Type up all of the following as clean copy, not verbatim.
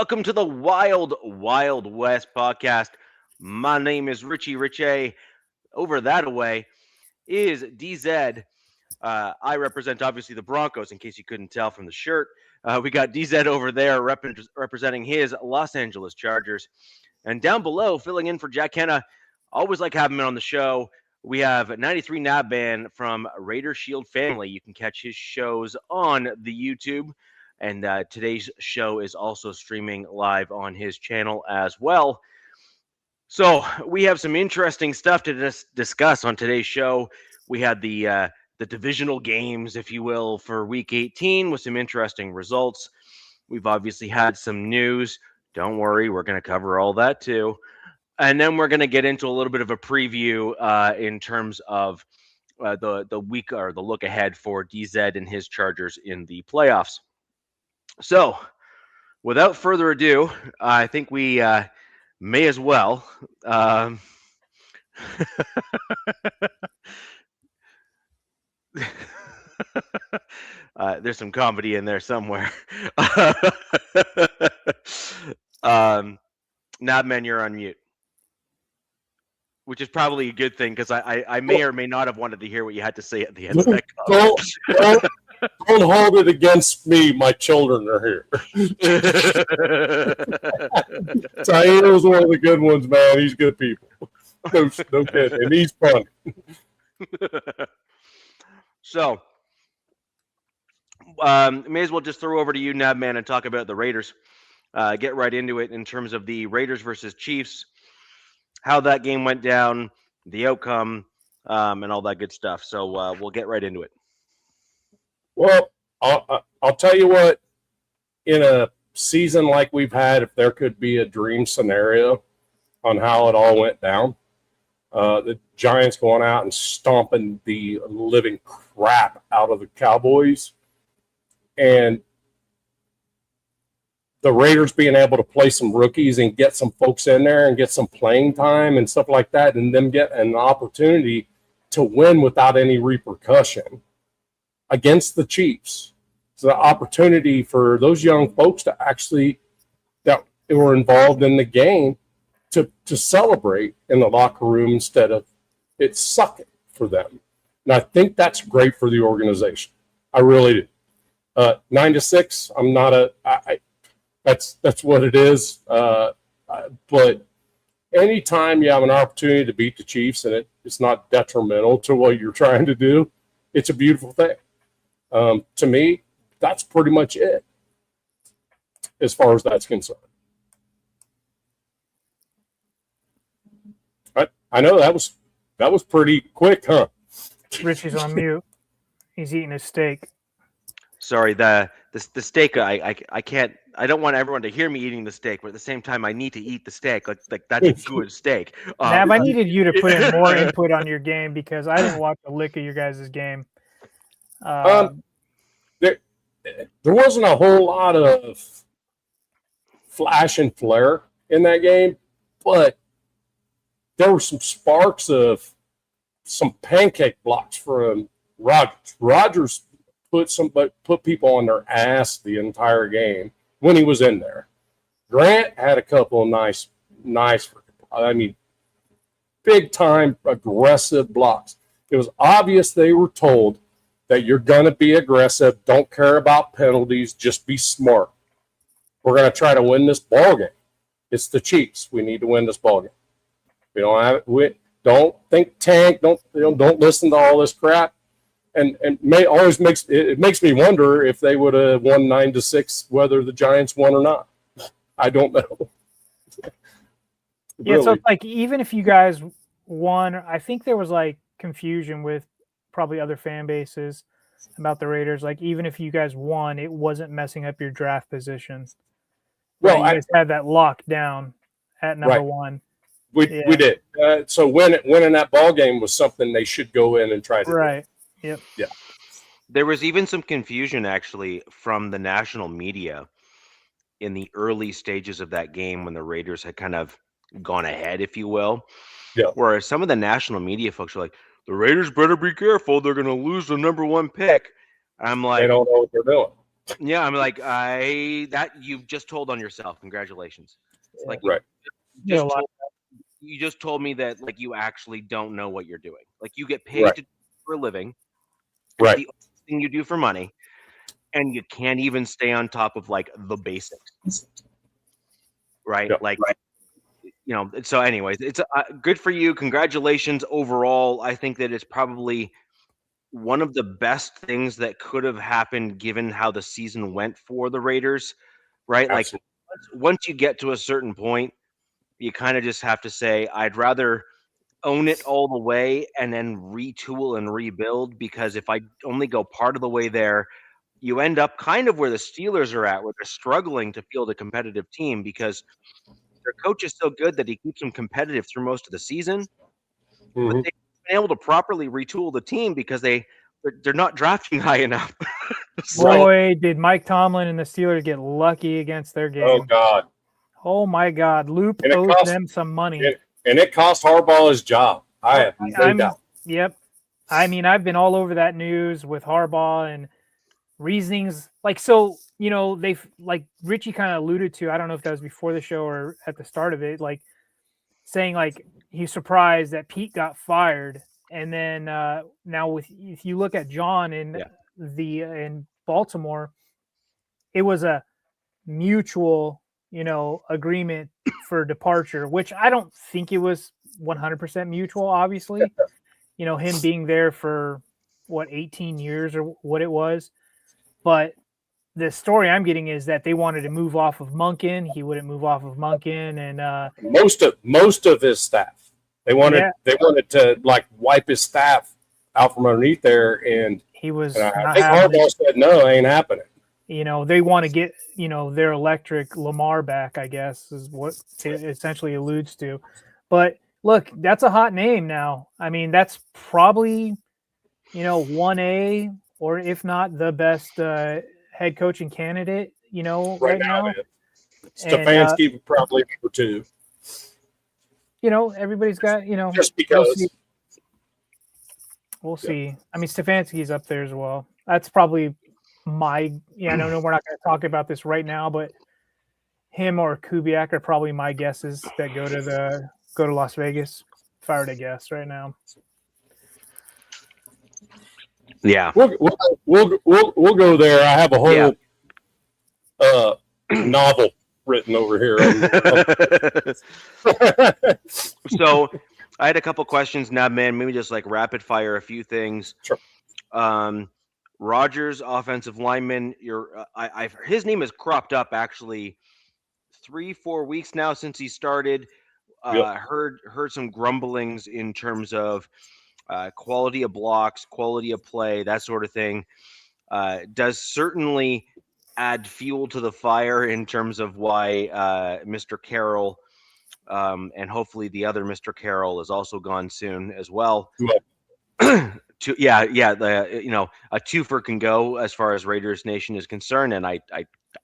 welcome to the Wild Wild West podcast. My name is Richie Richey. Over that way is DZ. I represent, obviously, the Broncos, in case you couldn't tell from the shirt. We got DZ over there representing his Los Angeles Chargers. And down below, filling in for Jack Henna, always like having him on the show, we have 93 Nabban from Raider Shield Family. You can catch his shows on the YouTube. And today's show is also streaming live on his channel as well. So we have some interesting stuff to discuss on today's show. We had the divisional games, if you will, for Week 18 with some interesting results. We've obviously had some news. Don't worry, we're going to cover all that too. And then we're going to get into a little bit of a preview in terms of the week or the look ahead for DZ and his Chargers in the playoffs. So, without further ado, I think we may as well. There's some comedy in there somewhere. Nabman, you're on mute, which is probably a good thing because I may or may not have wanted to hear what you had to say at the end of that comment. Don't hold it against me. My children are here. Tahir was one of the good ones, man. He's good people. No kidding. And he's fun. So, may as well just throw over to you, Nabman, and talk about the Raiders. Get right into it in terms of the Raiders versus Chiefs, how that game went down, the outcome, and all that good stuff. So we'll get right into it. Well, I'll tell you what, in a season like we've had, if there could be a dream scenario on how it all went down, the Giants going out and stomping the living crap out of the Cowboys, and the Raiders being able to play some rookies and get some folks in there and get some playing time and stuff like that, and them get an opportunity to win without any repercussion against the Chiefs. So the opportunity for those young folks to actually that were involved in the game to celebrate in the locker room instead of it sucking for them. And I think that's great for the organization. I really do. 9-6, I'm not that's what it is. But anytime you have an opportunity to beat the Chiefs and it's not detrimental to what you're trying to do, it's a beautiful thing. To me, that's pretty much it as far as that's concerned. I know that was pretty quick, huh? Richie's on mute. He's eating his steak. Sorry, the steak. I can't. I don't want everyone to hear me eating the steak, but at the same time, I need to eat the steak. Like that's a good steak. Nav, I needed you to put in more input on your game because I didn't watch a lick of your guys' game. There wasn't a whole lot of flash and flare in that game, but there were some sparks of some pancake blocks from Rodgers. Rodgers put people on their ass the entire game when he was in there. Grant had a couple of nice, big time aggressive blocks. It was obvious they were told that you're going to be aggressive, don't care about penalties, just be smart. We're going to try to win this ball game. It's the Chiefs. We need to win this ball game. We don't have it. Don't think tank. Don't listen to all this crap. And it makes me wonder if they would have won 9-6, whether the Giants won or not. I don't know. Yeah, really. So it's like even if you guys won, I think there was like confusion with probably other fan bases about the Raiders. Like even if you guys won, it wasn't messing up your draft position. Well, you guys had that locked down at number one. We did. So winning that ball game was something they should go in and try to do. Yep. Yeah. There was even some confusion actually from the national media in the early stages of that game when the Raiders had kind of gone ahead, if you will. Yeah. Whereas some of the national media folks were like, the Raiders better be careful. They're going to lose the number one pick. I'm like, they don't know what they're doing. Yeah, I'm like that you've just told on yourself. Congratulations. Like Right. Yeah, you just told me that like you actually don't know what you're doing. Like you get paid Right. for a living. It's Right. the only thing you do for money, and you can't even stay on top of like the basics. Right? Yeah. Like so anyways, it's good for you. Congratulations overall. I think that it's probably one of the best things that could have happened given how the season went for the Raiders, right? Absolutely. Like once you get to a certain point, you kind of just have to say, I'd rather own it all the way and then retool and rebuild, because if I only go part of the way there, you end up kind of where the Steelers are at, where they're struggling to field a competitive team because their coach is so good that he keeps them competitive through most of the season, but Mhm. they've been able to properly retool the team because they're not drafting high enough. boy, did Mike Tomlin and the Steelers get lucky against their game. Oh God. Oh my God, Loop And it owes cost- them some money. And it cost Harbaugh his job. I have no doubt. Yep. I mean, I've been all over that news with Harbaugh and reasonings. Like, so, they've, like Richie kind of alluded to, I don't know if that was before the show or at the start of it, like saying like he's surprised that Pete got fired. And then now if you look at John in in Baltimore, it was a mutual, agreement for departure, which I don't think it was 100% mutual, obviously. Him being there for 18 years or what it was. But the story I'm getting is that they wanted to move off of Monken. He wouldn't move off of Monken, and most of his staff. They wanted to like wipe his staff out from underneath there, and he was. I think Harbaugh said no, it ain't happening. They want to get their electric Lamar back, I guess, is what it essentially alludes to. But look, that's a hot name now. I mean, that's probably 1A, or if not the best head coaching candidate, right now. Stefanski probably number 2. Everybody's got, just because. We'll see. I mean, Stefanski's up there as well. That's probably I don't know. We're not going to talk about this right now, but him or Kubiak are probably my guesses that go to Las Vegas. If I were to guess right now. Yeah, we'll go there. I have a whole novel written over here. So I had a couple questions now, man. Maybe just like rapid fire a few things. Sure. Rodgers, offensive lineman. His name has cropped up actually 3-4 weeks now since he started. Heard some grumblings in terms of quality of blocks, quality of play, that sort of thing. Does certainly add fuel to the fire in terms of why Mr. Carroll and hopefully the other Mr. Carroll is also gone soon as well. A twofer can go as far as Raiders Nation is concerned, and I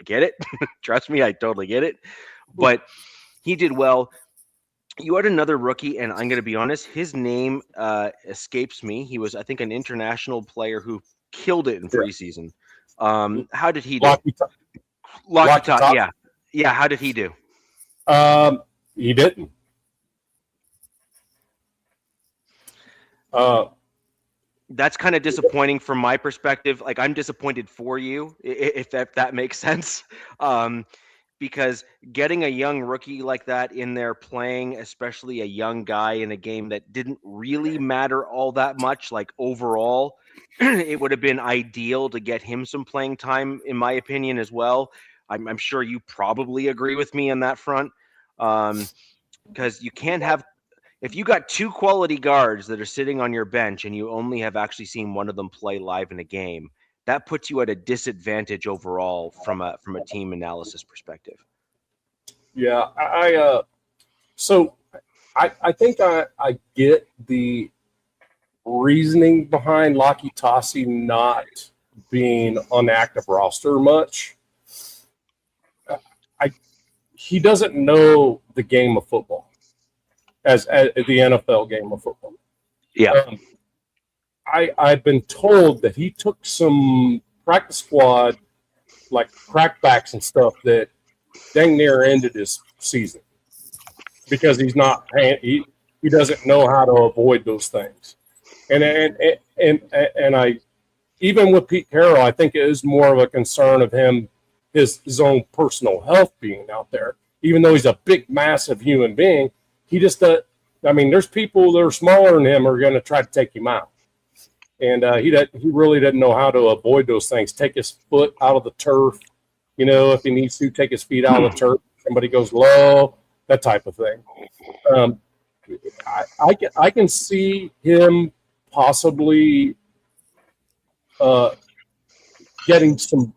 get it. Trust me, I totally get it. But he did well. You had another rookie, and I'm going to be honest, his name escapes me. He was, I think, an international player who killed it in preseason. How did he do? Lockie, yeah. How did he do? He didn't. That's kind of disappointing from my perspective. Like, I'm disappointed for you, if that makes sense. Because getting a young rookie like that in there playing, especially a young guy in a game that didn't really matter all that much, like overall, it would have been ideal to get him some playing time, in my opinion, as well. I'm sure you probably agree with me on that front. Because you can't have, if you got 2 quality guards that are sitting on your bench and you only have actually seen one of them play live in a game, that puts you at a disadvantage overall from a team analysis perspective. Yeah, I think I get the reasoning behind Lockie Tassi not being on the active roster much. He doesn't know the game of football as the NFL game of football. Yeah. I've been told that he took some practice squad like crackbacks and stuff that dang near ended his season because he's not paying. He doesn't know how to avoid those things. And I, even with Pete Carroll, I think it is more of a concern of him, his own personal health being out there. Even though he's a big, massive human being, he just, I mean, there's people that are smaller than him are going to try to take him out. And he really doesn't know how to avoid those things. Take his foot out of the turf, if he needs to, take his feet out of the turf. Somebody goes low, that type of thing. I can see him possibly getting some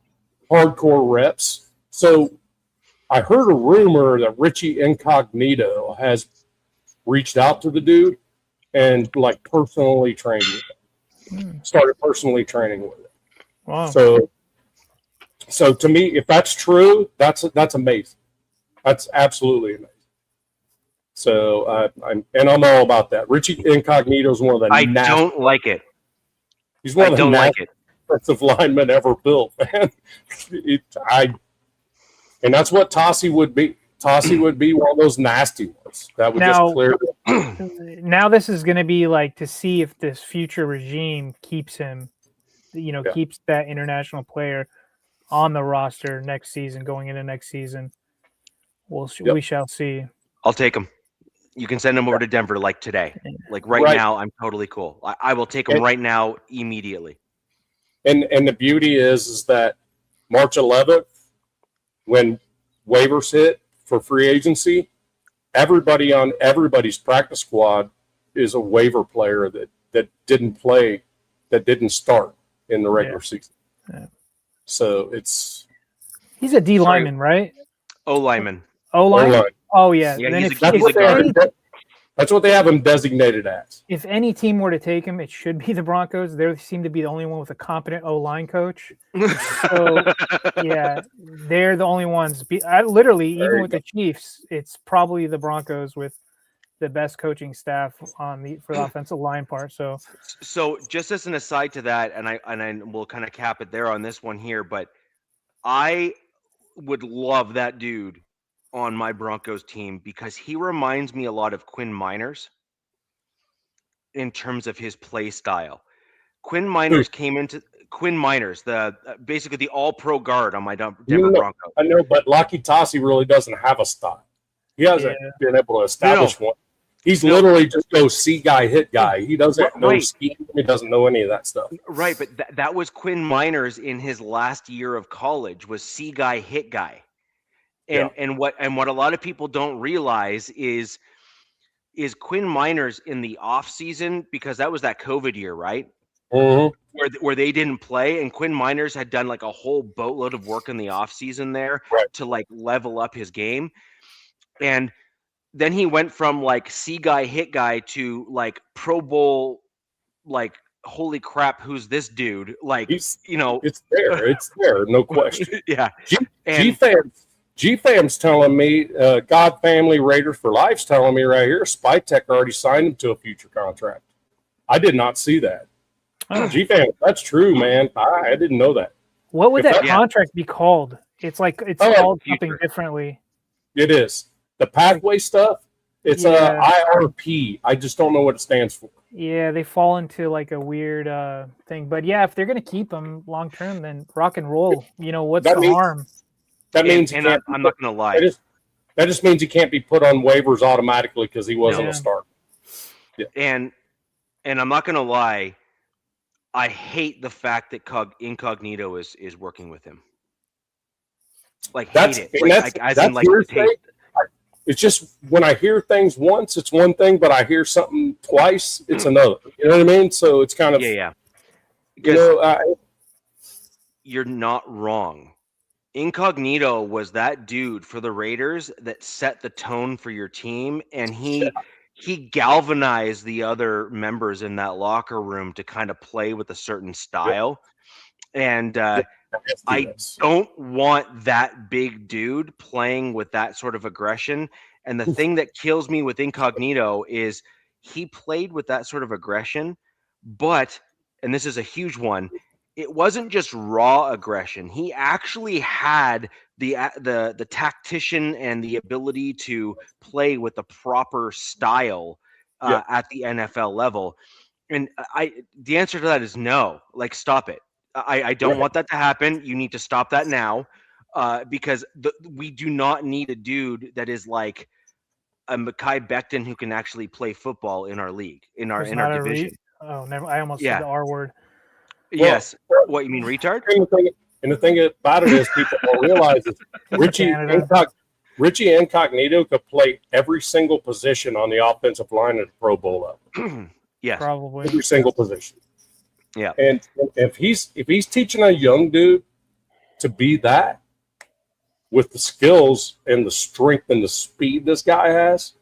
hardcore reps. So I heard a rumor that Richie Incognito has reached out to the dude and like personally trained with him. Started personally training with him. Wow. So to me, if that's true, that's amazing. That's absolutely amazing. So I'm all about that. Richie Incognito is one of the. I don't like it. He's one of the don't like it. Offensive linemen ever built, man. And that's what Tossie would be. Tossie would be one of those nasty ones that would just clear. Now this is going to be like to see if this future regime keeps him, keeps that international player on the roster next season, going into next season. We shall see. I'll take him. You can send him over to Denver like today. Like right now, I'm totally cool. I will take him right now immediately. And the beauty is that March 11th, when waivers hit for free agency, everybody on everybody's practice squad is a waiver player that didn't play, that didn't start in the regular season. Yeah. So he's a D lineman, right? O lineman. O-line? Oh, yeah. Then that's what they have him designated as. If any team were to take him, it should be the Broncos. They seem to be the only one with a competent O-line coach. So, yeah, they're the only ones. Even with the Chiefs, it's probably the Broncos with the best coaching staff for the offensive line part. So just as an aside to that, and I will kind of cap it there on this one here, but I would love that dude on my Broncos team because he reminds me a lot of Quinn Miners in terms of his play style. Quinn Miners, basically the all-pro guard on my Denver Broncos. I know, but Lucky Tossie really doesn't have a style. He hasn't been able to establish one. He's literally just go see guy, hit guy. He doesn't know scheme. He doesn't know any of that stuff. Right, but that was Quinn Miners in his last year of college, was see guy, hit guy. And what a lot of people don't realize is Quinn Miners in the off season, because that was that COVID year, right? Mm-hmm. Where they didn't play, and Quinn Miners had done like a whole boatload of work in the off season there to like level up his game. And then he went from like see guy, hit guy to like Pro Bowl, like holy crap, who's this dude? Like, it's there, no question. Yeah. G-Fam's telling me, God Family Raiders for Life's telling me right here, Spytech already signed him to a future contract. I did not see that. G-Fam, that's true, man. I didn't know that. What would that contract be called? It's called something differently. It is. The pathway stuff, it's IRP. I just don't know what it stands for. Yeah, they fall into like a weird thing. But yeah, if they're going to keep him long term, then rock and roll. What's the harm? That means I'm not going to lie. That just means he can't be put on waivers automatically because he wasn't a starter. Yeah. And I'm not going to lie. I hate the fact that Incognito is working with him. Like, hate it. It's just when I hear things once, it's one thing, but I hear something twice, it's another. You know what I mean? So it's kind of you're not wrong. Incognito was that dude for the Raiders that set the tone for your team, and he galvanized the other members in that locker room to kind of play with a certain style. And I don't want that big dude playing with that sort of aggression. And the thing that kills me with Incognito is he played with that sort of aggression, but, and this is a huge one, it wasn't just raw aggression. He actually had the tactician and the ability to play with the proper style at the NFL level. And the answer to that is no. Like, stop it. I don't want that to happen. You need to stop that now, because we do not need a dude that is like a Mekhi Becton who can actually play football in our league, in our division. Oh, never! I almost said the R word. Yes. What, you mean retard? And the thing about it is, people don't realize is Richie Incognito could play every single position on the offensive line at the Pro Bowl level. Yes, probably every single position. Yeah, and if he's teaching a young dude to be that with the skills and the strength and the speed this guy has,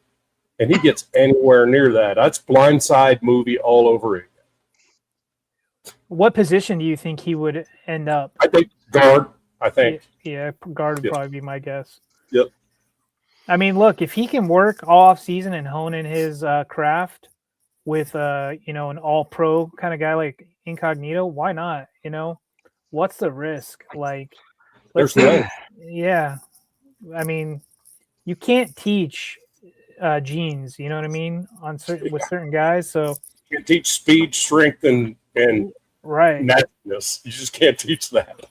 and he gets anywhere near that, that's Blindside movie all over again. What position do you think he would end up? I think guard. I think. Yeah, guard would probably be my guess. Yep. I mean, look, if he can work all off season and hone in his craft with an all-pro kind of guy like Incognito, why not? What's the risk? Like, there's no. Yeah, I mean, you can't teach genes. You know what I mean? With certain guys, so you can teach speed, strength, and right. naturalness. You just can't teach that.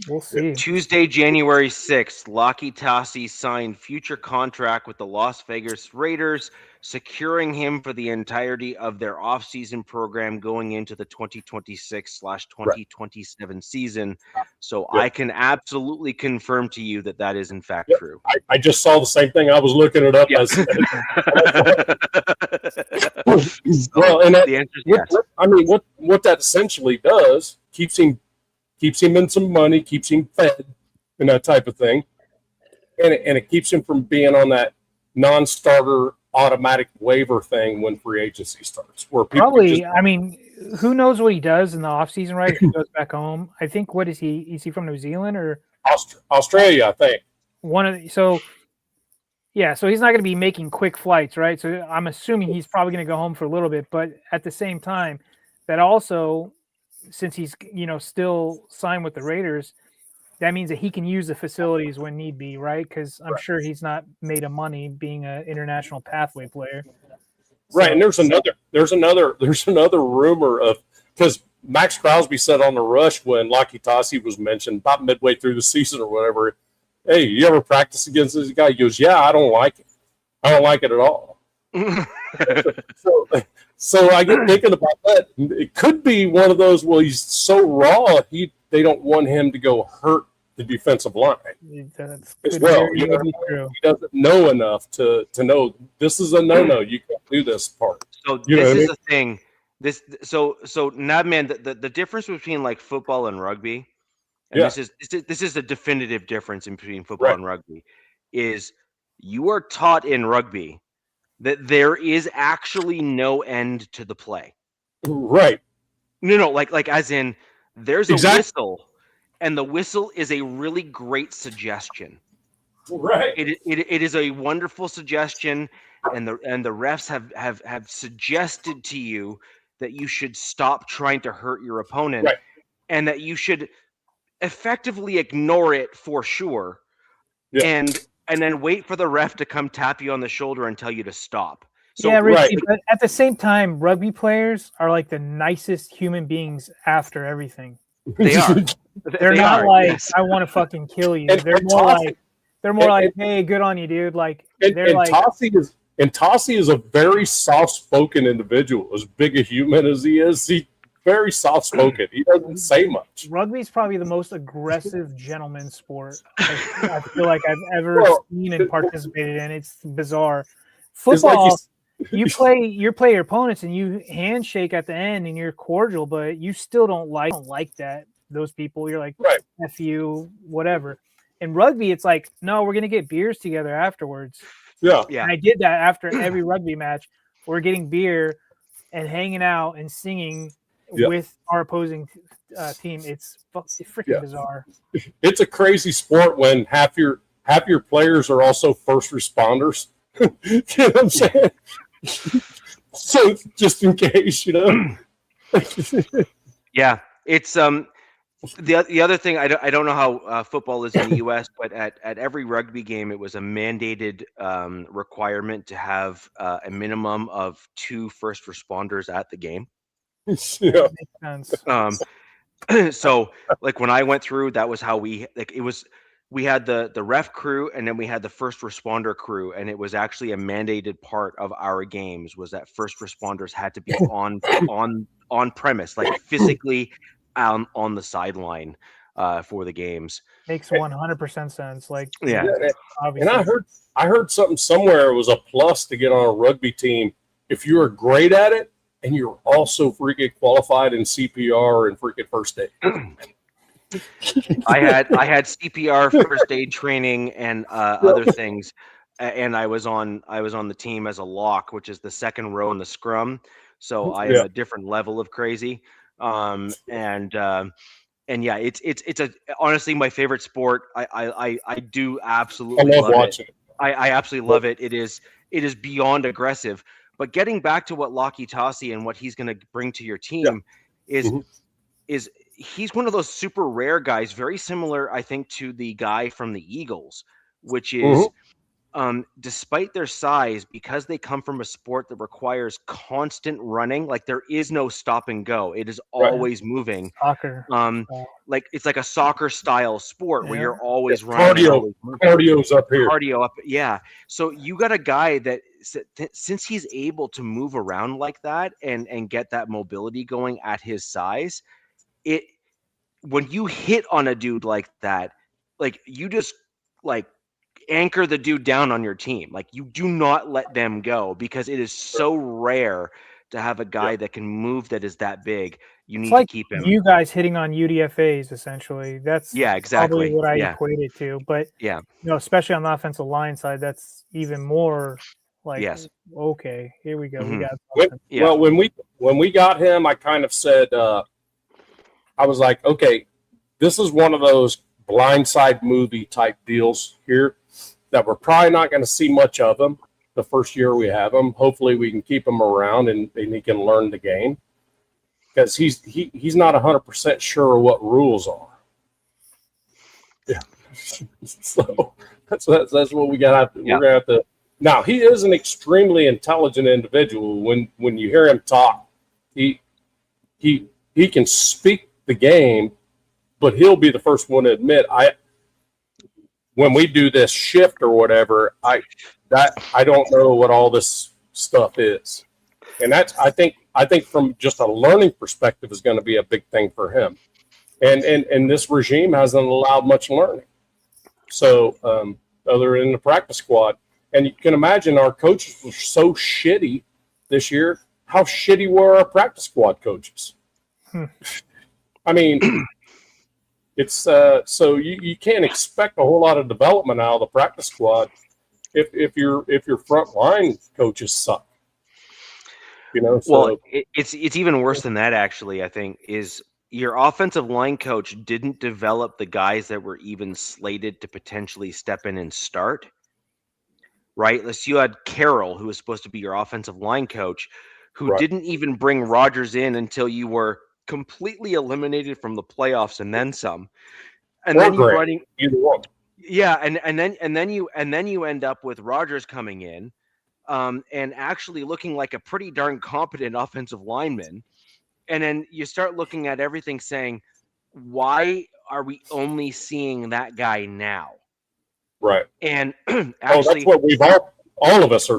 We'll see. Tuesday, January 6th, Laki Tassi signed future contract with the Las Vegas Raiders, securing him for the entirety of their offseason program going into the 2026/2027 season. So I can absolutely confirm to you that is in fact true. I just saw the same thing. I was looking it up. Well, and the answer is yes. I mean, what that essentially does, keeps him in some money, keeps him fed, and that type of thing, and it keeps him from being on that non-starter automatic waiver thing when free agency starts. Where people I mean, who knows what he does in the offseason, right? If he goes back home. I think, what is he? Is he from New Zealand or Australia? I think so he's not going to be making quick flights, right? So I'm assuming he's probably going to go home for a little bit, but at the same time, that also, since he's still signed with the Raiders, that means that he can use the facilities when need be, right? Because I'm sure he's not made of money being an international pathway player. Right, and there's another rumor of, because Max Crosby said on the Rush when Laki Tassi was mentioned about midway through the season or whatever, hey, you ever practice against this guy? He goes, yeah, I don't like it. I don't like it at all. So I get thinking about that. It could be one of those, well, he's so raw, they don't want him to go hurt the defensive line as well. He doesn't know enough to know this is a no-no. You can't do this part. So this is a thing. So Nabman, the difference between like football and rugby, and this is a definitive difference in between football and rugby, is you are taught in rugby that there is actually no end to the play. Right. No, like as in there's a whistle, and the whistle is a really great suggestion. Right. It is a wonderful suggestion, and the refs have suggested to you that you should stop trying to hurt your opponent, and that you should effectively ignore it for sure, and then wait for the ref to come tap you on the shoulder and tell you to stop. So, Richie, but at the same time, rugby players are like the nicest human beings after everything. They are. They're not like, I want to fucking kill you. They're more like, hey, good on you, dude. Like, Tassi is a very soft-spoken individual. As big a human as he is, he's very soft-spoken. He doesn't say much. Rugby's probably the most aggressive gentleman sport I feel like I've ever seen and participated in. It's bizarre. Football, you play your opponents and you handshake at the end and you're cordial, but you still don't like that. Those people, you're like, F you, whatever. In rugby, it's like, no, we're gonna get beers together afterwards. Yeah. And I did that after every rugby match. We're getting beer and hanging out and singing with our opposing team. It's freaking bizarre. It's a crazy sport when half your players are also first responders. You know what I'm saying? So just in case, Yeah. It's the other thing, I don't know how football is in the U.S., but at every rugby game, it was a mandated requirement to have a minimum of 2 first responders at the game. Yeah. Makes sense. So like when I went through, that was how we had the ref crew, and then we had the first responder crew, and it was actually a mandated part of our games was that first responders had to be on premise, like physically on the sideline for the games. Makes 100% sense. Like, Yeah. obviously. And I heard something somewhere, it was a plus to get on a rugby team if you were great at it and you're also freaking qualified in CPR and freaking first aid. I had CPR, first aid training, and other things, and I was on the team as a lock, which is the second row in the scrum. So I am a different level of crazy. And yeah, it's honestly my favorite sport. I do absolutely I love watching it. I absolutely love it. It is beyond aggressive. But getting back to what Lockie Tossi and what he's going to bring to your team is he's one of those super rare guys, very similar, I think, to the guy from the Eagles, which is despite their size, because they come from a sport that requires constant running, like there is no stop and go. It is always moving. Soccer. Like it's like a soccer style sport where you're always running. Cardio's up here. Cardio up. Yeah. So you got a guy that since he's able to move around like that and get that mobility going at his size, when you hit on a dude like that, like you just like anchor the dude down on your team. Like you do not let them go because it is so rare to have a guy that can move that is that big. You need to keep him. You guys hitting on UDFAs essentially. That's exactly probably what I equate it to. But especially on the offensive line side, that's even more like okay, here we go. We got well when we got him, I kind of said I was like, okay, this is one of those blindside movie type deals here that we're probably not going to see much of him the first year we have him. Hopefully we can keep him around and he can learn the game because he's not 100% sure what rules are. Yeah. So that's what we got. We're going to have to. Now he is an extremely intelligent individual. When you hear him talk, he can speak the game, but he'll be the first one to admit when we do this shift or whatever, I don't know what all this stuff is. And that's I think from just a learning perspective is going to be a big thing for him. And this regime hasn't allowed much learning. So other than the practice squad. And you can imagine our coaches were so shitty this year. How shitty were our practice squad coaches? I mean, it's so you can't expect a whole lot of development out of the practice squad if your front line coaches suck. So. Well, it's even worse than that. Actually, I think is your offensive line coach didn't develop the guys that were even slated to potentially step in and start. Right? You had Carroll, who was supposed to be your offensive line coach, who didn't even bring Rodgers in until you were completely eliminated from the playoffs and then some. And then you're running either one. Yeah, and then you end up with Rodgers coming in and actually looking like a pretty darn competent offensive lineman. And then you start looking at everything saying, why are we only seeing that guy now? Right. And actually that's what we've all of us are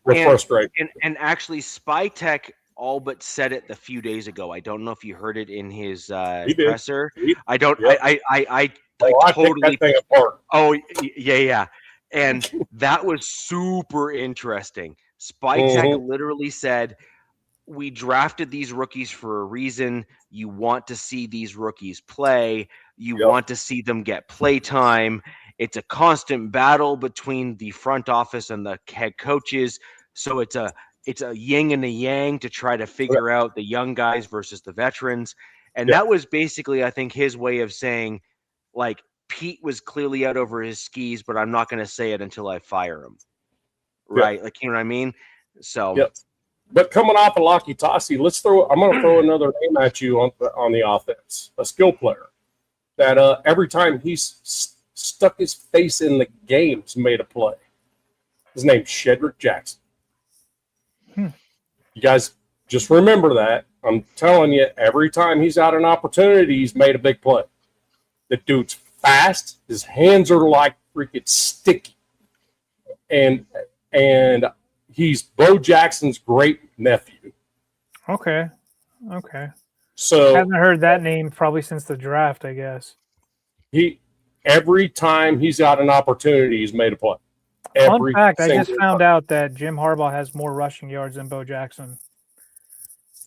we're frustrated. And actually SpyTech all but said it a few days ago. I don't know if you heard it in his presser. I don't. Yep. I totally. Pick that thing apart. Oh yeah. And that was super interesting. SpyTech literally said, "We drafted these rookies for a reason. You want to see these rookies play. You want to see them get play time. It's a constant battle between the front office and the head coaches. So it's a yin and a yang to try to figure out the young guys versus the veterans." And that was basically, I think, his way of saying, like, Pete was clearly out over his skis, but I'm not going to say it until I fire him. Right? Like, you know what I mean? So, But coming off of Laki Tassi, I'm going to throw another name at you on the offense. A skill player that every time he's stuck his face in the game, has made a play. His name's Shedrick Jackson. You guys just remember that. I'm telling you, every time he's had an opportunity, he's made a big play. The dude's fast. His hands are like freaking sticky. And he's Bo Jackson's great nephew. Okay. So I haven't heard that name probably since the draft, I guess. Every time he's got an opportunity, he's made a play. Fun fact, I just found out that Jim Harbaugh has more rushing yards than Bo Jackson.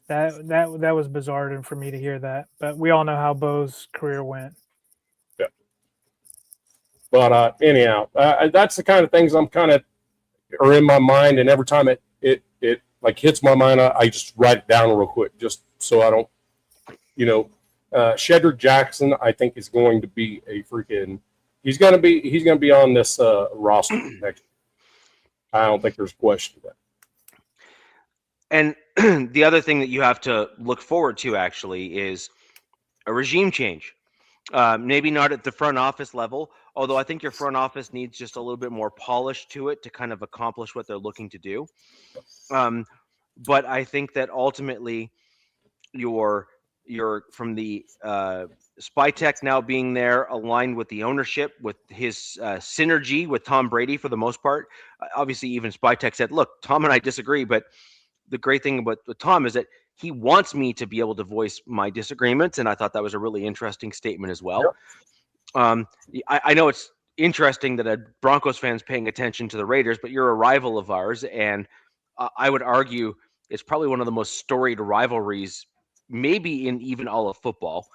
That was bizarre for me to hear that, but we all know how Bo's career went. Yeah. But anyhow, that's the kind of things I'm kind of are in my mind, and every time it like hits my mind, I just write it down real quick, just so I don't, Shedrick Jackson, I think is going to be a freaking. He's gonna be on this roster next year. I don't think there's a question of that. And the other thing that you have to look forward to actually is a regime change. Maybe not at the front office level, although I think your front office needs just a little bit more polish to it to kind of accomplish what they're looking to do. But I think that ultimately you're from the Spytek now being there, aligned with the ownership, with his synergy with Tom Brady for the most part. Obviously, even Spytek said, look, Tom and I disagree, but the great thing about Tom is that he wants me to be able to voice my disagreements, and I thought that was a really interesting statement as well. Yep. I know it's interesting that a Broncos fan's paying attention to the Raiders, but you're a rival of ours, and I would argue it's probably one of the most storied rivalries, maybe in even all of football,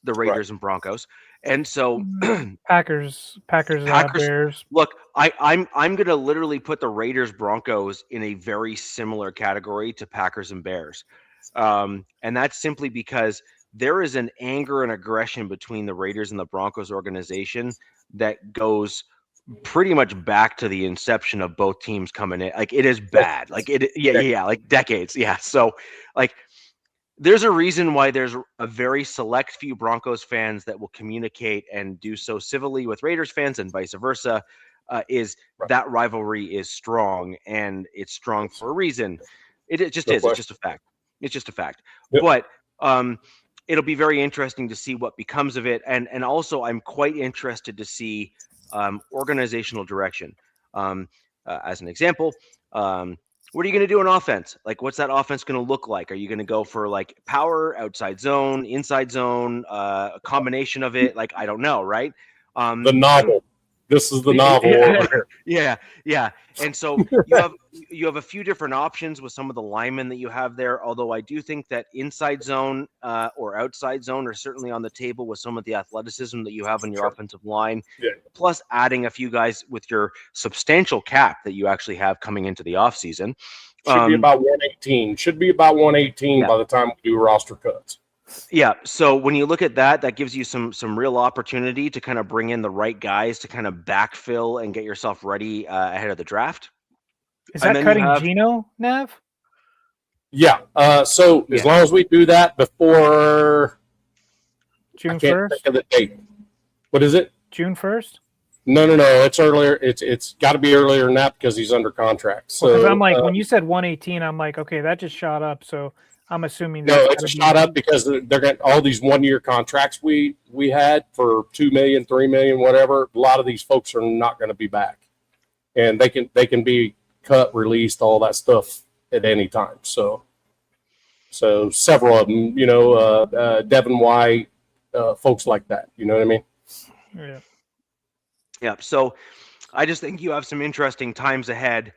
the Raiders and Broncos. And so Packers, Bears. Look, I'm going to literally put the Raiders Broncos in a very similar category to Packers and Bears. And that's simply because there is an anger and aggression between the Raiders and the Broncos organization that goes pretty much back to the inception of both teams coming in. Like, it is bad. Like like decades. Yeah. So like, there's a reason why there's a very select few Broncos fans that will communicate and do so civilly with Raiders fans and vice versa. That rivalry is strong, and it's strong for a reason. It just is. It's just a fact. It's just a fact. Yep. But it'll be very interesting to see what becomes of it. And also I'm quite interested to see organizational direction. As an example, what are you going to do on offense? Like, what's that offense going to look like? Are you going to go for like power, outside zone, inside zone, a combination of it? Like, I don't know, right? The novel. This is the novel over here. Yeah. And so you have a few different options with some of the linemen that you have there. Although I do think that inside zone or outside zone are certainly on the table with some of the athleticism that you have on your offensive line. Yeah. Plus adding a few guys with your substantial cap that you actually have coming into the offseason. Should be about 118. Should be about 118 by the time we do roster cuts. Yeah. So when you look at that, that gives you some real opportunity to kind of bring in the right guys to kind of backfill and get yourself ready ahead of the draft. Is that cutting Geno, Nav? Yeah. So as long as we do that before June 1st? Think of the date. What is it? June 1st? No. It's earlier. It's got to be earlier than that because he's under contract. So I'm like, when you said 118, I'm like, okay, that just shot up. So I'm assuming no, it's a shot up because they're getting all these 1-year contracts we had for $2 million, $3 million, whatever. A lot of these folks are not going to be back, and they can be cut, released, all that stuff at any time. So several of them, Devin White, folks like that. You know what I mean? Yeah. Yeah. So I just think you have some interesting times ahead.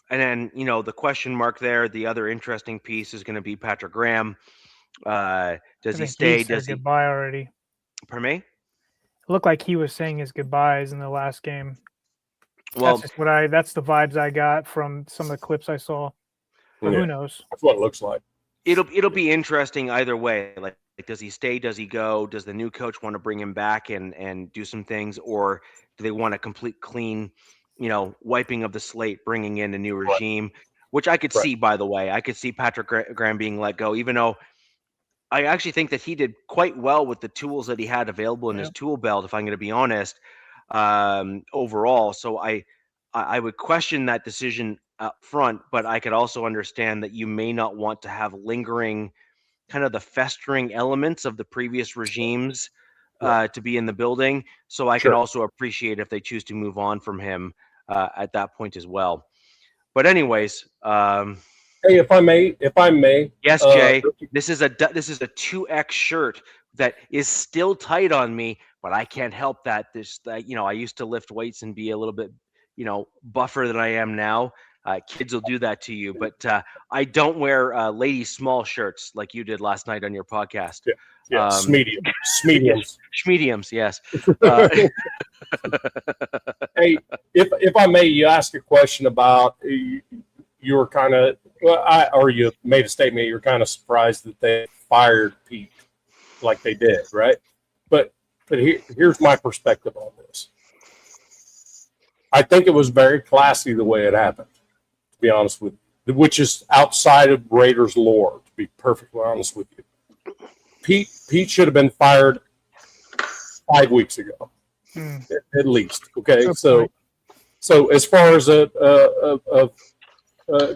And then, the question mark there, the other interesting piece is going to be Patrick Graham. Does he stay? Does he goodbye already? Pardon me? It looked like he was saying his goodbyes in the last game. Well, that's the vibes I got from some of the clips I saw. But who knows? That's what it looks like. It'll be interesting either way. Like, does he stay? Does he go? Does the new coach want to bring him back and do some things, or do they want a complete clean, wiping of the slate, bringing in a new regime? which I could Right. see, by the way. I could see Patrick Graham being let go, even though I actually think that he did quite well with the tools that he had available in his tool belt, if I'm going to be honest, overall. So I would question that decision up front, but I could also understand that you may not want to have lingering kind of the festering elements of the previous regimes to be in the building. So I can also appreciate if they choose to move on from him at that point as well. But anyways, Hey, if I may. yes, Jay, this is a 2X shirt that is still tight on me, but I can't help that. I used to lift weights and be a little bit, buffer than I am now. Kids will do that to you, but I don't wear ladies' small shirts like you did last night on your podcast. Yeah, mediums. Mediums, yes. Hey, if I may, you asked a question about you were kind of, or you made a statement. You're kind of surprised that they fired Pete like they did, right? But here's my perspective on this. I think it was very classy the way it happened, to be honest with you, which is outside of Raiders lore, to be perfectly honest with you. Pete should have been fired 5 weeks ago, at least. Okay, so as far as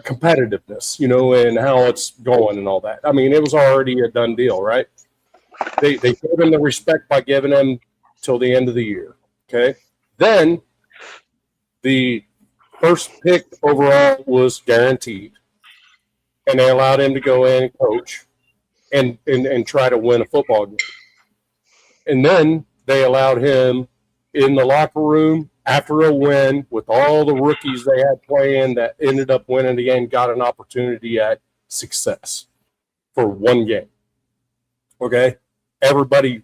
competitiveness, and how it's going and all that. I mean, it was already a done deal, right? They gave him the respect by giving him till the end of the year. Okay, then the first pick overall was guaranteed, and they allowed him to go in and coach and try to win a football game. And then they allowed him in the locker room after a win with all the rookies they had playing that ended up winning the game, got an opportunity at success for one game. Okay? Everybody,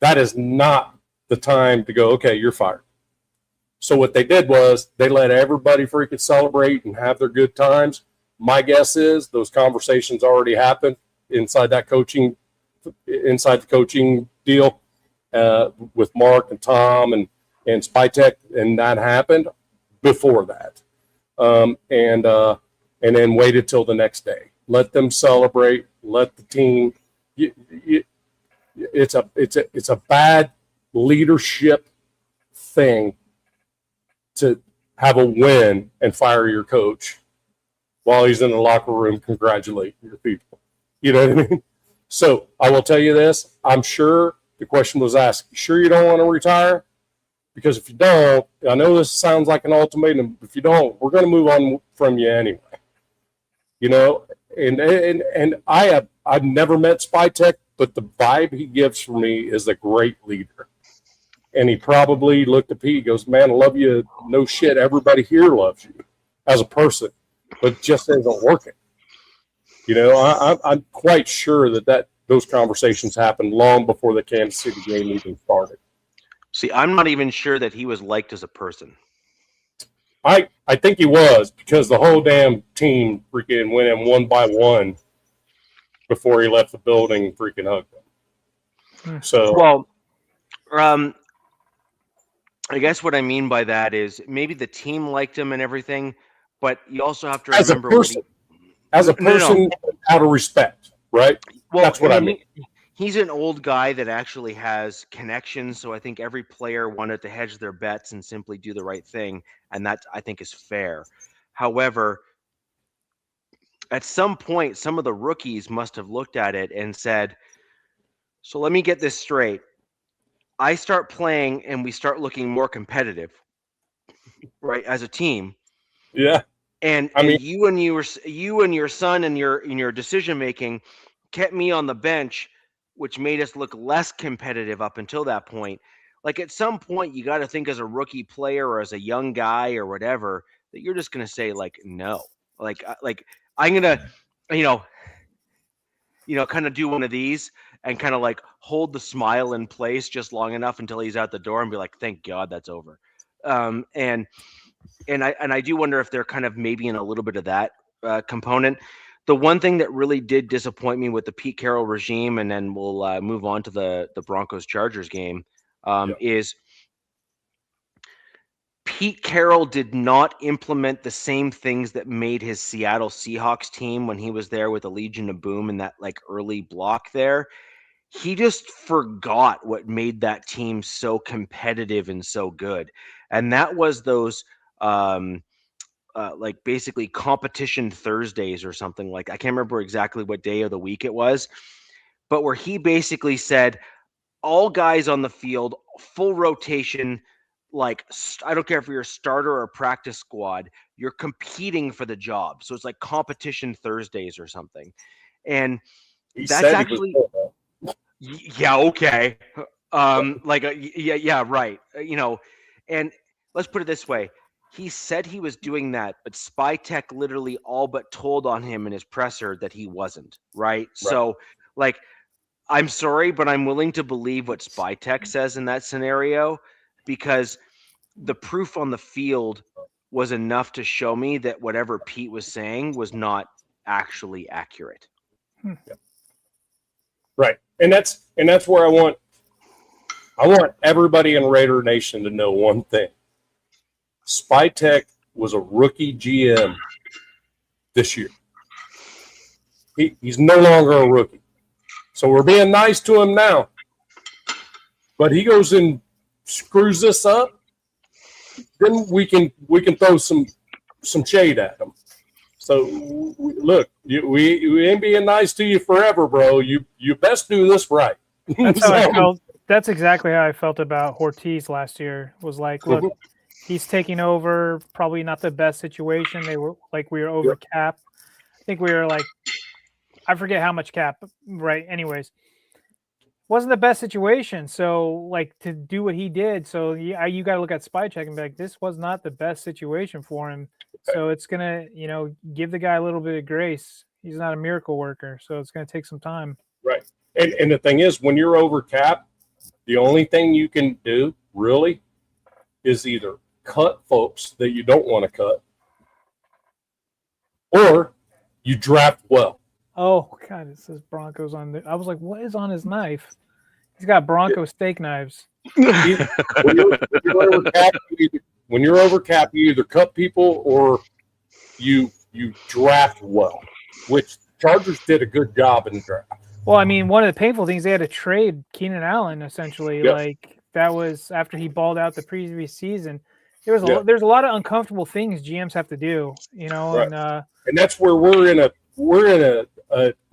that is not the time to go, okay, you're fired. So what they did was they let everybody freaking celebrate and have their good times. My guess is those conversations already happened inside the coaching deal with Mark and Tom and Spytech, and that happened before that, and then waited till the next day. Let them celebrate. Let the team. It's a bad leadership thing to have a win and fire your coach while he's in the locker room congratulating your people. You know what I mean? So I will tell you this. I'm sure the question was asked, you sure you don't want to retire? Because if you don't, I know this sounds like an ultimatum. If you don't, we're going to move on from you anyway. And I've never met Spytech, but the vibe he gives for me is a great leader. And he probably looked at Pete and goes, man, I love you. No shit. Everybody here loves you as a person, but just isn't working. I'm quite sure that those conversations happened long before the Kansas City game even started. See, I'm not even sure that he was liked as a person. I think he was, because the whole damn team freaking went in one by one before he left the building and freaking hugged them. So, well, I guess what I mean by that is maybe the team liked him and everything, but you also have to remember as a person, out of respect, right? Well, that's what I mean. He's an old guy that actually has connections, so I think every player wanted to hedge their bets and simply do the right thing, and that, I think, is fair. However, at some point, some of the rookies must have looked at it and said, so let me get this straight. I start playing and we start looking more competitive, right, as a team. Yeah. And you and your son and your decision making kept me on the bench, which made us look less competitive up until that point. Like, at some point, you got to think as a rookie player or as a young guy or whatever, that you're just going to say, like, no. Like I'm going to, kind of do one of these and kind of like hold the smile in place just long enough until he's out the door and be like, thank God that's over. And I do wonder if they're kind of maybe in a little bit of that component. The one thing that really did disappoint me with the Pete Carroll regime, and then we'll move on to the Broncos Chargers game, is Pete Carroll did not implement the same things that made his Seattle Seahawks team when he was there with the Legion of Boom in that like early block there. He just forgot what made that team so competitive and so good. And that was those like basically competition Thursdays or something like, I can't remember exactly what day of the week it was, but where he basically said all guys on the field, full rotation, like I don't care if you're a starter or a practice squad, you're competing for the job. So it's like competition Thursdays or something. And He that's said actually yeah, okay. Yeah, right. And let's put it this way. He said he was doing that, but Spy Tech literally all but told on him in his presser that he wasn't, right? So, like, I'm sorry, but I'm willing to believe what Spy Tech says in that scenario because the proof on the field was enough to show me that whatever Pete was saying was not actually accurate. Right. And that's where I want everybody in Raider Nation to know one thing. Spy Tech was a rookie GM this year. He's no longer a rookie. So we're being nice to him now. But he goes and screws this up, then we can throw some shade at him. So look, we ain't being nice to you forever, bro. You best do this right. That's how I felt. That's exactly how I felt about Ortiz last year. Was like, look, he's taking over. Probably not the best situation. They were like, we were over cap. I think we were like, I forget how much cap. Right. Anyways, wasn't the best situation. So like to do what he did. So you got to look at Spy Check and be like, this was not the best situation for him. So it's gonna, give the guy a little bit of grace. He's not a miracle worker, so it's gonna take some time. Right. And the thing is, when you're over cap, the only thing you can do really is either cut folks that you don't want to cut, or you draft well. Oh God, it says Broncos on there. I was like, what is on his knife? He's got Bronco steak knives. When you're over cap, you either cut people or you draft well, which Chargers did a good job in the draft. Well, I mean, one of the painful things, they had to trade Keenan Allen essentially. Yep. Like that was after he balled out the previous season. There's a lot of uncomfortable things GMs have to do, right. And that's where we're in a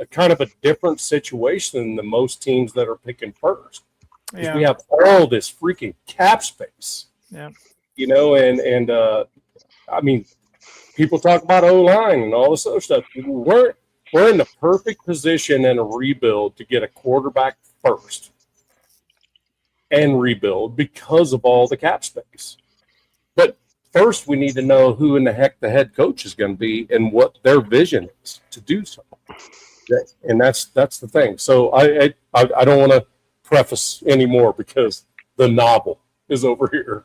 kind of a different situation than most teams that are picking first. Because we have all this freaking cap space. Yeah. I mean, people talk about O-line and all this other stuff. We're in the perfect position in a rebuild to get a quarterback first and rebuild because of all the cap space. But first, we need to know who in the heck the head coach is going to be and what their vision is to do so. And that's the thing. So I don't want to preface anymore because the novel is over here.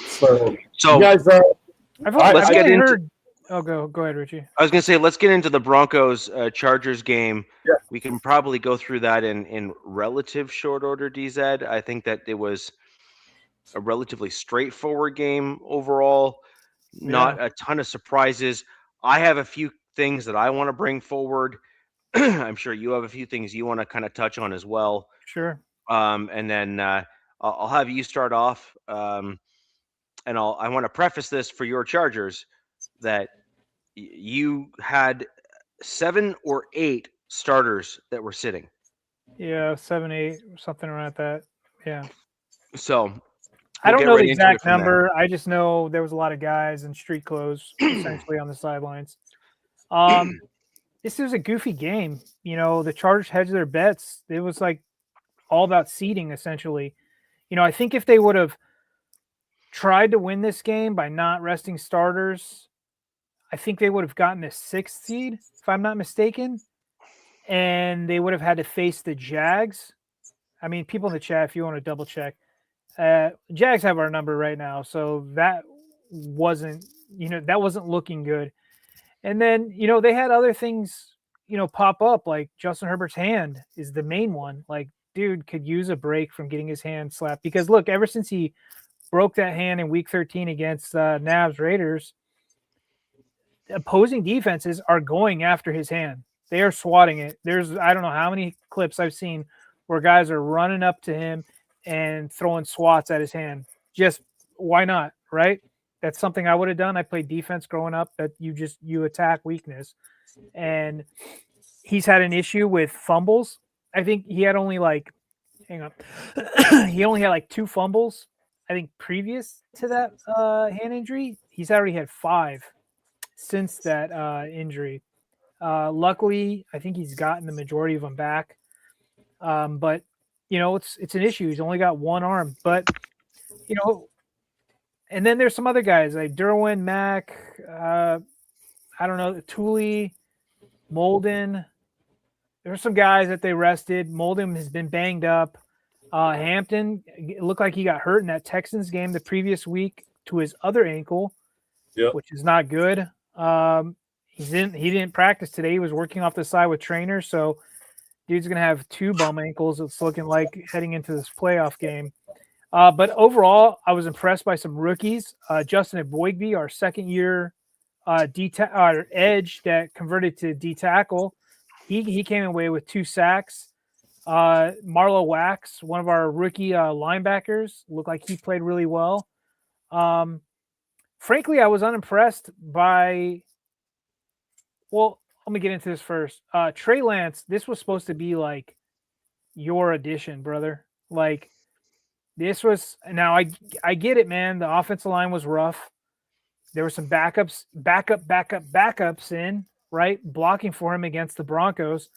so you guys, let's get into. Go ahead, Richie. I was going to say, let's get into the Broncos Chargers game. Yeah. We can probably go through that in relative short order, DZ. I think that it was a relatively straightforward game overall. Not a ton of surprises. I have a few things that I want to bring forward. I'm sure you have a few things you want to kind of touch on as well. Sure. And then I'll have you start off. And I want to preface this for your Chargers that you had 7 or 8 starters that were sitting. Yeah, 7, 8, something around that. Yeah. So I don't know the exact number. I just know there was a lot of guys in street clothes essentially on the sidelines. This was a goofy game. The Chargers hedged their bets. It was like all about seeding essentially. I think if they would have tried to win this game by not resting starters, I think they would have gotten a 6th seed, if I'm not mistaken. And they would have had to face the Jags. I mean, people in the chat, if you want to double check, Jags have our number right now. So that wasn't looking good. And then, they had other things, pop up, like Justin Herbert's hand is the main one. Like, dude could use a break from getting his hand slapped. Because, look, ever since he broke that hand in week 13 against Navs Raiders, opposing defenses are going after his hand. They are swatting it. There's, I don't know how many clips I've seen where guys are running up to him and throwing swats at his hand. Just why not, right? That's something I would have done. I played defense growing up, that you attack weakness. And he's had an issue with fumbles. I think he had only he only had like 2 fumbles, I think, previous to that hand injury. He's already had 5 since that injury. Luckily, I think he's gotten the majority of them back. But it's an issue. He's only got 1 arm. But and then there's some other guys like Derwin, Mack, I don't know, Thule, Molden. There's some guys that they rested. Molden has been banged up. Hampton, it looked like he got hurt in that Texans game the previous week to his other ankle, which is not good. He didn't practice today. He was working off the side with trainers, so dude's gonna have 2 bum ankles. It's looking like heading into this playoff game. But overall, I was impressed by some rookies. Justin Eboigbe, our second-year edge that converted to D tackle, he came away with 2 sacks. Marlo Wax, one of our rookie linebackers, looked like he played really well. Frankly, I was unimpressed by. Well, let me get into this first. Trey Lance, this was supposed to be like your addition, brother. Like, this was, now I get it, man. The offensive line was rough. There were some backups in, right? Blocking for him against the Broncos.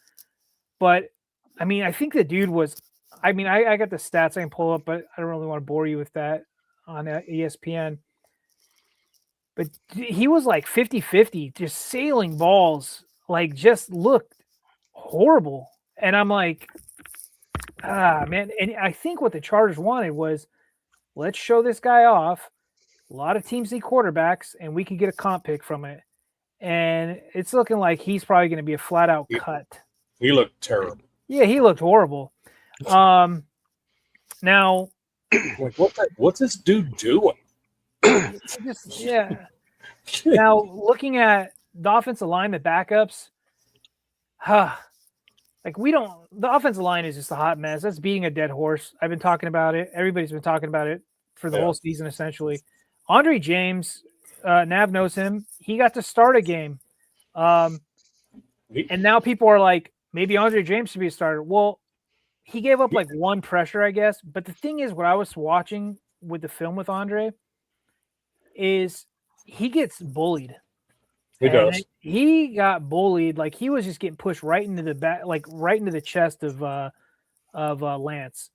But, I mean, I think the dude was, I mean, I got the stats I can pull up, but I don't really want to bore you with that on ESPN. But he was like 50-50, just sailing balls, like just looked horrible. And I'm like, man. And I think what the Chargers wanted was, let's show this guy off. A lot of teams need quarterbacks, and we could get a comp pick from it. And it's looking like he's probably going to be a flat-out cut. He looked terrible. Yeah, he looked horrible. Now, like, what's this dude doing? Yeah. Now, looking at the offensive line, the backups, like the offensive line is just a hot mess. That's beating a dead horse. I've been talking about it. Everybody's been talking about it for the whole season, essentially. Andre James, Nav knows him. He got to start a game. And now people are like, maybe Andre James should be a starter. Well, he gave up like 1 pressure, I guess. But the thing is, what I was watching with the film with Andre is he gets bullied. He does. He got bullied. Like, he was just getting pushed right into the back, like right into the chest of Lance.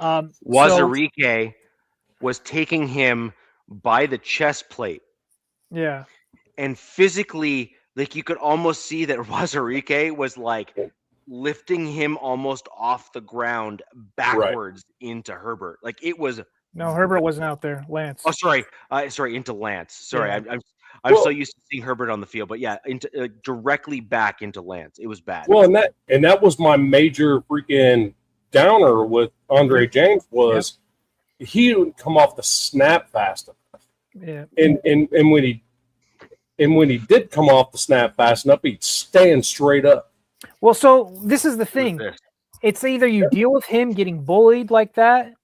Wazirike was taking him by the chest plate. Yeah. And physically, like, you could almost see that Wazirike was like lifting him almost off the ground backwards into Herbert. Like, it was. No, Herbert wasn't out there. Lance. Oh, sorry, into Lance. Sorry, Yeah. I'm so used to seeing Herbert on the field, but yeah, into directly back into Lance. It was bad. Well, and that was my major freaking downer with Andre James was he didn't come off the snap fast enough. Yeah. And when he did come off the snap fast enough, he'd stand straight up. Well, so this is the thing. It's either you deal with him getting bullied like that,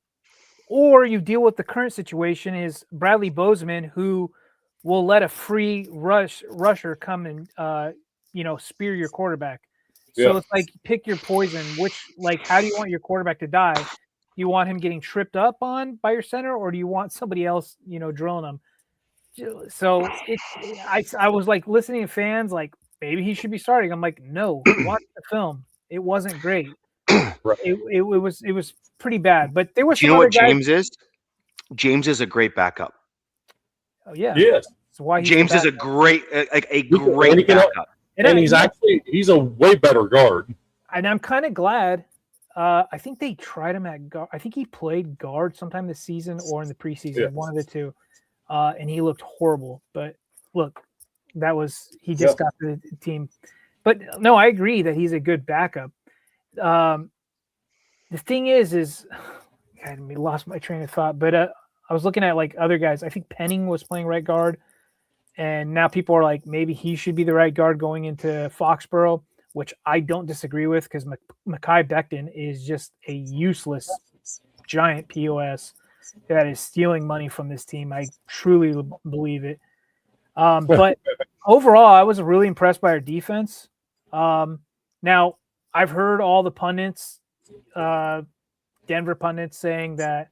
or you deal with the current situation is Bradley Bozeman, who will let a free rusher come and spear your quarterback. So it's like, pick your poison. How do you want your quarterback to die? Do you want him getting tripped up on by your center, or do you want somebody else, drilling him? So I was like listening to fans like, maybe he should be starting. I'm like, no, watch the film. It wasn't great. Right. It was pretty bad. But there was. Do you know what James is? James is a great backup. Oh yeah. Yes. So why James is a great great backup. And he's a way better guard. And I'm kind of glad. I think they tried him at guard. I think he played guard sometime this season or in the preseason, one of the two. And he looked horrible. But look, he just got the team. But no, I agree that he's a good backup. The thing is God, I lost my train of thought. But I was looking at like other guys. I think Penning was playing right guard, and now people are like maybe he should be the right guard going into Foxborough, which I don't disagree with because Mekhi Becton is just a useless giant POS that is stealing money from this team. I truly believe it. But overall, I was really impressed by our defense. Now, I've heard all the pundits, Denver pundits, saying that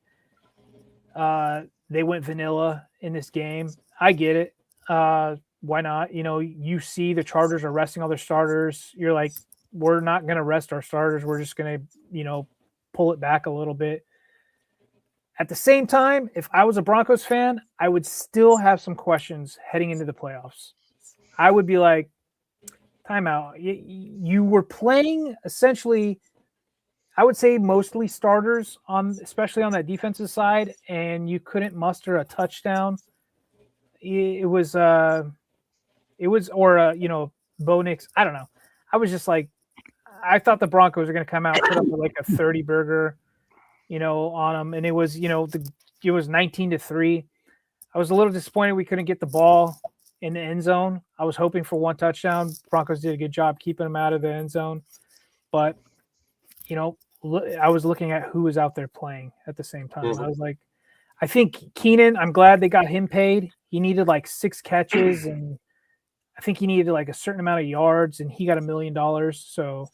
they went vanilla in this game. I get it. Why not? You know, you see the Chargers are resting all their starters. You're like, we're not going to rest our starters. We're just going to, you know, pull it back a little bit. At the same time, if I was a Broncos fan, I would still have some questions heading into the playoffs. I would be like, timeout. You were playing essentially, I would say mostly starters especially on that defensive side, and you couldn't muster a touchdown. It was Bo Nix. I don't know. I was just like, I thought the Broncos were going to come out, put up like a 30 burger, you know, on them. And it was, you know, it was 19-3. I was a little disappointed we couldn't get the ball in the end zone. I was hoping for one touchdown. Broncos did a good job keeping them out of the end zone. But, you know, I was looking at who was out there playing at the same time. I was like, I think Keenan, I'm glad they got him paid. He needed like 6 catches, and I think he needed like a certain amount of yards, and he got $1 million. So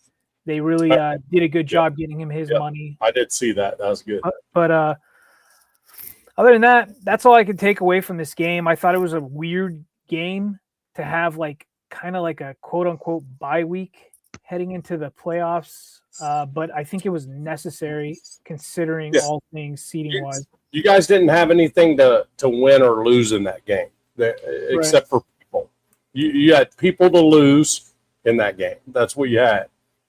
they really did a good job getting him his money. I did see that. That was good. But other than that, that's all I could take away from this game. I thought it was a weird game to have like kind of like a quote unquote bye week heading into the playoffs. But I think it was necessary considering all things seeding wise. You guys didn't have anything to win or lose in that game, except for people. You had people to lose in that game. That's what you had.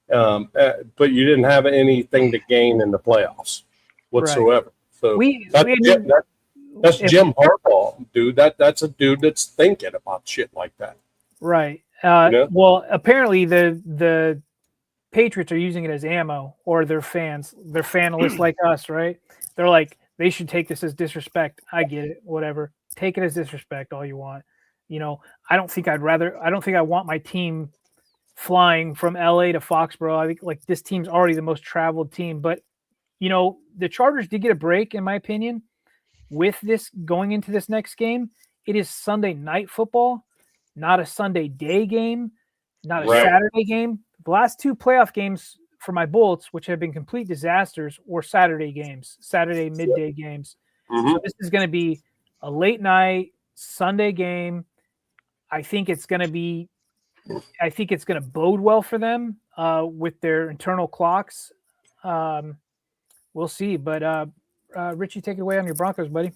But you didn't have anything to gain in the playoffs whatsoever. Right. So that's Jim Harbaugh, dude. That's a dude that's thinking about shit like that. Right. Well, apparently the Patriots are using it as ammo, or their fans. They're fanalists like us, right? They're like, they should take this as disrespect. I get it. Whatever. Take it as disrespect all you want. You know, I don't think I want my team flying from LA to Foxborough. I think like this team's already the most traveled team, but you know, the Chargers did get a break in my opinion with this going into this next game. It is Sunday night football, not a Sunday day game, not a Saturday game. The last 2 playoff games for my Bullets, which have been complete disasters, were Saturday games, Saturday midday games. So this is going to be a late night Sunday game. I think it's going to bode well for them with their internal clocks. We'll see. But Richie, take it away on your Broncos, buddy.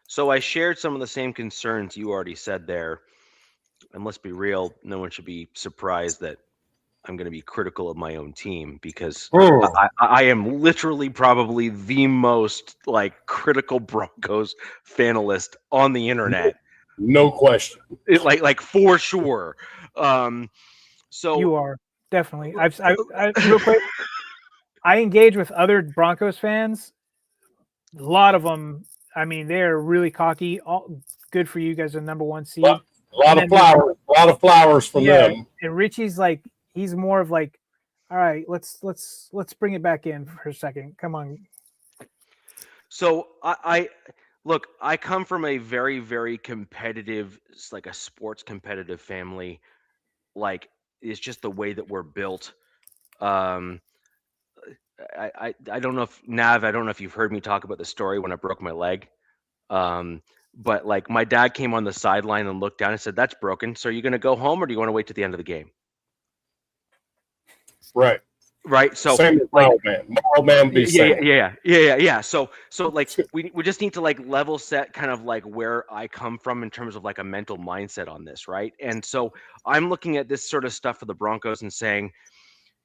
So I shared some of the same concerns you already said there. And let's be real, no one should be surprised that I'm going to be critical of my own team because I am literally probably the most like critical Broncos fanalist on the internet. No question. Like for sure. So you are definitely. I real quick. I engage with other Broncos fans. A lot of them. I mean, they're really cocky. Good for you guys, are number 1 seed. A lot of flowers from them. And Richie's like, he's more of like, all right, let's bring it back in for a second. Come on. So I look, I come from a very, very competitive, like a sports competitive family. Like it's just the way that we're built. I don't know if Nav, I don't know if you've heard me talk about the story when I broke my leg. But like my dad came on the sideline and looked down and said, "That's broken. So are you going to go home or do you want to wait to the end of the game?" Right. So same as like, moral man be saying. Yeah. So like we just need to like level set kind of like where I come from in terms of like a mental mindset on this, right? And so I'm looking at this sort of stuff for the Broncos and saying,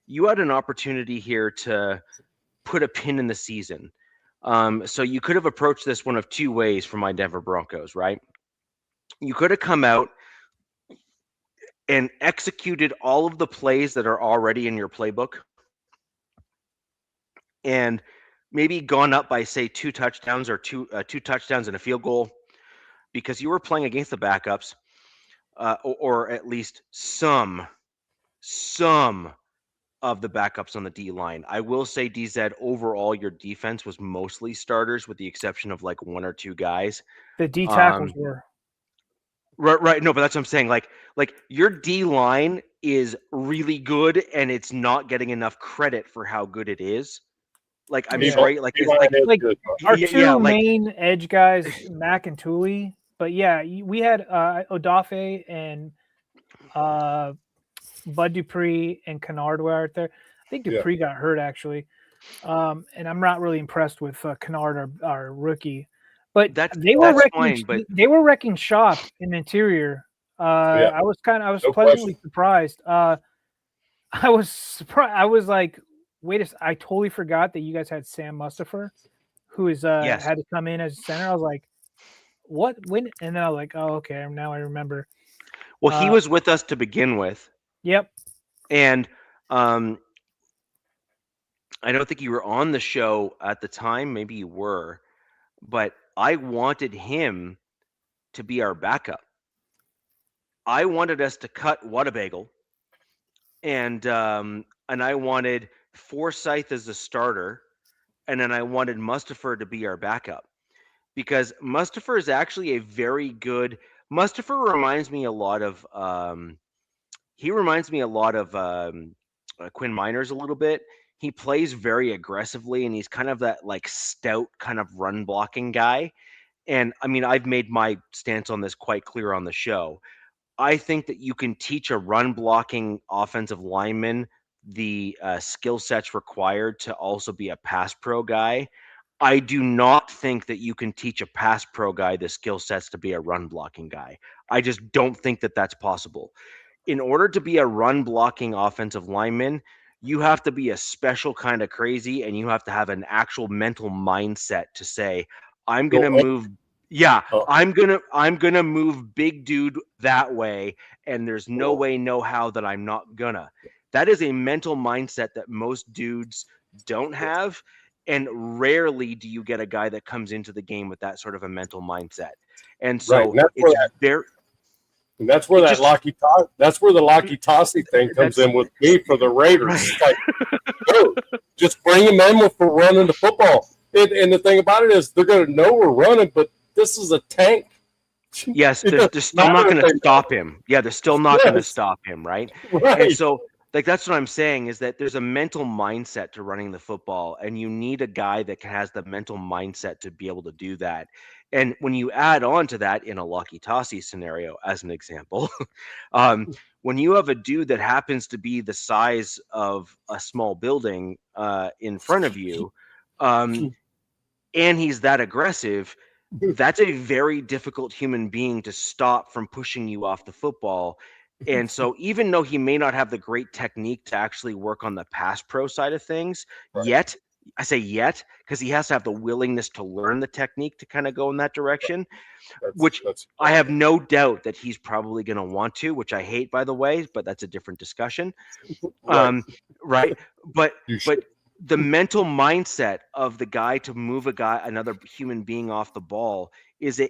you had an opportunity here to put a pin in the season. So you could have approached this one of 2 ways for my Denver Broncos, right? You could have come out and executed all of the plays that are already in your playbook and maybe gone up by say 2 touchdowns or two touchdowns and a field goal because you were playing against the backups, or at least some of the backups on the D line. I will say, DZ, overall, your defense was mostly starters with the exception of like 1 or 2 guys. The D tackles were. Right. No, but that's what I'm saying. Like your D line is really good, and it's not getting enough credit for how good it is. Like, I mean, Yeah. right? Like, it's like good. Our yeah, two like main edge guys, Mac and Tooley. But yeah, we had Odafe and Bud Dupree and Kennard were out there. I think Dupree got hurt actually, and I'm not really impressed with Kennard, our rookie. But they were wrecking shop in the interior. I was pleasantly surprised. I was surprised. I was like, I totally forgot that you guys had Sam Mustipher, who is had to come in as center. I was like, what? When? And then I was like, oh, okay, now I remember. Well, he was with us to begin with. Yep. And I don't think you were on the show at the time. Maybe you were, but I wanted him to be our backup. I wanted us to cut Whatabaygle, and I wanted Forsyth as the starter, and then I wanted Mustipher to be our backup because Mustipher is actually a very good. Mustipher reminds me a lot of. He reminds me a lot of Quinn Miners a little bit. He plays very aggressively, and he's kind of that like stout kind of run blocking guy. And I mean, I've made my stance on this quite clear on the show. I think that you can teach a run blocking offensive lineman the skill sets required to also be a pass pro guy. I do not think that you can teach a pass pro guy the skill sets to be a run blocking guy. I just don't think that that's possible. In order to be a run blocking offensive lineman, you have to be a special kind of crazy, and you have to have an actual mental mindset to say, I'm going to move. Yeah, I'm gonna move big dude that way, and there's no way, no how that I'm not gonna. That is a mental mindset that most dudes don't have, and rarely do you get a guy that comes into the game with that sort of a mental mindset. And so it's very. And that's where the Locky Tossy thing comes in with me for the Raiders. Right. Like, dude, just bring them in for running the football. And the thing about it is they're going to know we're running, but this is a tank. Yes, they're still not going to stop him. Yeah, they're still not going to stop him, right? And so, like, that's what I'm saying is that there's a mental mindset to running the football, and you need a guy that has the mental mindset to be able to do that. And when you add on to that in a Lucky Tossy scenario, as an example, when you have a dude that happens to be the size of a small building in front of you, and he's that aggressive, that's a very difficult human being to stop from pushing you off the football. And so even though he may not have the great technique to actually work on the pass pro side of things yet, I say yet, because he has to have the willingness to learn the technique to kind of go in that direction, which I have no doubt that he's probably going to want to, which I hate, by the way, but that's a different discussion. Right. But the mental mindset of the guy to move another human being off the ball is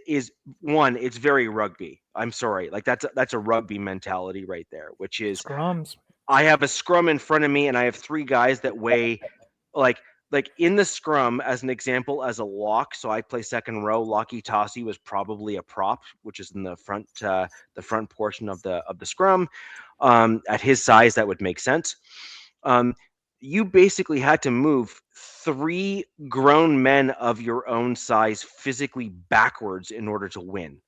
one, it's very rugby. I'm sorry. Like that's a rugby mentality right there, which is scrums. I have a scrum in front of me and I have 3 guys that weigh like in the scrum, as an example, as a lock. So I play second row. Locky Tossy was probably a prop, which is in the front portion of the scrum. At his size, that would make sense. You basically had to move 3 grown men of your own size physically backwards in order to win.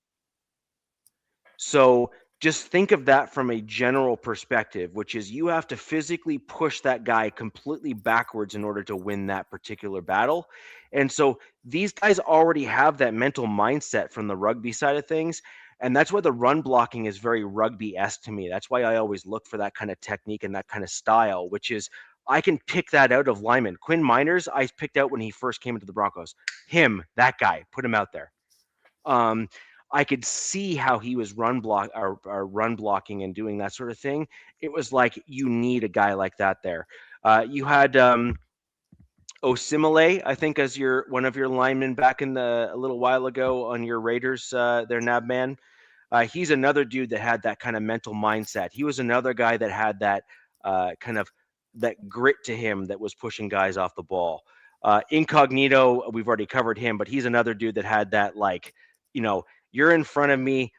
So just think of that from a general perspective, which is you have to physically push that guy completely backwards in order to win that particular battle. And so these guys already have that mental mindset from the rugby side of things. And that's why the run blocking is very rugby-esque to me. That's why I always look for that kind of technique and that kind of style, which is I can pick that out of linemen. Quinn Miners, I picked out when he first came into the Broncos. That guy, put him out there. I could see how he was run blocking and doing that sort of thing. It was like you need a guy like that there. You had Osimile, I think, as one of your linemen back in a little while ago on your Raiders, their nab man. He's another dude that had that kind of mental mindset. He was another guy that had that kind of that grit to him that was pushing guys off the ball. Incognito, we've already covered him, but he's another dude that had that, like, you're in front of me.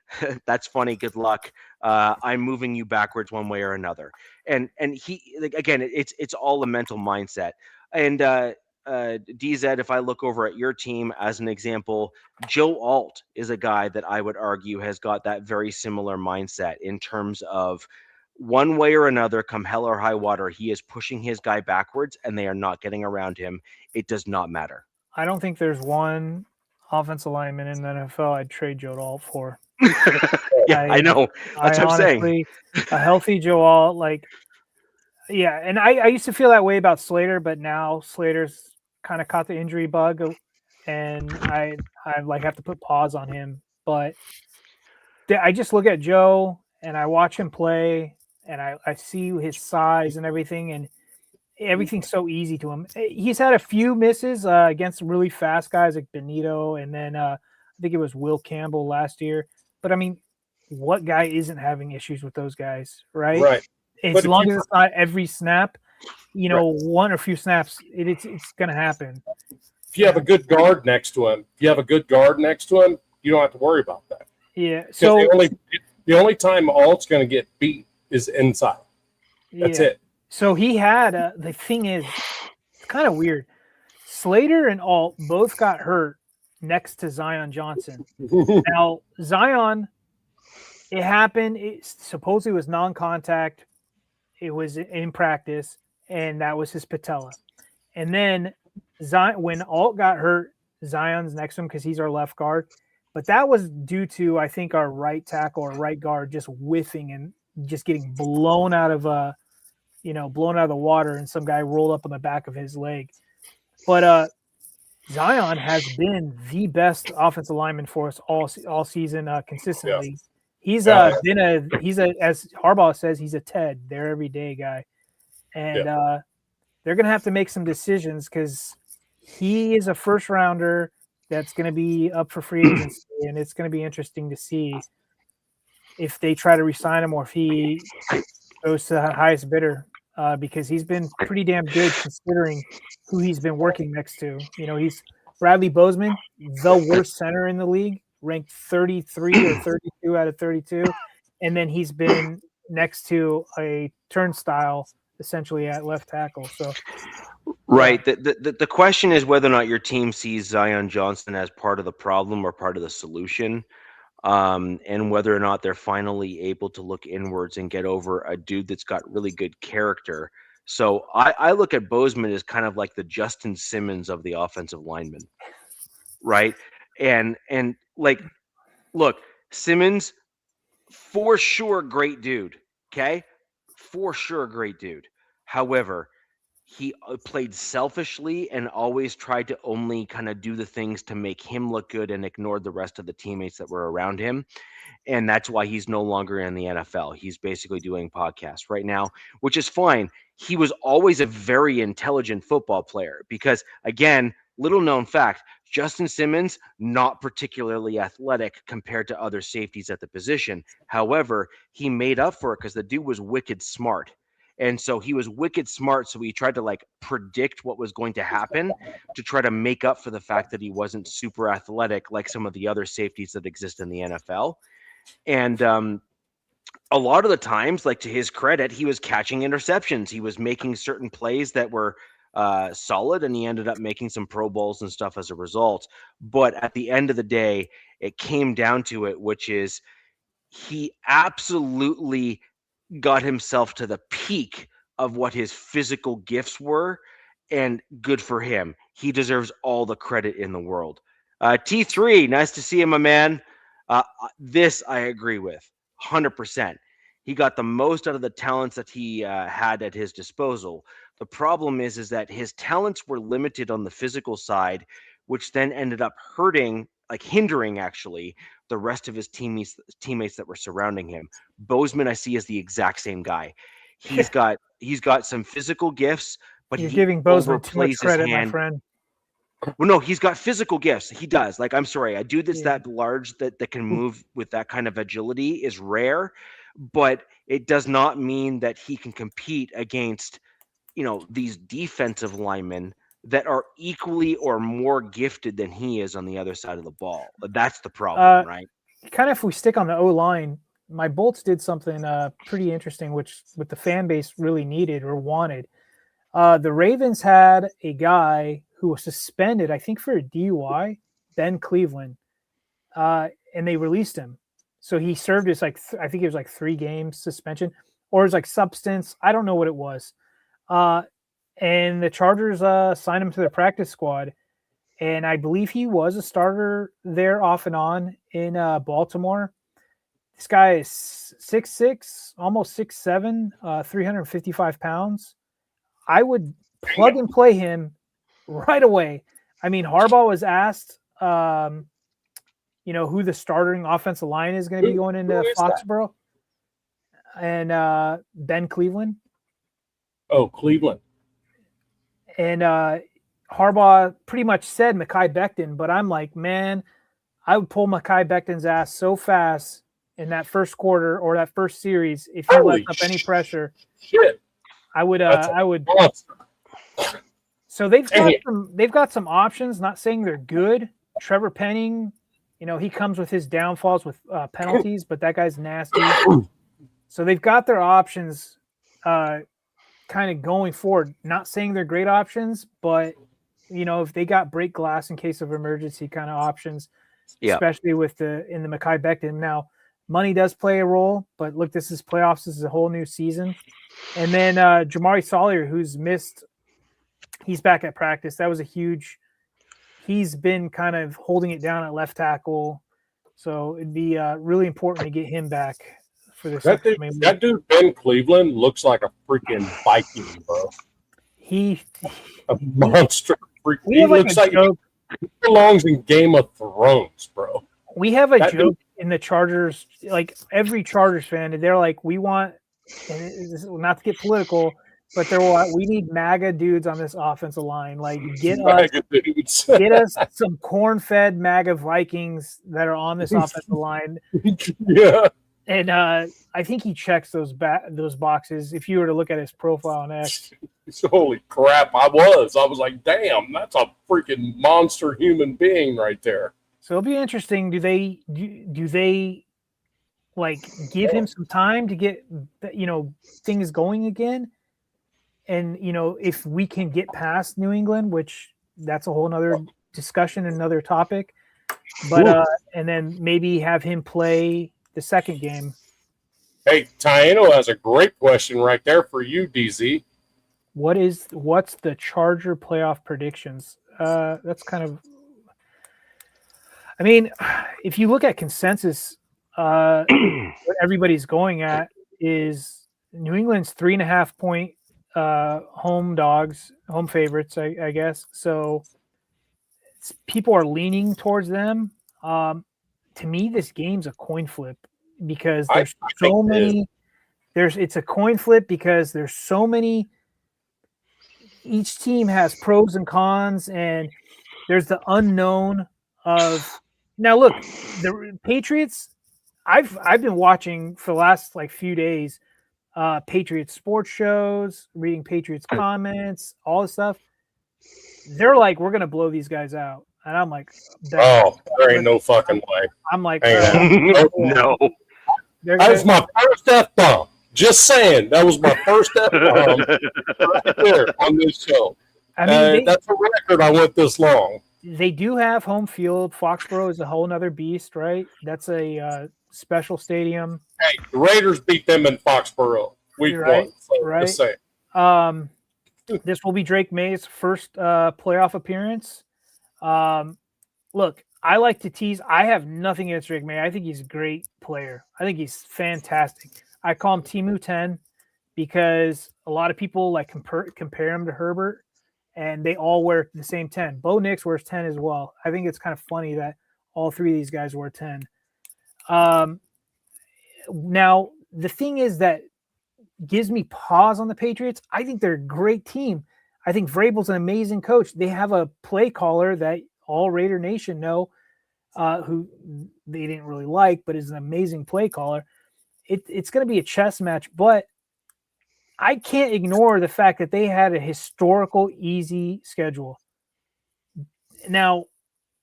That's funny. Good luck. I'm moving you backwards one way or another. And he, like, again, it's all a mental mindset. And DZ, if I look over at your team as an example, Joe Alt is a guy that I would argue has got that very similar mindset in terms of one way or another, come hell or high water, he is pushing his guy backwards and they are not getting around him. It does not matter. I don't think there's one offensive lineman in the NFL I'd trade Joe Alt for. Yeah, I know. That's what I'm saying. A healthy Joe Alt, like, yeah, and I used to feel that way about Slater, but now Slater's kind of caught the injury bug, and I like have to put pause on him. But I just look at Joe and I watch him play, and I see his size and everything, and everything's so easy to him. He's had a few misses against really fast guys like Benito, and then I think it was Will Campbell last year. But I mean, what guy isn't having issues with those guys, right? Right. As long as it's not every snap, one or few snaps, it's going to happen. If you have a good guard next to him, you don't have to worry about that. Yeah. So the only time Alt's going to get beat is inside. That's it. So he had the thing is, it's kind of weird. Slater and Alt both got hurt next to Zion Johnson. Now Zion, it happened. It supposedly was non-contact. It was in practice, and that was his patella. And then when Alt got hurt, Zion's next to him because he's our left guard. But that was due to, I think, our right tackle or right guard just whiffing and just getting blown out of the water, and some guy rolled up on the back of his leg. But Zion has been the best offensive lineman for us all season consistently. Yeah. He's as Harbaugh says, he's a Ted, there every day guy, and they're gonna have to make some decisions because he is a first rounder that's going to be up for free agency, and it's going to be interesting to see if they try to re-sign him or if he goes to the highest bidder, because he's been pretty damn good considering who he's been working next to. He's Bradley Bozeman, the worst center in the league, ranked 33 or 32 out of 32, and then he's been next to a turnstile essentially at left tackle. So. Right. The question is whether or not your team sees Zion Johnson as part of the problem or part of the solution, and whether or not they're finally able to look inwards and get over a dude that's got really good character. So I look at Bozeman as kind of like the Justin Simmons of the offensive lineman, right? And like, look, Simmons, for sure, great dude. Okay, for sure, great dude. However, he played selfishly and always tried to only kind of do the things to make him look good and ignored the rest of the teammates that were around him. And that's why he's no longer in the NFL. He's basically doing podcasts right now, which is fine. He was always a very intelligent football player because, again, little known fact, Justin Simmons, not particularly athletic compared to other safeties at the position. However, he made up for it because the dude was wicked smart. And so he was wicked smart. So he tried to predict what was going to happen to try to make up for the fact that he wasn't super athletic like some of the other safeties that exist in the NFL. And a lot of the times, to his credit, he was catching interceptions. He was making certain plays that were solid, and he ended up making some Pro Bowls and stuff as a result. But at the end of the day, it came down to it, which is he absolutely got himself to the peak of what his physical gifts were, and good for him. He deserves all the credit in the world. T3, nice to see him, my man. This I agree with 100%. He got the most out of the talents that he had at his disposal. The problem is that his talents were limited on the physical side, which then ended up hindering actually the rest of his teammates that were surrounding him. Bozeman, I see, is the exact same guy. He's got some physical gifts, but You're he giving Bozeman too much overplays his credit, my hand. friend. Well, no, he's got physical gifts. He does. Like, I'm sorry, a dude that's Yeah. that large that can move with that kind of agility is rare, but it does not mean that he can compete against, these defensive linemen that are equally or more gifted than he is on the other side of the ball. That's the problem, right? Kind of if we stick on the O-line, my Bolts did something pretty interesting, which the fan base really needed or wanted. The Ravens had a guy who was suspended, I think, for a DUI, Ben Cleveland, and they released him. So he served his I think it was like 3 games suspension, or it was like substance. I don't know what it was. And the Chargers signed him to their practice squad. And I believe he was a starter there off and on in Baltimore. This guy is 6'6", almost 6'7", 355 pounds. I would plug and play him right away. I mean, Harbaugh was asked, who the starting offensive line is going to be going into Foxborough. And Ben Cleveland. Oh, Cleveland. And Harbaugh pretty much said Mekhi Becton, but I'm like, man, I would pull Mekhi Becton's ass so fast in that first quarter or that first series if he left up any pressure. Shit. I would. So they've got some options. Not saying they're good. Trevor Penning, he comes with his downfalls with penalties, but that guy's nasty. So they've got their options kind of going forward. Not saying they're great options, but if they got break glass in case of emergency kind of options, especially in the Mekhi Becton. Now, money does play a role, but look, this is playoffs. This is a whole new season. And then Jamari Salyer, who's missed, he's back at practice. That was he's been kind of holding it down at left tackle. So it'd be really important to get him back for this. That dude, Ben Cleveland, looks like a freaking Viking, bro. A monster. He looks like he belongs in Game of Thrones, bro. We have a joke in the Chargers, like every Chargers fan, they're like, we want, and not to get political, but we need MAGA dudes on this offensive line. Like, get us some corn-fed MAGA Vikings that are on this offensive line. Yeah. And I think he checks those boxes. If you were to look at his profile on X, holy crap! I was like, damn, that's a freaking monster human being right there. So it'll be interesting. Do they like give him some time to get things going again? And if we can get past New England, which that's a whole nother discussion, another topic. But and then maybe have him play the second game. Hey, Taino has a great question right there for you, DZ. What's the Charger playoff predictions? That's kind of, I mean, if you look at consensus, what everybody's going at is New England's 3.5 point home favorites, I guess. So people are leaning towards them. To me, this game's a coin flip because there's so many. It's a coin flip because there's so many. Each team has pros and cons, and there's the unknown of. Now, look, the Patriots. I've been watching for the last few days, Patriots sports shows, reading Patriots comments, all this stuff. They're like, we're gonna blow these guys out. And I'm like, there ain't no fucking way. I'm like, no. That was my first F-bomb. Just saying, that was my first F-bomb right there on this show. I mean, that's a record. I went this long. They do have home field. Foxborough is a whole nother beast, right? That's a special stadium. Hey, the Raiders beat them in Foxborough week 1. So right. Just saying. This will be Drake May's first playoff appearance. Look, I like to tease. I have nothing against Drake May. I think he's a great player. I think he's fantastic. I call him Timu 10 because a lot of people compare him to Herbert, and they all wear the same 10. Bo Nix wears 10 as well. I think it's kind of funny that all three of these guys wear 10. Now, the thing is that gives me pause on the Patriots. I think they're a great team. I think Vrabel's an amazing coach. They have a play caller that all Raider Nation know, who they didn't really like, but is an amazing play caller. It's going to be a chess match, but I can't ignore the fact that they had a historical easy schedule. Now,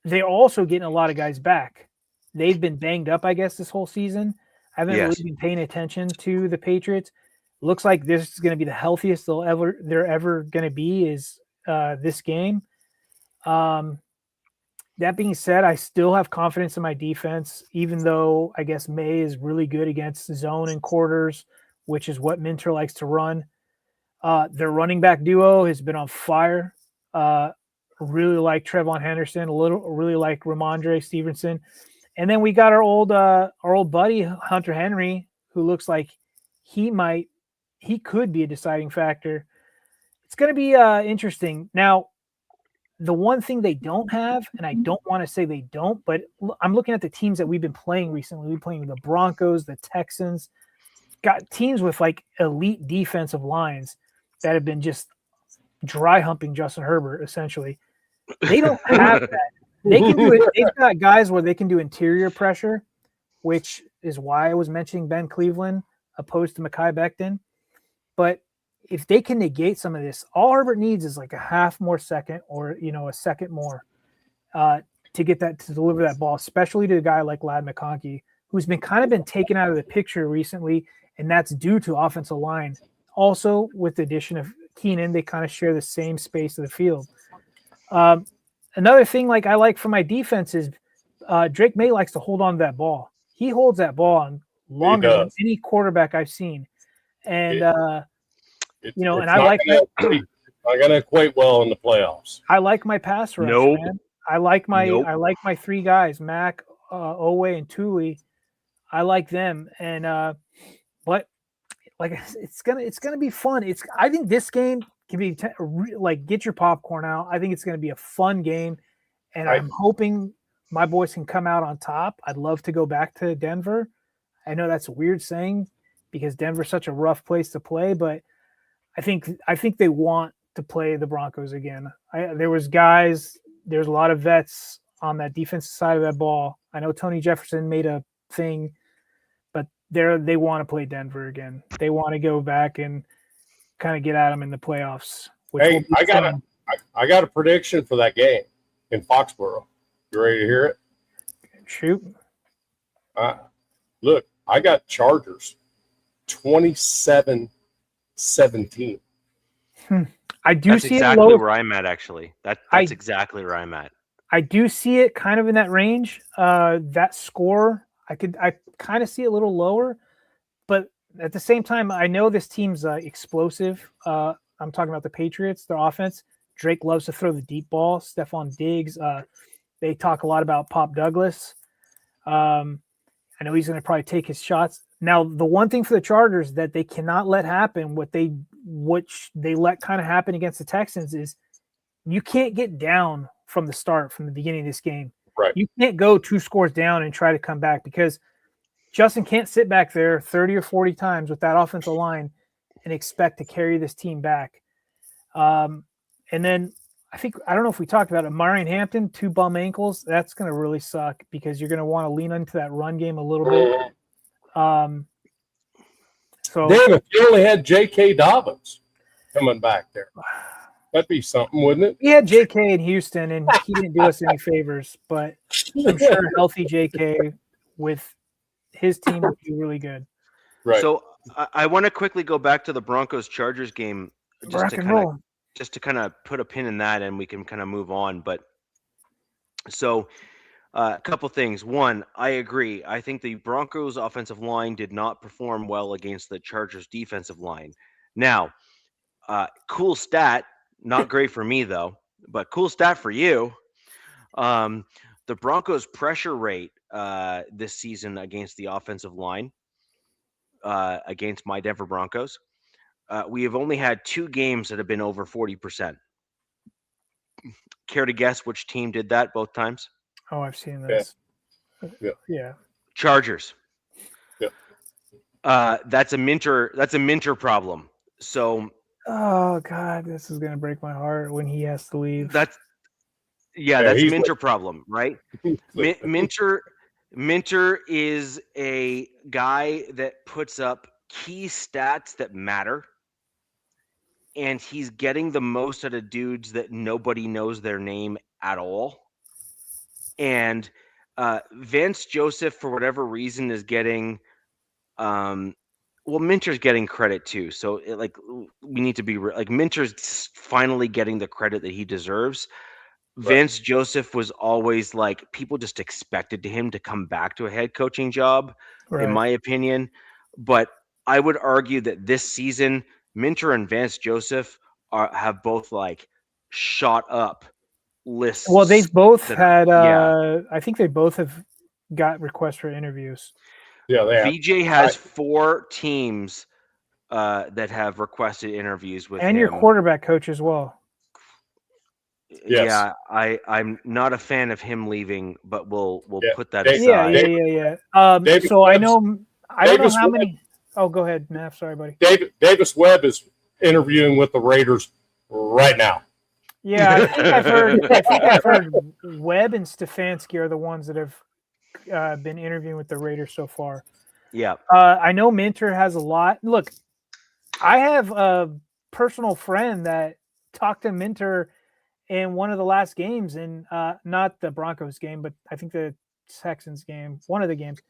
they're also getting a lot of guys back. They've been banged up, I guess, this whole season. I haven't really been paying attention to the Patriots. Looks like this is going to be the healthiest they're ever going to be is this game. That being said, I still have confidence in my defense, even though I guess May is really good against zone and quarters, which is what Minter likes to run. Their running back duo has been on fire. Really like Trevon Henderson, really like Ramondre Stevenson. And then we got our old buddy, Hunter Henry, who looks like he could be a deciding factor. It's going to be interesting. Now, the one thing they don't have, and I don't want to say they don't, but I'm looking at the teams that we've been playing recently. We've been playing the Broncos, the Texans, got teams with like elite defensive lines that have been just dry humping Justin Herbert, essentially. They don't have that. They can do it. They've got guys where they can do interior pressure, which is why I was mentioning Ben Cleveland opposed to Mekhi Becton. But if they can negate some of this, all Herbert needs is like a half more second or, a second more to get that, to deliver that ball, especially to a guy like Ladd McConkey, who's been taken out of the picture recently, and that's due to offensive line. Also, with the addition of Keenan, they kind of share the same space of the field. Another thing I like for my defense is Drake May likes to hold on to that ball. He holds that ball on longer than any quarterback I've seen. And, and I like that. Not going to equate well in the playoffs. I like my pass rush, man. I like my three guys, Mac, Owe, and Thule. I like them. And, but it's gonna be fun. I think this game can be get your popcorn out. I think it's gonna be a fun game, and I'm hoping my boys can come out on top. I'd love to go back to Denver. I know that's a weird saying because Denver's such a rough place to play, but I think they want to play the Broncos again. There's a lot of vets on that defensive side of that ball. I know Tony Jefferson made a thing, but they want to play Denver again. They want to go back and kind of get at them in the playoffs. Hey, I got a prediction for that game in Foxborough. You ready to hear it? Shoot. Look, I got Chargers 27-17. I do that's see exactly it where I'm at, actually. That's exactly where I'm at. I do see it kind of in that range. That score, I kind of see it a little lower, but at the same time, I know this team's explosive. I'm talking about the Patriots, their offense. Drake loves to throw the deep ball. Stephon Diggs. They talk a lot about Pop Douglas. I know he's going to probably take his shots. Now, the one thing for the Chargers that they cannot let happen, which they let kind of happen against the Texans, is you can't get down from the beginning of this game. Right. You can't go 2 scores down and try to come back because Justin can't sit back there 30 or 40 times with that offensive line and expect to carry this team back. And then I don't know if we talked about it, Marion Hampton, 2 bum ankles. That's going to really suck because you're going to want to lean into that run game a little bit. So damn, if you only had J.K. Dobbins coming back there, that'd be something, wouldn't it? We had J.K. in Houston, and he didn't do us any favors. But I'm sure healthy J.K. with his team would be really good. Right. So I want to quickly go back to the Broncos-Chargers game just to kind of put a pin in that, and we can kind of move on. But so a couple things. One, I agree. I think the Broncos offensive line did not perform well against the Chargers defensive line. Now, cool stat, not great for me though, but cool stat for you. The Broncos pressure rate this season against the offensive line against my Denver Broncos, we have only had 2 games that have been over 40%. Care to guess which team did that both times? Oh, I've seen this. Yeah. Chargers. Yeah. That's a Minter problem. So Oh God, this is gonna break my heart when he has to leave. That's he's Minter problem, right? Minter is a guy that puts up key stats that matter, and he's getting the most out of dudes that nobody knows their name at all. And Vance Joseph, for whatever reason, is getting well, Minter's getting credit too. So we need to be like Minter's finally getting the credit that he deserves. Vance Joseph was always like people just expected him to come back to a head coaching job, in my opinion. But I would argue that this season, Minter and Vance Joseph have both like shot up lists. Well, they've both had. yeah. I think they both have got requests for interviews. Yeah, they have. VJ has 4 teams that have requested interviews with him. And your quarterback coach as well. Yes. Yeah, I'm not a fan of him leaving, but we'll put that Dave- aside. Yeah. David So I Webb's- know. I don't know Davis how Webb- many. Oh, go ahead, Matt. Sorry, buddy. Davis Webb is interviewing with the Raiders right now. Yeah, I think I've heard Webb and Stefanski are the ones that have been interviewing with the Raiders so far. Yeah. I know Minter has a lot. Look, I have a personal friend that talked to Minter in one of the last games, and not the Broncos game, but I think the Texans game, one of the games.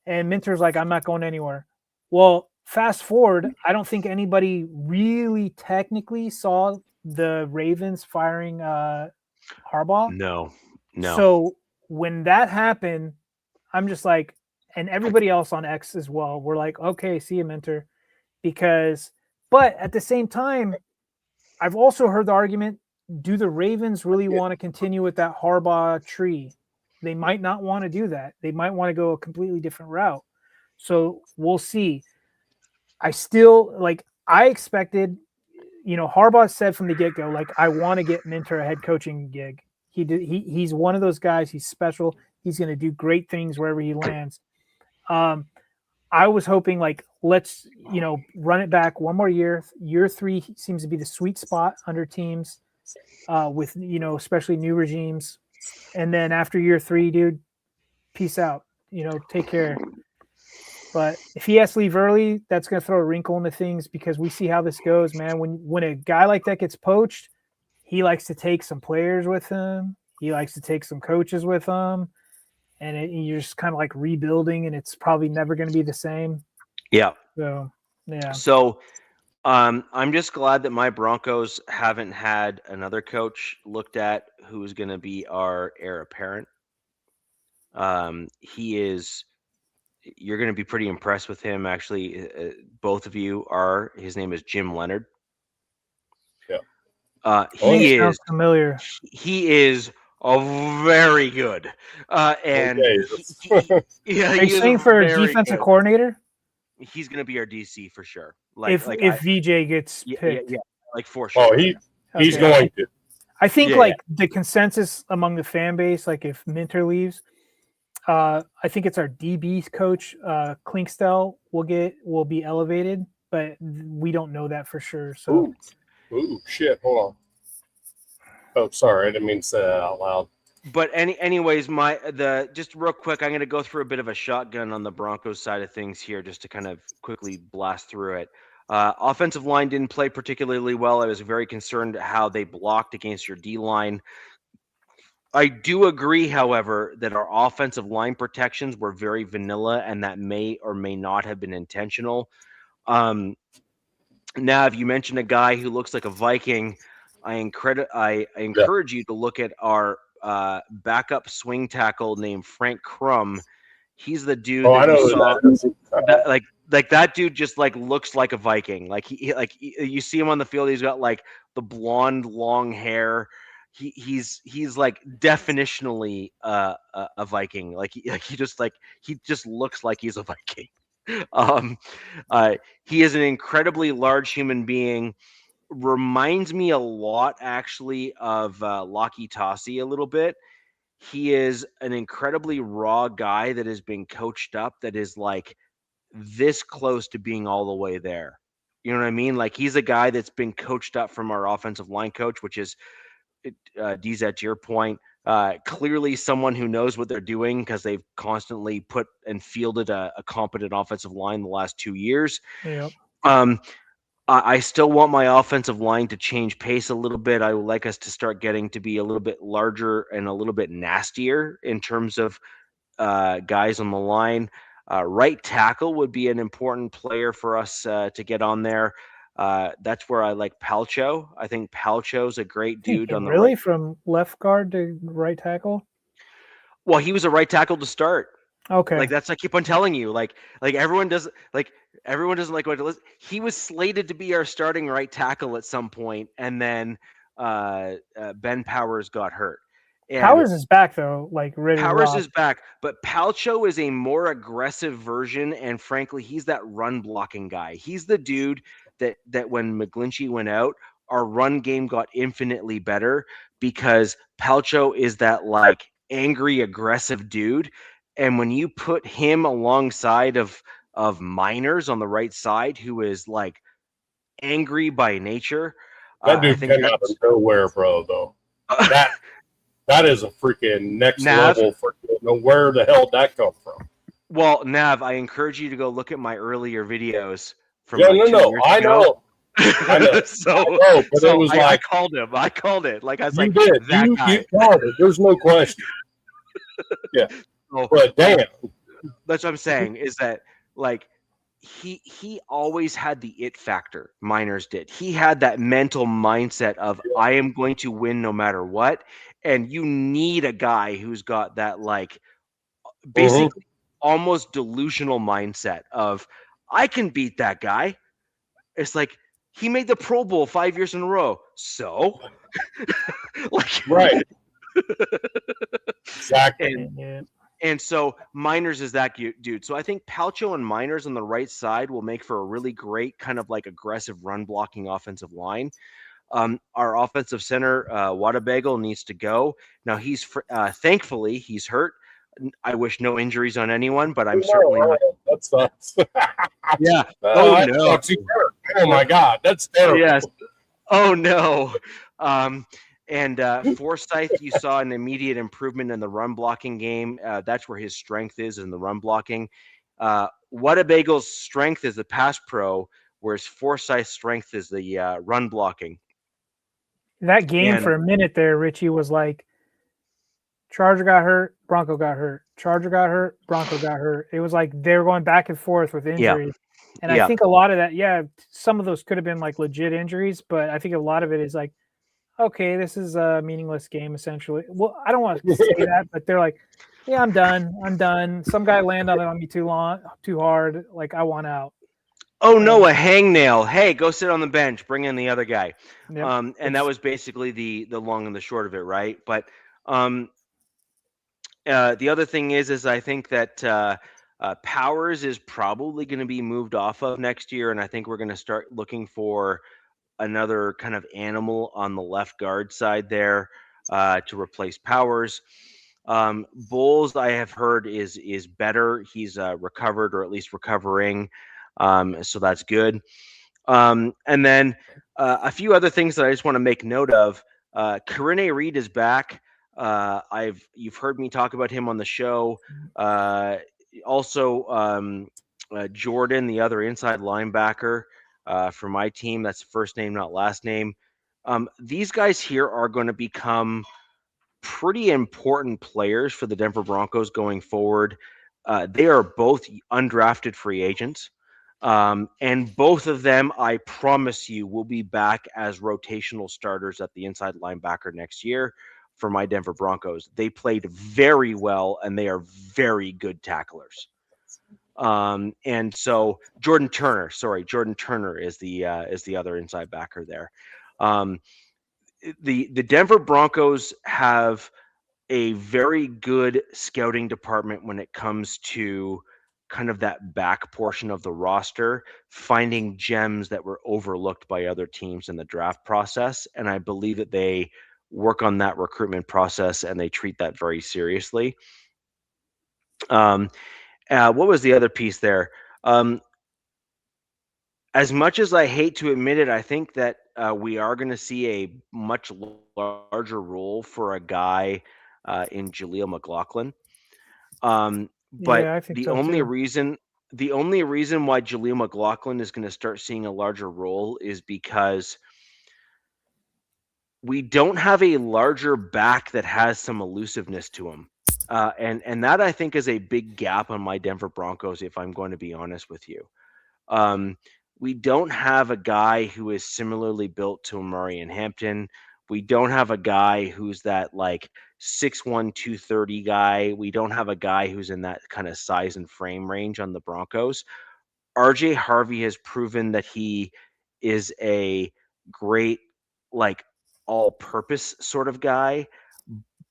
And Minter's like, I'm not going anywhere. Well, fast forward, I don't think anybody really technically saw the Ravens firing Harbaugh. No. So when that happened, I'm just like, and everybody else on X as well, we're like, okay, see you, Minter. But at the same time, I've also heard the argument, do the Ravens really want to continue with that Harbaugh tree? They might not want to do that. They might want to go a completely different route. So we'll see. I expected, Harbaugh said from the get-go, like, I want to get Minter a head coaching gig. He's one of those guys. He's special. He's going to do great things wherever he lands. I was hoping, like, let's, run it back one more year. Year 3 seems to be the sweet spot under teams with, especially new regimes. And then after year 3, dude, peace out. Take care. But if he has to leave early, that's going to throw a wrinkle into things because we see how this goes, man. When a guy like that gets poached, he likes to take some players with him. He likes to take some coaches with him. And you're just kind of like rebuilding, and it's probably never going to be the same. Yeah. So, yeah. So I'm just glad that my Broncos haven't had another coach looked at who's going to be our heir apparent. You're going to be pretty impressed with him, actually. Both of you are. His name is Jim Leonard. Yeah. He sounds familiar. He is very good. And Are you saying for defensive coordinator? He's going to be our DC for sure. If VJ gets picked. Yeah, like for sure. Oh, he's going to. I think the consensus among the fan base, like if Minter leaves, I think it's our DB coach, Klinkstell will be elevated, but we don't know that for sure. So, ooh, shit! Hold on. Oh, sorry, I didn't mean to say that out loud. But anyways, just real quick, I'm going to go through a bit of a shotgun on the Broncos side of things here, just to kind of quickly blast through it. Offensive line didn't play particularly well. I was very concerned how they blocked against your D line. I do agree, however, that our offensive line protections were very vanilla, and that may or may not have been intentional. Now, if you mention a guy who looks like a Viking, I encourage you to look at our backup swing tackle named Frank Crum. He's the dude that dude just like looks like a Viking. Like you see him on the field, he's got like the blonde long hair. He's like definitionally a Viking. He just looks like he's a Viking. He is an incredibly large human being. Reminds me a lot actually of Lockie Tossie a little bit. He is an incredibly raw guy that has been coached up, that is like this close to being all the way there. You know what I mean? Like he's a guy that's been coached up from our offensive line coach, which is DZ, to your point, clearly someone who knows what they're doing because they've constantly put and fielded a competent offensive line the last 2 years. Yep. I still want my offensive line to change pace a little bit. I would like us to start getting to be a little bit larger and a little bit nastier in terms of guys on the line. Right tackle would be an important player for us to get on there. That's where I like Palcho. I think Palcho's a great dude on the really right. from left guard to right tackle. Well, he was a right tackle to start. Okay. Like that's I keep on telling you. Like everyone doesn't like what to listen. He was slated to be our starting right tackle at some point, and then Ben Powers got hurt. And Powers is back though, like ready. Powers is back, but Palcho is a more aggressive version, and frankly, he's that run blocking guy. He's the dude that when McGlinchey went out, our run game got infinitely better because Palcho is that like angry, aggressive dude. And when you put him alongside of Miners on the right side, who is like angry by nature, That dude I think came out of nowhere, bro. Though that is a freaking next Nav, level. Freaking, where the hell did that come from? Well, Nav, I encourage you to go look at my earlier videos from Yeah, like 2 years I ago. know. I know. So, I know, but so it was I called him. I called it. Like I was you like, did. that You guy. called it. There's no question. Yeah. So, But damn. that's what I'm saying is that like he always had the it factor. Miners did. He had that mental mindset of I am going to win no matter what. And you need a guy who's got that like basically almost delusional mindset of I can beat that guy. It's like he made the Pro Bowl 5 years in a row. So like Right. Exactly. And so Miners is that dude. So I think Palcho and Miners on the right side will make for a really great kind of like aggressive run blocking offensive line. Our offensive center, Wadabagle, needs to go. Now he's thankfully he's hurt. I wish no injuries on anyone, but I'm certainly not. That sucks. Yeah. Oh no. Oh my God, that's terrible. Yes. Oh no. And Forsyth, you saw an immediate improvement in the run blocking game. That's where his strength is in the run blocking. Wadabagel's strength is the pass pro, whereas Forsyth's strength is the run blocking. That game for a minute there, Richie, was like Charger got hurt, Bronco got hurt, Charger got hurt, Bronco got hurt. It was like they were going back and forth with injuries. Yeah. And I think a lot of that, some of those could have been like legit injuries, but I think a lot of it is like, okay, this is a meaningless game essentially. Well, I don't want to say that, but they're like, yeah, I'm done. Some guy landed on me too hard. Like I want out. Oh no, a hangnail. Hey, go sit on the bench. Bring in the other guy. Yep. And that was basically the long and the short of it, right? But the other thing is I think that Powers is probably going to be moved off of next year, and I think we're going to start looking for another kind of animal on the left guard side there to replace Powers. Bowles, I have heard, is better. He's recovered, or at least recovering, so that's good. And then a few other things that I just want to make note of. Corinne Reed is back. You've heard me talk about him on the show. Also, Jordan, the other inside linebacker for my team. That's first name, not last name. These guys here are going to become pretty important players for the Denver Broncos going forward. They are both undrafted free agents. And both of them, I promise you, will be back as rotational starters at the inside linebacker next year for my Denver Broncos. They played very well, and they are very good tacklers. And so Jordan Turner is the other inside backer there. The Denver Broncos have a very good scouting department when it comes to kind of that back portion of the roster, finding gems that were overlooked by other teams in the draft process. And I believe that they work on that recruitment process and they treat that very seriously. What was the other piece there? as much as I hate to admit it, I think that we are going to see a much larger role for a guy in Jaleel McLaughlin. But Yeah, I think so too. the only reason why Jaleel McLaughlin is going to start seeing a larger role is because we don't have a larger back that has some elusiveness to him. And that I think is a big gap on my Denver Broncos, if I'm going to be honest with you. Um, we don't have a guy who is similarly built to Murray and Hampton. We don't have a guy who's that like 6'1", 230 guy. We don't have a guy who's in that kind of size and frame range on the Broncos. RJ Harvey has proven that he is a great, like, all-purpose sort of guy,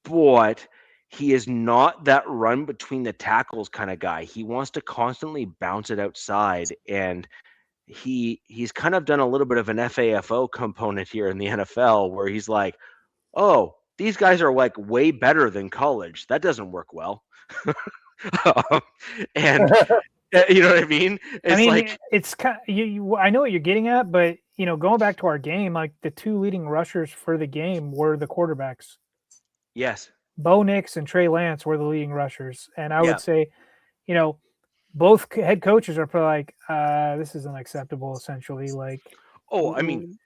but he is not that run between the tackles kind of guy. He wants to constantly bounce it outside, and he's kind of done a little bit of an FAFO component here in the NFL where he's like, "Oh, these guys are like way better than college. That doesn't work well." And you know what I mean? I It's mean, like, it's kind. I know what you're getting at, but going back to our game, like the two leading rushers for the game were the quarterbacks. yes, Bo Nix and Trey Lance were the leading rushers, and I yeah. would say, both head coaches are probably like, "This isn't acceptable." Essentially, like, Oh, I mean,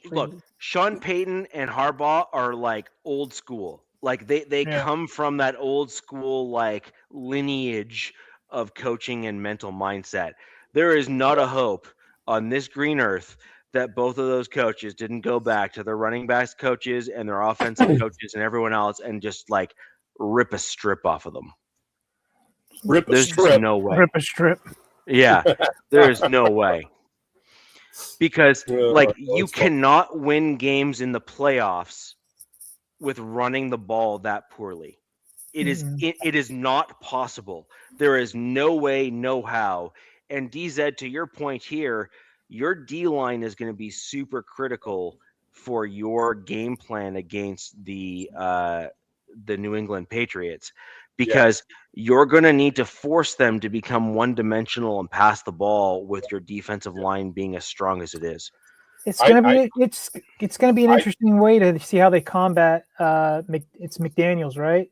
look, Sean Payton and Harbaugh are like old school. Like they Yeah. come from that old school like lineage of coaching and mental mindset. There is not a hope on this green earth that both of those coaches didn't go back to their running backs coaches and their offensive coaches and everyone else and just like rip a strip off of them. There's just no way. Rip a strip. Yeah, there is no way. Because like you cannot win games in the playoffs with running the ball that poorly. It is not possible. There is no way, no how. And DZ, to your point here, your D line is going to be super critical for your game plan against the New England Patriots, because you're going to need to force them to become one-dimensional and pass the ball with your defensive line being as strong as it is. It's gonna be it's gonna be an interesting way to see how they combat. It's McDaniels, right?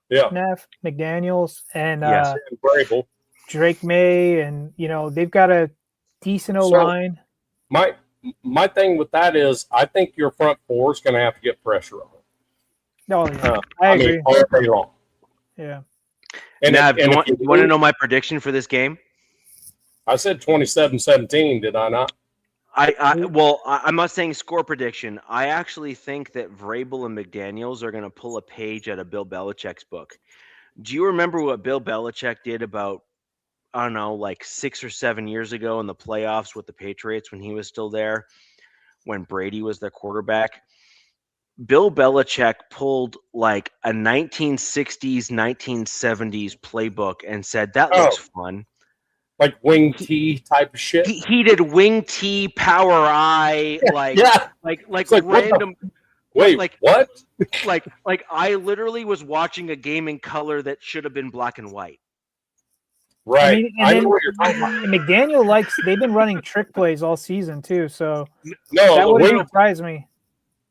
Yeah, Neff, McDaniels, and Yes. Vrabel. Drake May, and they've got a decent O line. My thing with that is, I think your front four is going to have to get pressure on it. Oh yeah, I agree. mean, all day long. Yeah. And Nav, you want to know my prediction for this game? I said 27-17, did I not? I'm not saying score prediction. I actually think that Vrabel and McDaniels are going to pull a page out of Bill Belichick's book. Do you remember what Bill Belichick did about, I don't know, like 6 or 7 years ago in the playoffs with the Patriots when he was still there, when Brady was their quarterback? Bill Belichick pulled like a 1960s, 1970s playbook and said, that looks fun. Like wing T type of shit. He did wing T, power I, like random. Wait, like what? like I literally was watching a game in color that should have been black and white. Right. I know what you're talking about. McDaniel they've been running trick plays all season too, so that wouldn't surprise me.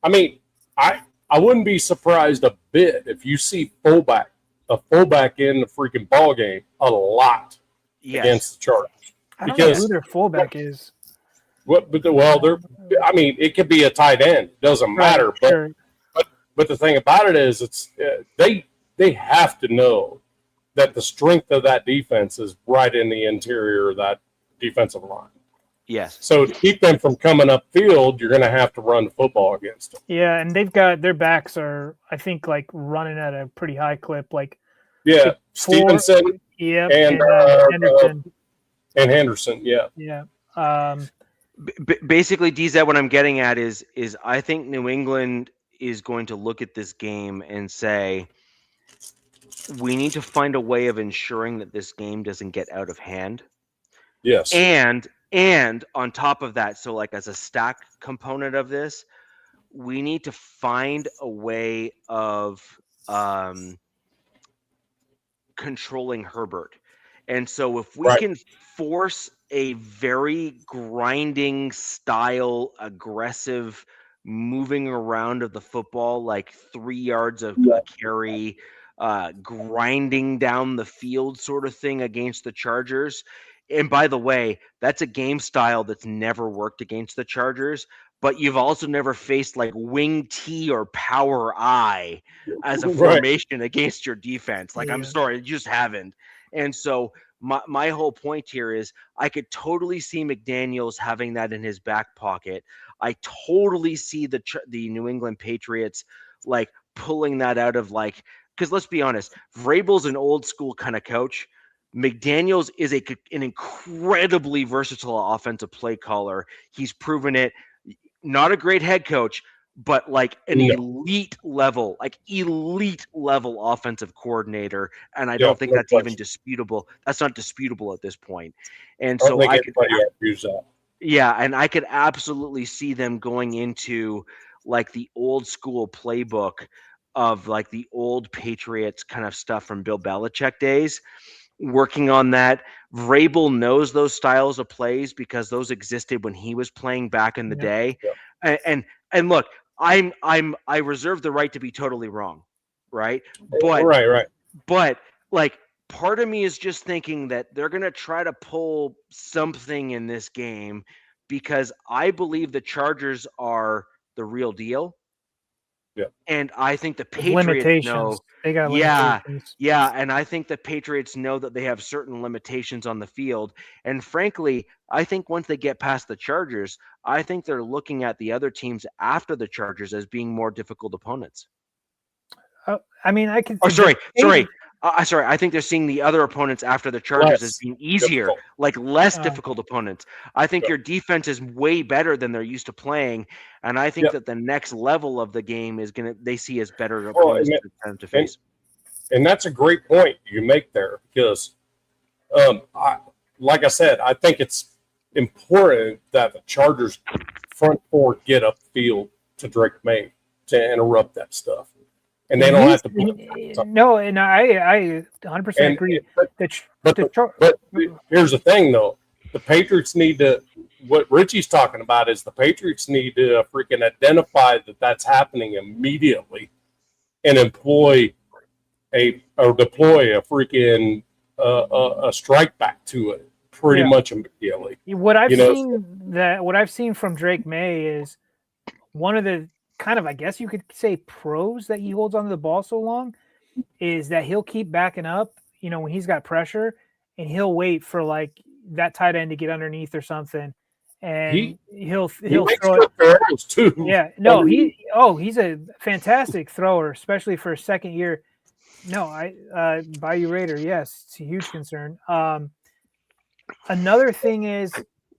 I mean, I wouldn't be surprised a bit if you see a fullback in the freaking ball game a lot against the Chargers. I don't know who their fullback is. I mean, it could be a tight end. Doesn't matter. But the thing about it is, they have to know that the strength of that defense is right in the interior of that defensive line. Yes. So to keep them from coming upfield, you're going to have to run the football against them. Yeah, and they've got their backs are, I think, like running at a pretty high clip. Like Stevenson, and Henderson. And Henderson, yeah. Basically, DZ, what I'm getting at is I think New England is going to look at this game and say, we need to find a way of ensuring that this game doesn't get out of hand. Yes. And on top of that, so like as a stack component of this, we need to find a way of controlling Herbert. And so if we can force a very grinding style, aggressive moving around of the football, like 3 yards of a carry, grinding down the field sort of thing against the Chargers. And by the way, that's a game style that's never worked against the Chargers, but you've also never faced like wing T or power I as a formation against your defense. Like, I'm sorry, you just haven't. And so my whole point here is I could totally see McDaniels having that in his back pocket. I totally see the New England Patriots like pulling that out of like, because let's be honest, Vrabel's an old school kind of coach. McDaniels is an incredibly versatile offensive play caller. He's proven it. Not a great head coach, but like an elite level offensive coordinator. And I don't think that's even disputable. That's not disputable at this point. And so I could use that. Yeah, and I could absolutely see them going into like the old school playbook of like the old Patriots kind of stuff from Bill Belichick days, working on that. Vrabel knows those styles of plays because those existed when he was playing back in the day. And look, I reserve the right to be totally wrong, right? But like part of me is just thinking that they're going to try to pull something in this game because I believe the Chargers are the real deal. Yeah. And I think the Patriots know. They got limitations. Yeah, and I think the Patriots know that they have certain limitations on the field. And frankly, I think once they get past the Chargers, I think they're looking at the other teams after the Chargers as being more difficult opponents. I mean, I can. Sorry. I think they're seeing the other opponents after the Chargers as being easier, like less difficult opponents. I think your defense is way better than they're used to playing, and I think that the next level of the game is they see as better opponents to face. And that's a great point you make there because, like I said, I think it's important that the Chargers front four get upfield to Drake May to interrupt that stuff. And they don't have to. No, and I 100% agree. But here's the thing, though. The Patriots need to. What Richie's talking about is the Patriots need to freaking identify that that's happening immediately, and deploy a freaking a strike back to it pretty much immediately. What I've seen from Drake May is one of the kind of, I guess you could say, pros that he holds onto the ball so long is that he'll keep backing up, when he's got pressure, and he'll wait for like that tight end to get underneath or something, and he'll throw it too. Yeah, no, he's a fantastic thrower, especially for a second year. No, Bayou Raider, yes, it's a huge concern. Another thing is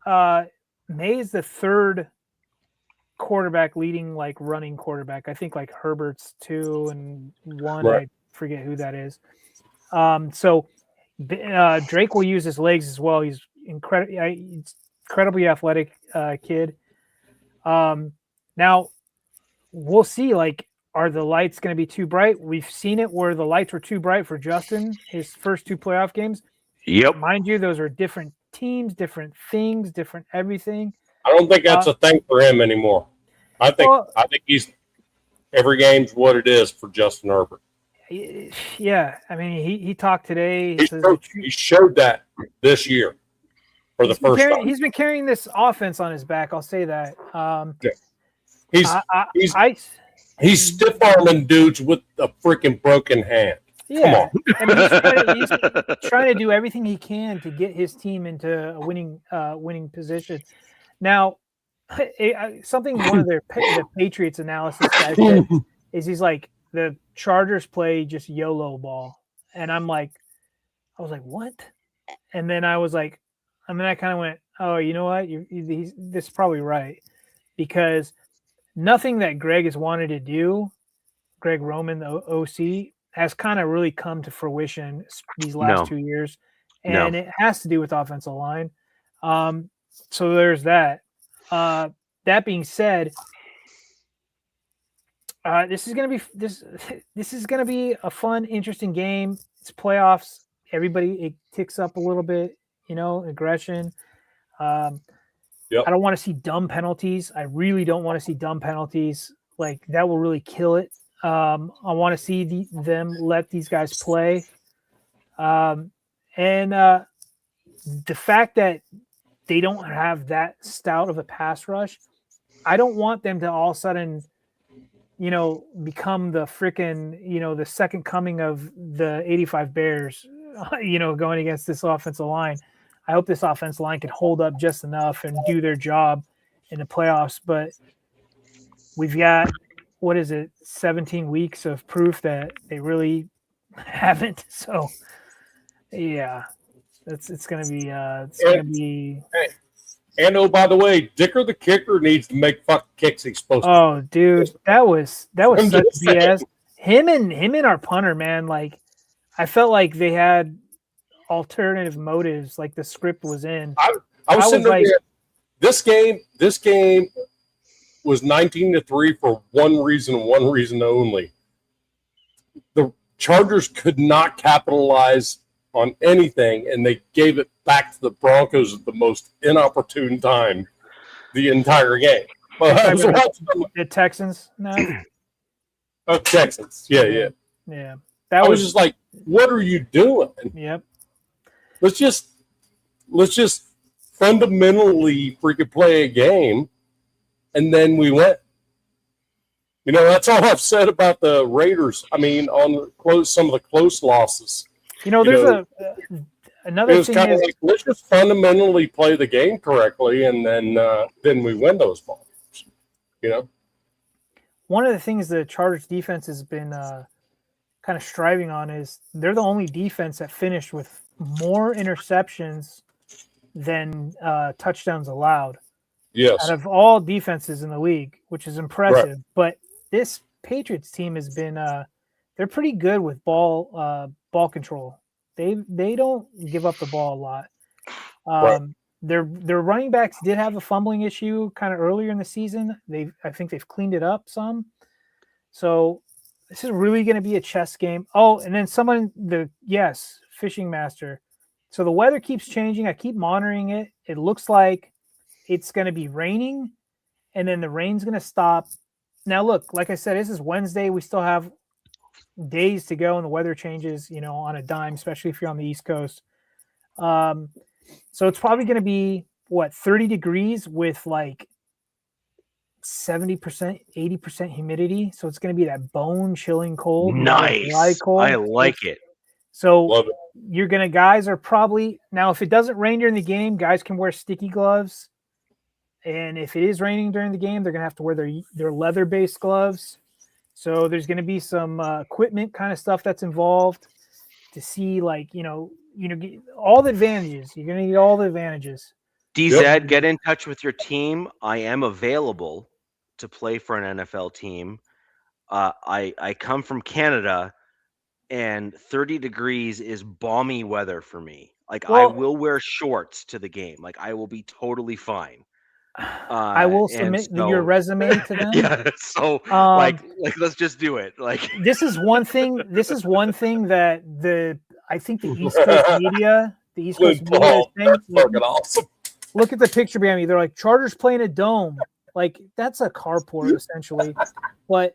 May is the third quarterback leading like running quarterback. I think like Herbert's 2 and 1. I forget who that is. So Drake will use his legs as well. He's incredibly athletic kid. Now we'll see, like, are the lights going to be too bright? We've seen it where the lights were too bright for Justin his first 2 playoff games. Yep. Mind you, those are different teams, different things, different everything. I don't think that's a thing for him anymore. I think he's every game's what it is for Justin Herbert. Yeah, I mean, he talked today. He showed that this year for the first time. He's been carrying this offense on his back. I'll say that. He's stiff arming dudes with a freaking broken hand. Yeah, I mean, he's trying to do everything he can to get his team into a winning position. Now, something one of the Patriots analysis guys said is he's like, the Chargers play just YOLO ball, and I was like, what? And then I kind of went, oh, you know what? This is probably right, because nothing that Greg has wanted to do, Greg Roman, the OC, has kind of really come to fruition these last 2 years. And it has to do with offensive line. So there's that. That being said, this is gonna be a fun, interesting game. It's playoffs. everybody it ticks up a little bit, aggression. Yep. I don't want to see dumb penalties. I really don't want to see dumb penalties. Like that will really kill it. I want to see them let these guys play. And the fact that they don't have that stout of a pass rush, I don't want them to all of a sudden, become the freaking, the second coming of the 85 Bears, going against this offensive line. I hope this offensive line can hold up just enough and do their job in the playoffs. But we've got, 17 weeks of proof that they really haven't. So, yeah, it's going to be And oh, by the way, Dicker the kicker needs to make fucking kicks he's supposed to. Oh, dude, that was I'm such just saying. BS. Him and our punter, man, like I felt like they had alternative motives, like the script was in. I was sitting there. like, This game was 19-3 for one reason only. The Chargers could not capitalize on anything, and they gave it back to the Broncos at the most inopportune time the entire game. Well, I was watching the Texans now. Texans. Yeah. That was just like, what are you doing? Yep. Let's just fundamentally freaking play a game, and then we went. That's all I've said about the Raiders. I mean, on some of the close losses. There's another it was thing kind of is, like, let's just fundamentally play the game correctly, and then we win those balls. One of the things the Chargers defense has been kind of striving on is they're the only defense that finished with more interceptions than touchdowns allowed. Yes. Out of all defenses in the league, which is impressive. Right. But this Patriots team has been they're pretty good with ball control. They don't give up the ball a lot. Right. Their running backs did have a fumbling issue kind of earlier in the season. I think they've cleaned it up some. So this is really going to be a chess game. Oh, and then Fishing Master. So the weather keeps changing. I keep monitoring it. It looks like it's going to be raining, and then the rain's going to stop. Now, look, like I said, this is Wednesday. We still have days to go, and the weather changes, on a dime, especially if you're on the East Coast. So it's probably going to be 30 degrees with like 70%, 80% humidity. So it's going to be that bone chilling cold. Nice. Cold. I like it. So guys are probably, now if it doesn't rain during the game, guys can wear sticky gloves. And if it is raining during the game, they're going to have to wear their leather-based gloves. So there's going to be some equipment kind of stuff that's involved to see, like, all the advantages. You're going to need all the advantages. DZ, get in touch with your team. I am available to play for an NFL team. I come from Canada, and 30 degrees is balmy weather for me. Like, I will wear shorts to the game. Like, I will be totally fine. I will submit your resume to them. Yeah. So like let's just do it. Like, this is one thing that I think the East Coast media is saying. Fucking awesome. Look at the picture behind me. They're like, Chargers playing a dome. Like, that's a carport essentially. But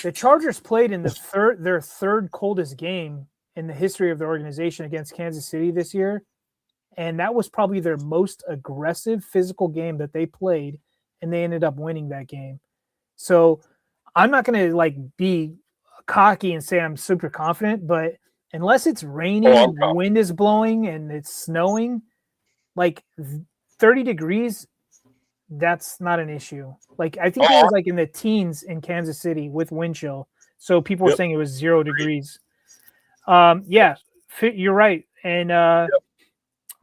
the Chargers played in their third coldest game in the history of their organization against Kansas City this year. And that was probably their most aggressive physical game that they played, and they ended up winning that game. So I'm not going to be cocky and say I'm super confident, but unless it's raining, the wind is blowing, and it's snowing, 30 degrees, that's not an issue. Like, I think it was in the teens in Kansas City with wind chill. So people were saying it was 0 degrees. Yeah, you're right. And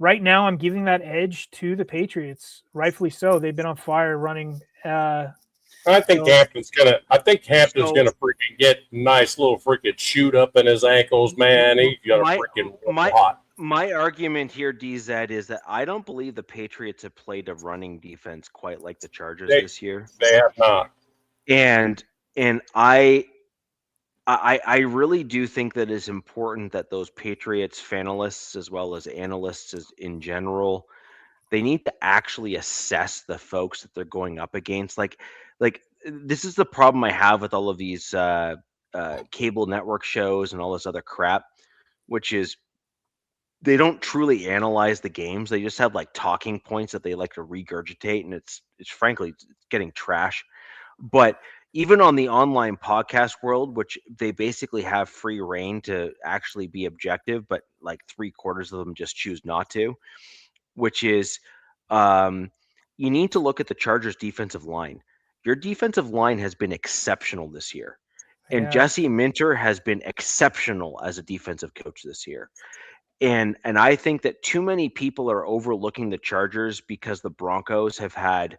right now, I'm giving that edge to the Patriots, rightfully so. They've been on fire running. I think Hampton's gonna freaking get nice little freaking shoot up in his ankles, man. He's gonna freaking hot. My argument here, DZ, is that I don't believe the Patriots have played a running defense quite like the Chargers this year. They have not. And I I really do think that it's important that those Patriots fanalists as well as analysts in general, they need to actually assess the folks that they're going up against. Like this is the problem I have with all of these cable network shows and all this other crap, which is they don't truly analyze the games. They just have like talking points that they like to regurgitate, and it's frankly it's getting trash. But even on the online podcast world, which they basically have free reign to actually be objective, but like 3/4 of them just choose not to, which is you need to look at the Chargers defensive line. Your defensive line has been exceptional this year. And Yeah. Jesse Minter has been exceptional as a defensive coach this year. And I think that too many people are overlooking the Chargers because the Broncos have had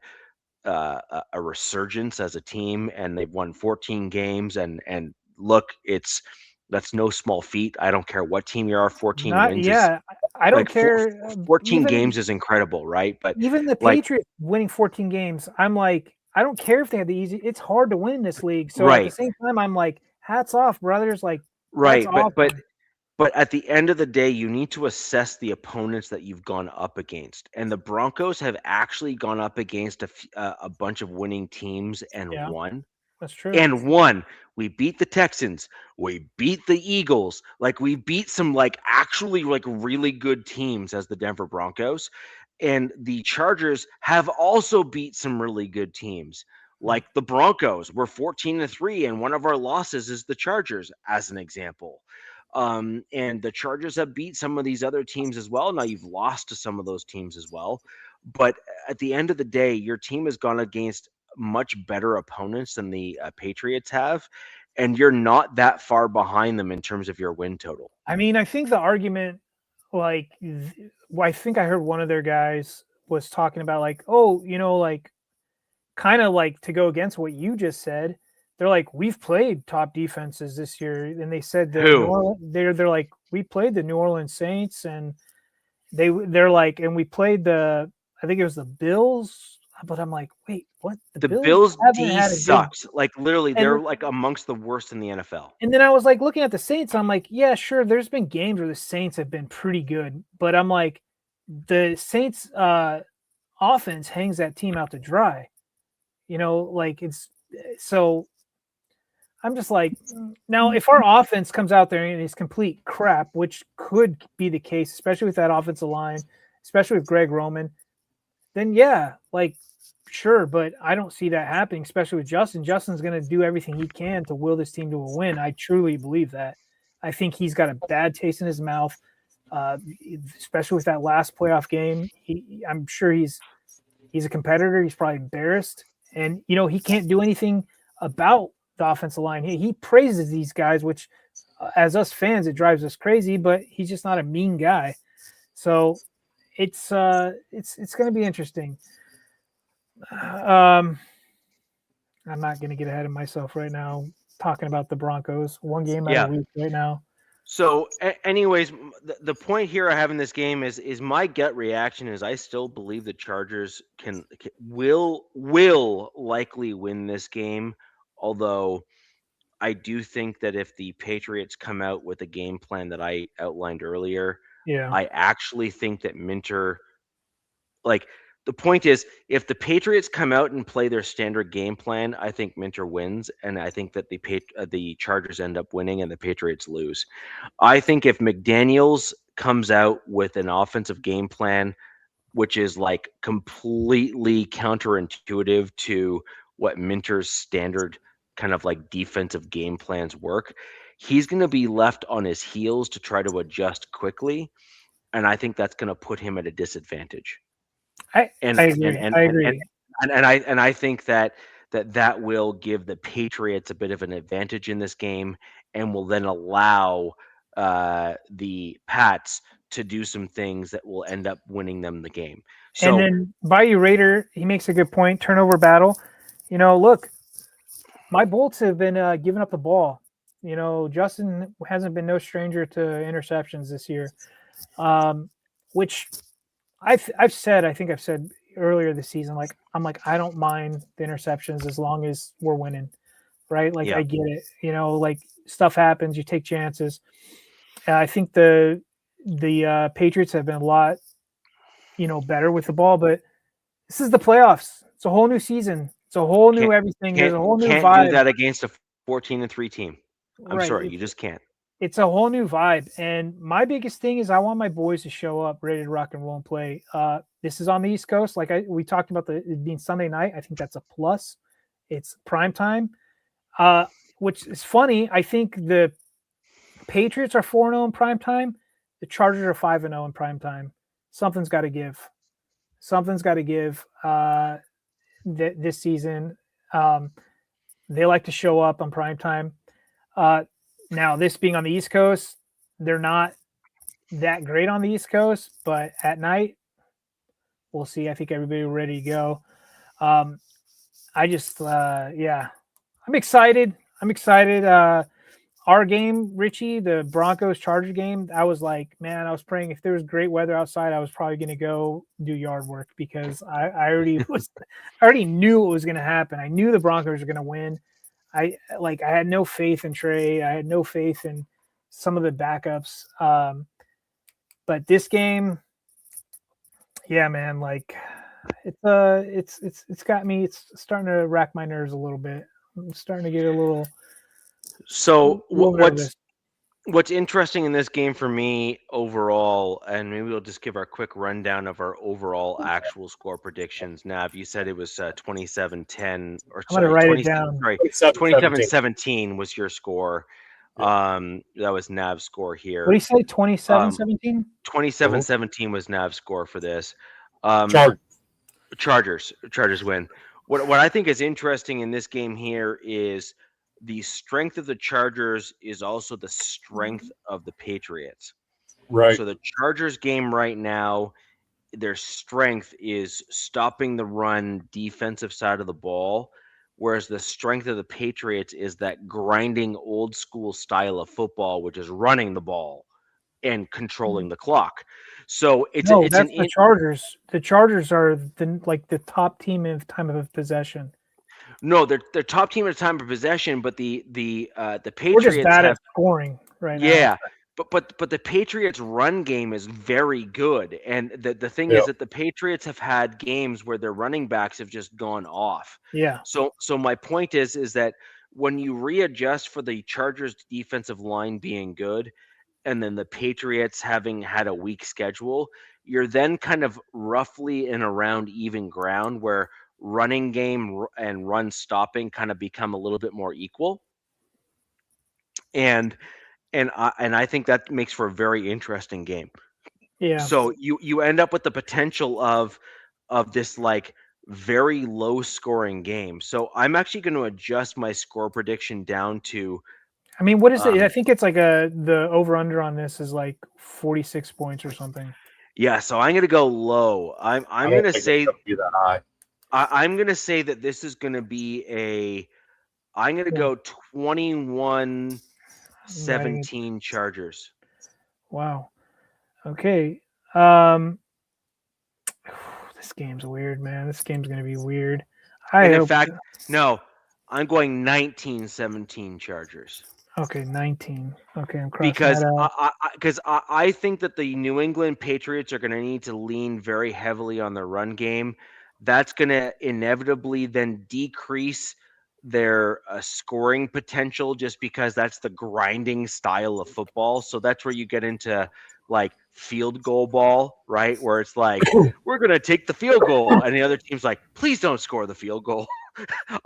a resurgence as a team, and they've won 14 games. And look, that's no small feat. I don't care what team you are. 14 Not wins is I don't like care. 14 Even games is incredible, right? But even the like, Patriots winning 14 games, I'm like, I don't care if they had the easy. It's hard to win this league. So at the right, same time, I'm like, hats off, brothers. Like that's right. awesome. But at the end of the day, you need to assess the opponents that you've gone up against. And the Broncos have actually gone up against a bunch of winning teams and Yeah, won. that's true. And won. We beat the Texans. We beat the Eagles. Like we beat some like actually like really good teams as the Denver Broncos. And the Chargers have also beat some really good teams. Like the Broncos, we're 14-3, and one of our losses is the Chargers, as an example. And the Chargers have beat some of these other teams as well. Now you've lost to some of those teams as well. But at the end of the day, your team has gone against much better opponents than the Patriots have, and you're not that far behind them in terms of your win total. I mean, I think the argument, like, I think I heard one of their guys was talking about like, oh, like kind of like to go against what you just said. They're like, we've played top defenses this year, and they said that they're like, we played the New Orleans Saints, and they're like, and we played I think it was the Bills, but I'm like, wait, what? The Bills haven't D had a sucks. Like literally, they're and like amongst the worst in the NFL. and then I was like looking at the Saints. I'm like, yeah, sure. There's been games where the Saints have been pretty good, but I'm like, the Saints offense hangs that team out to dry. Like it's so. I'm just like, now if our offense comes out there and is complete crap, which could be the case, especially with that offensive line, especially with Greg Roman, then yeah, like sure, but I don't see that happening, especially with Justin. Justin's going to do everything he can to will this team to a win. I truly believe that. I think he's got a bad taste in his mouth, especially with that last playoff game. I'm sure he's a competitor. He's probably embarrassed, and he can't do anything about the offensive line. He praises these guys, which as us fans, it drives us crazy, but he's just not a mean guy. So it's going to be interesting. I'm not going to get ahead of myself right now talking about the Broncos. One game out of the week right now. So, anyways, the point here I have in this game is my gut reaction is I still believe the Chargers will likely win this game. Although I do think that if the Patriots come out with a game plan that I outlined earlier, I actually think that Minter, like the point is, if the Patriots come out and play their standard game plan, I think Minter wins, and I think that the Chargers end up winning and the Patriots lose. I think if McDaniels comes out with an offensive game plan, which is like completely counterintuitive to what Minter's standard kind of like defensive game plans work, he's going to be left on his heels to try to adjust quickly. And I think that's going to put him at a disadvantage. I agree. And I think that will give the Patriots a bit of an advantage in this game, and will then allow the Pats to do some things that will end up winning them the game. So, and then Bayou Raider, he makes a good point. Turnover battle. Look, my Bolts have been giving up the ball. Justin hasn't been no stranger to interceptions this year, which I've said. I think I've said earlier this season, like I don't mind the interceptions as long as we're winning, right? Like I get it. Like stuff happens. You take chances. I think the Patriots have been a lot, better with the ball, but this is the playoffs. It's a whole new season. It's a whole new everything. There's a whole new can't vibe. do that against a 14-3 team. I'm Right. sorry, you just can't. It's a whole new vibe. And my biggest thing is I want my boys to show up ready to rock and roll and play. This is on the East Coast. Like we talked about it being Sunday night. I think that's a plus. It's prime time, which is funny. I think the Patriots are 4-0 in prime time. The Chargers are 5-0 in prime time. Something's got to give. Something's got to give this season. They like to show up on prime time. Now, this being on the East Coast, they're not that great on the East Coast, but at night, we'll see. I think everybody will ready to go. I'm excited. Our game, Richie, the Broncos-Charger game, I was like, man, I was praying if there was great weather outside, I was probably going to go do yard work because I already knew what was going to happen. I knew the Broncos were going to win. I had no faith in Trey. I had no faith in some of the backups. But this game, yeah, man, like it's got me. It's starting to rack my nerves a little bit. I'm starting to get a little. So what's interesting in this game for me overall, and maybe we'll just give our quick rundown of our overall actual score predictions. Nav, you said it was 27-10, or I'm gonna write it down. Sorry, 27-17 was your score. Yeah. That was Nav's score here. What do you say? 27-17? 27-17 was Nav's score for this. Chargers win. What I think is interesting in this game here is the strength of the Chargers is also the strength of the Patriots. Right. So the Chargers game right now, their strength is stopping the run defensive side of the ball, whereas the strength of the Patriots is that grinding old school style of football, which is running the ball and controlling the clock. So it's the Chargers. The Chargers are the top team in time of possession. No, they're top team at a time of possession, but the Patriots We're just bad at scoring right now. Yeah, but the Patriots' run game is very good, and the thing is that the Patriots have had games where their running backs have just gone off. Yeah. So my point is that when you readjust for the Chargers' defensive line being good, and then the Patriots having had a weak schedule, you're then kind of roughly in around even ground where running game and run stopping kind of become a little bit more equal. And I think that makes for a very interesting game. Yeah. So you end up with the potential of this like very low scoring game. So I'm actually going to adjust my score prediction down to. I mean, what is it? I think it's like the over under on this is like 46 points or something. Yeah. So I'm going to go low. I'm going to say that high. I'm going to say that this is going to be I'm going to go 21-17 Chargers. Wow. Okay. This game's weird, man. This game's going to be weird. In fact, no, I'm going 19-17 Chargers. Okay, 19. Okay, I'm crossing that out. Because I think that the New England Patriots are going to need to lean very heavily on their run game. That's going to inevitably then decrease their scoring potential just because that's the grinding style of football. So that's where you get into like field goal ball, right? Where it's like, we're going to take the field goal. And the other team's like, please don't score the field goal.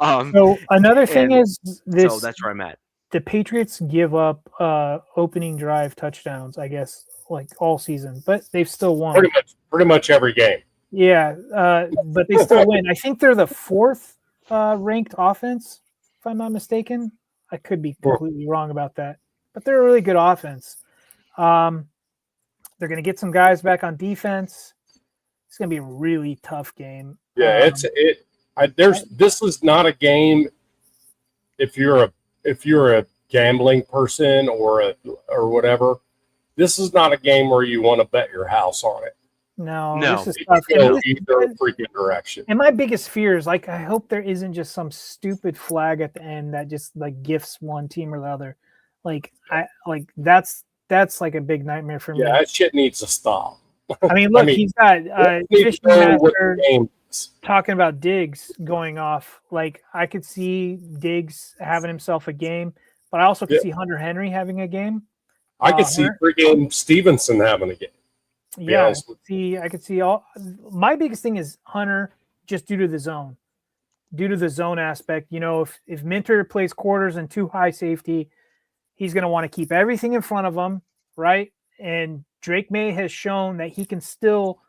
So another thing is this. So that's where I'm at. The Patriots give up opening drive touchdowns, I guess, like all season, but they've still won. Pretty much every game. Yeah, but they still win. I think they're the fourth ranked offense, if I'm not mistaken. I could be completely wrong about that, but they're a really good offense. They're going to get some guys back on defense. It's going to be a really tough game. Yeah, this is not a game. If you're a gambling person or whatever, this is not a game where you want to bet your house on it. No. This is tough. Go either freaking direction. And my biggest fear is like I hope there isn't just some stupid flag at the end that just like gifts one team or the other. That's like a big nightmare for me. Yeah, that shit needs to stop. I mean, look, he's got Fishing Master talking about Diggs going off. Like, I could see Diggs having himself a game, but I also could see Hunter Henry having a game. I could see freaking Stevenson having a game. Yeah, I could see all. My biggest thing is Hunter, just due to the zone aspect. You know, if Minter plays quarters and too high safety, he's going to want to keep everything in front of him, right? And Drake May has shown that he can still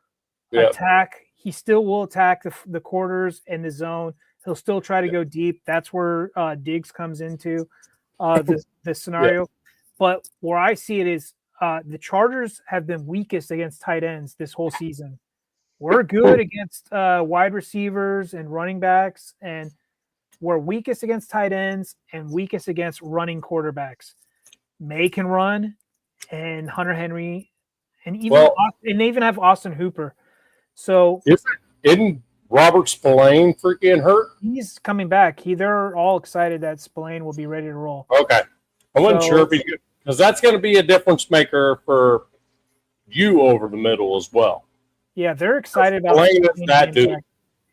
attack. He still will attack the quarters and the zone. He'll still try to go deep. That's where Diggs comes into the scenario. Yeah. But where I see it is the Chargers have been weakest against tight ends this whole season. We're good against wide receivers and running backs, and we're weakest against tight ends and weakest against running quarterbacks. May can run, and Hunter Henry, and they even have Austin Hooper. So isn't Robert Spillane freaking hurt? He's coming back. They're all excited that Spillane will be ready to roll. Okay, I wasn't sure if because that's going to be a difference maker for you over the middle as well. Yeah, they're excited about that dude.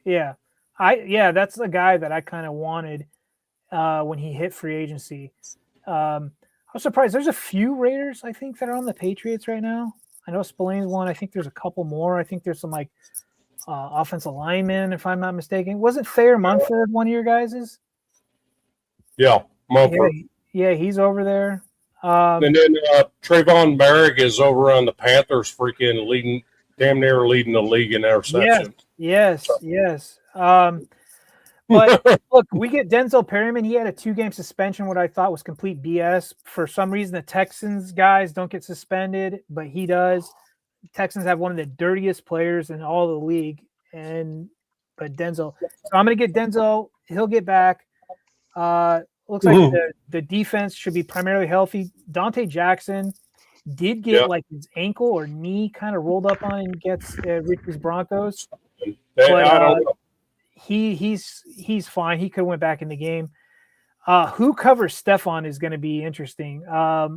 Yeah, that's the guy that I kind of wanted when he hit free agency. I was surprised. There's a few Raiders, I think, that are on the Patriots right now. I know Spillane's one. I think there's a couple more. I think there's some like offensive linemen, if I'm not mistaken. Wasn't Thayer Munford one of your guys's? Yeah, Munford. Yeah, he's over there. And then Trayvon Merrick is over on the Panthers, freaking damn near leading the league in interceptions. Yes. But look, we get Denzel Perryman. He had a 2-game suspension, what I thought was complete BS. For some reason, the Texans guys don't get suspended, but he does. The Texans have one of the dirtiest players in all the league, but Denzel. So I'm going to get Denzel. He'll get back. Looks like the defense should be primarily healthy. Dante Jackson did get like his ankle or knee kind of rolled up on and gets Richie's Broncos. But I don't know. He's fine. He could have went back in the game. Who covers Stephon is going to be interesting. I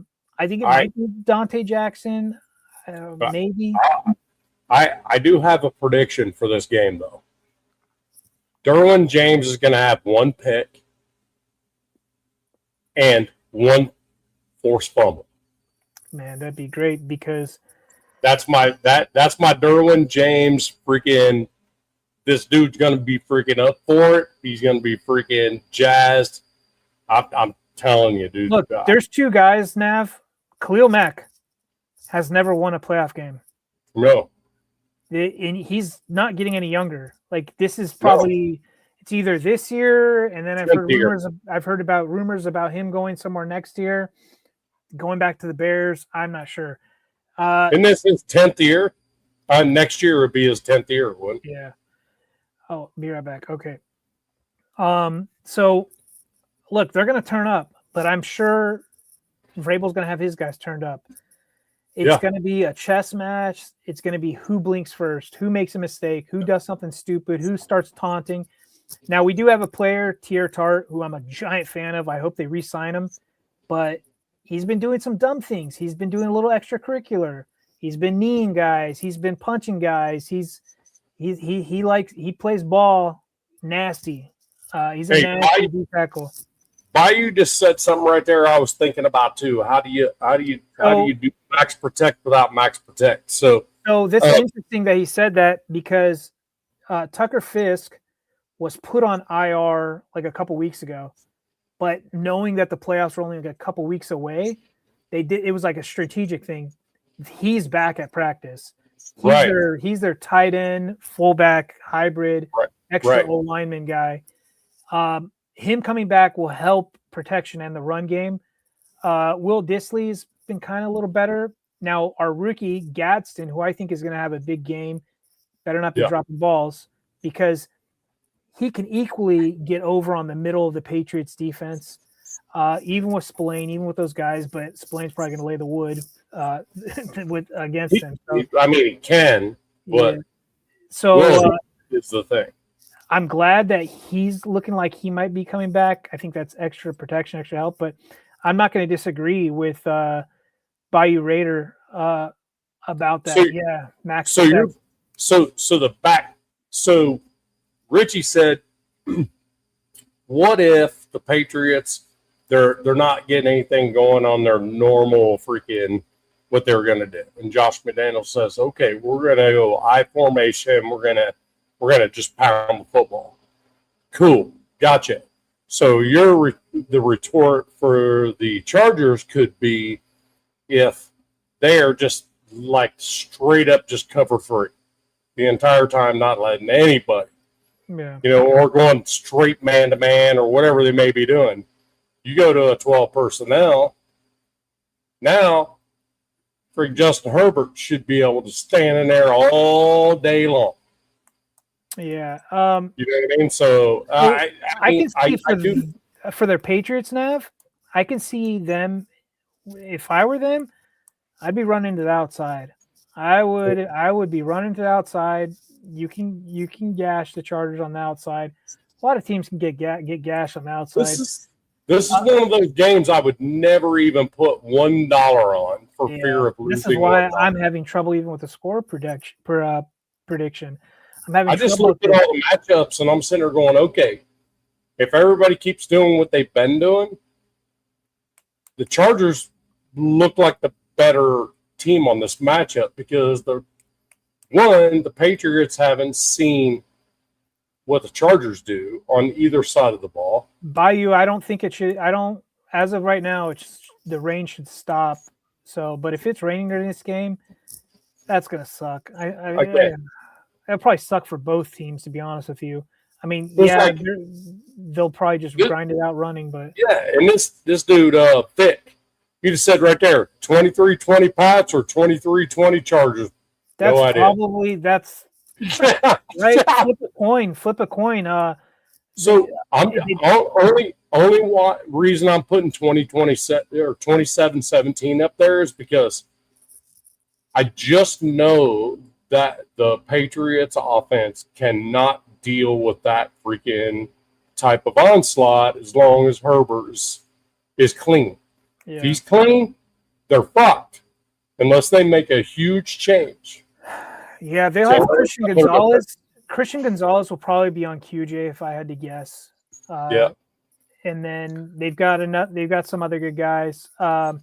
think it might be Dante Jackson, maybe. I do have a prediction for this game, though. Derwin James is going to have one pick and one forced fumble. Man, that'd be great because that's my Derwin James freaking. This dude's gonna be freaking up for it. He's gonna be freaking jazzed. I'm telling you, dude. Look, there's two guys, Nav. Khalil Mack has never won a playoff game. No. And he's not getting any younger. Like, this is probably it's either this year, and then I've heard about rumors about him going somewhere next year, going back to the Bears. I'm not sure. Isn't this his 10th year? Next year would be his 10th year, wouldn't it? Yeah. Oh, be right back. Okay. So look, they're going to turn up, but I'm sure Vrabel's going to have his guys turned up. It's going to be a chess match. It's going to be who blinks first, who makes a mistake, who does something stupid, who starts taunting. Now, we do have a player, Tier Tart, who I'm a giant fan of. I hope they re-sign him, but he's been doing some dumb things. He's been doing a little extracurricular. He's been kneeing guys. He's been punching guys. He plays ball nasty. He's a nasty deep tackle. Bayou just said something right there I was thinking about too. How do you do max protect without max protect? So this is interesting that he said that because Tucker Fisk was put on IR like a couple weeks ago, but knowing that the playoffs were only like a couple weeks away, it was like a strategic thing. He's back at practice. He's their tight end, fullback, hybrid, extra O-lineman guy. Him coming back will help protection and the run game. Will Dissly's been kind of a little better. Now, our rookie, Gadsden, who I think is going to have a big game, better not be dropping balls because he can equally get over on the middle of the Patriots defense, even with Spillane, even with those guys, but Spillane's probably going to lay the wood against him. So, he can, but is the thing. I'm glad that he's looking like he might be coming back. I think that's extra protection, extra help. But I'm not going to disagree with Bayou Raider about that. So- yeah, Max. So you're so Richie said, what if the Patriots they're not getting anything going on their normal freaking what they're going to do? And Josh McDaniels says, okay, we're going to go I formation. We're gonna just pound the football. Cool, gotcha. So the retort for the Chargers could be if they are just like straight up just cover free the entire time, not letting anybody, or going straight man to man or whatever they may be doing. You go to a 12 personnel, now freak Justin Herbert should be able to stand in there all day long. Yeah. You know what I mean? So I can see for their Patriots, Nav, I can see them. If I were them, I'd be running to the outside. I would be running to the outside. You can gash the Chargers on the outside. A lot of teams can get gashed on the outside. This is one of those games I would never even put $1 on for fear of losing. This is why I'm having trouble even with the score prediction. I just looked at all the matchups and I'm sitting there going, okay, if everybody keeps doing what they've been doing, the Chargers look like the better team on this matchup because the Patriots haven't seen what the Chargers do on either side of the ball. Bayou, I don't think it should. As of right now, the rain should stop. So, but if it's raining during this game, that's gonna suck. It'll probably suck for both teams, to be honest with you. I mean, they'll probably just grind it out running, but and this dude, Thick, you just said right there, 23-20 Pats or 23-20 Chargers. That's right. Flip a coin. So only reason I'm putting 20-20 or 27-17 up there is because I just know that the Patriots offense cannot deal with that freaking type of onslaught as long as Herbert is clean. Yeah. If he's clean, they're fucked unless they make a huge change. Yeah, they'll have Christian Gonzalez. Christian Gonzalez will probably be on QJ if I had to guess. And then they've got some other good guys. To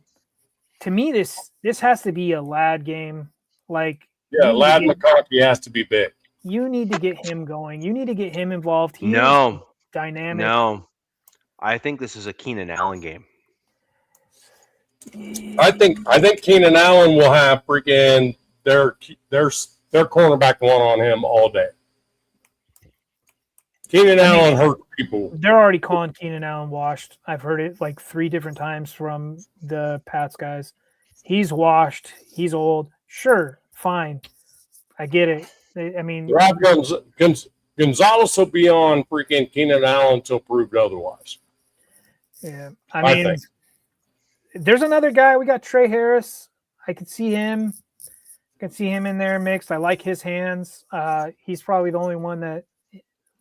me, this has to be a lad game. Lad McConkey has to be big. You need to get him going. You need to get him involved. He's dynamic. No, I think this is a Keenan Allen game. I think Keenan Allen will have freaking their cornerback one on him all day. Keenan Allen hurt people. They're already calling Keenan Allen washed. I've heard it like 3 different times from the Pats guys. He's washed. He's old. Sure, fine. I get it. Rob Gonzalez will be on freaking Keenan Allen until proved otherwise. Yeah, I mean, there's another guy. We got Trey Harris. I could see him. In there mixed. I like his hands. He's probably the only one that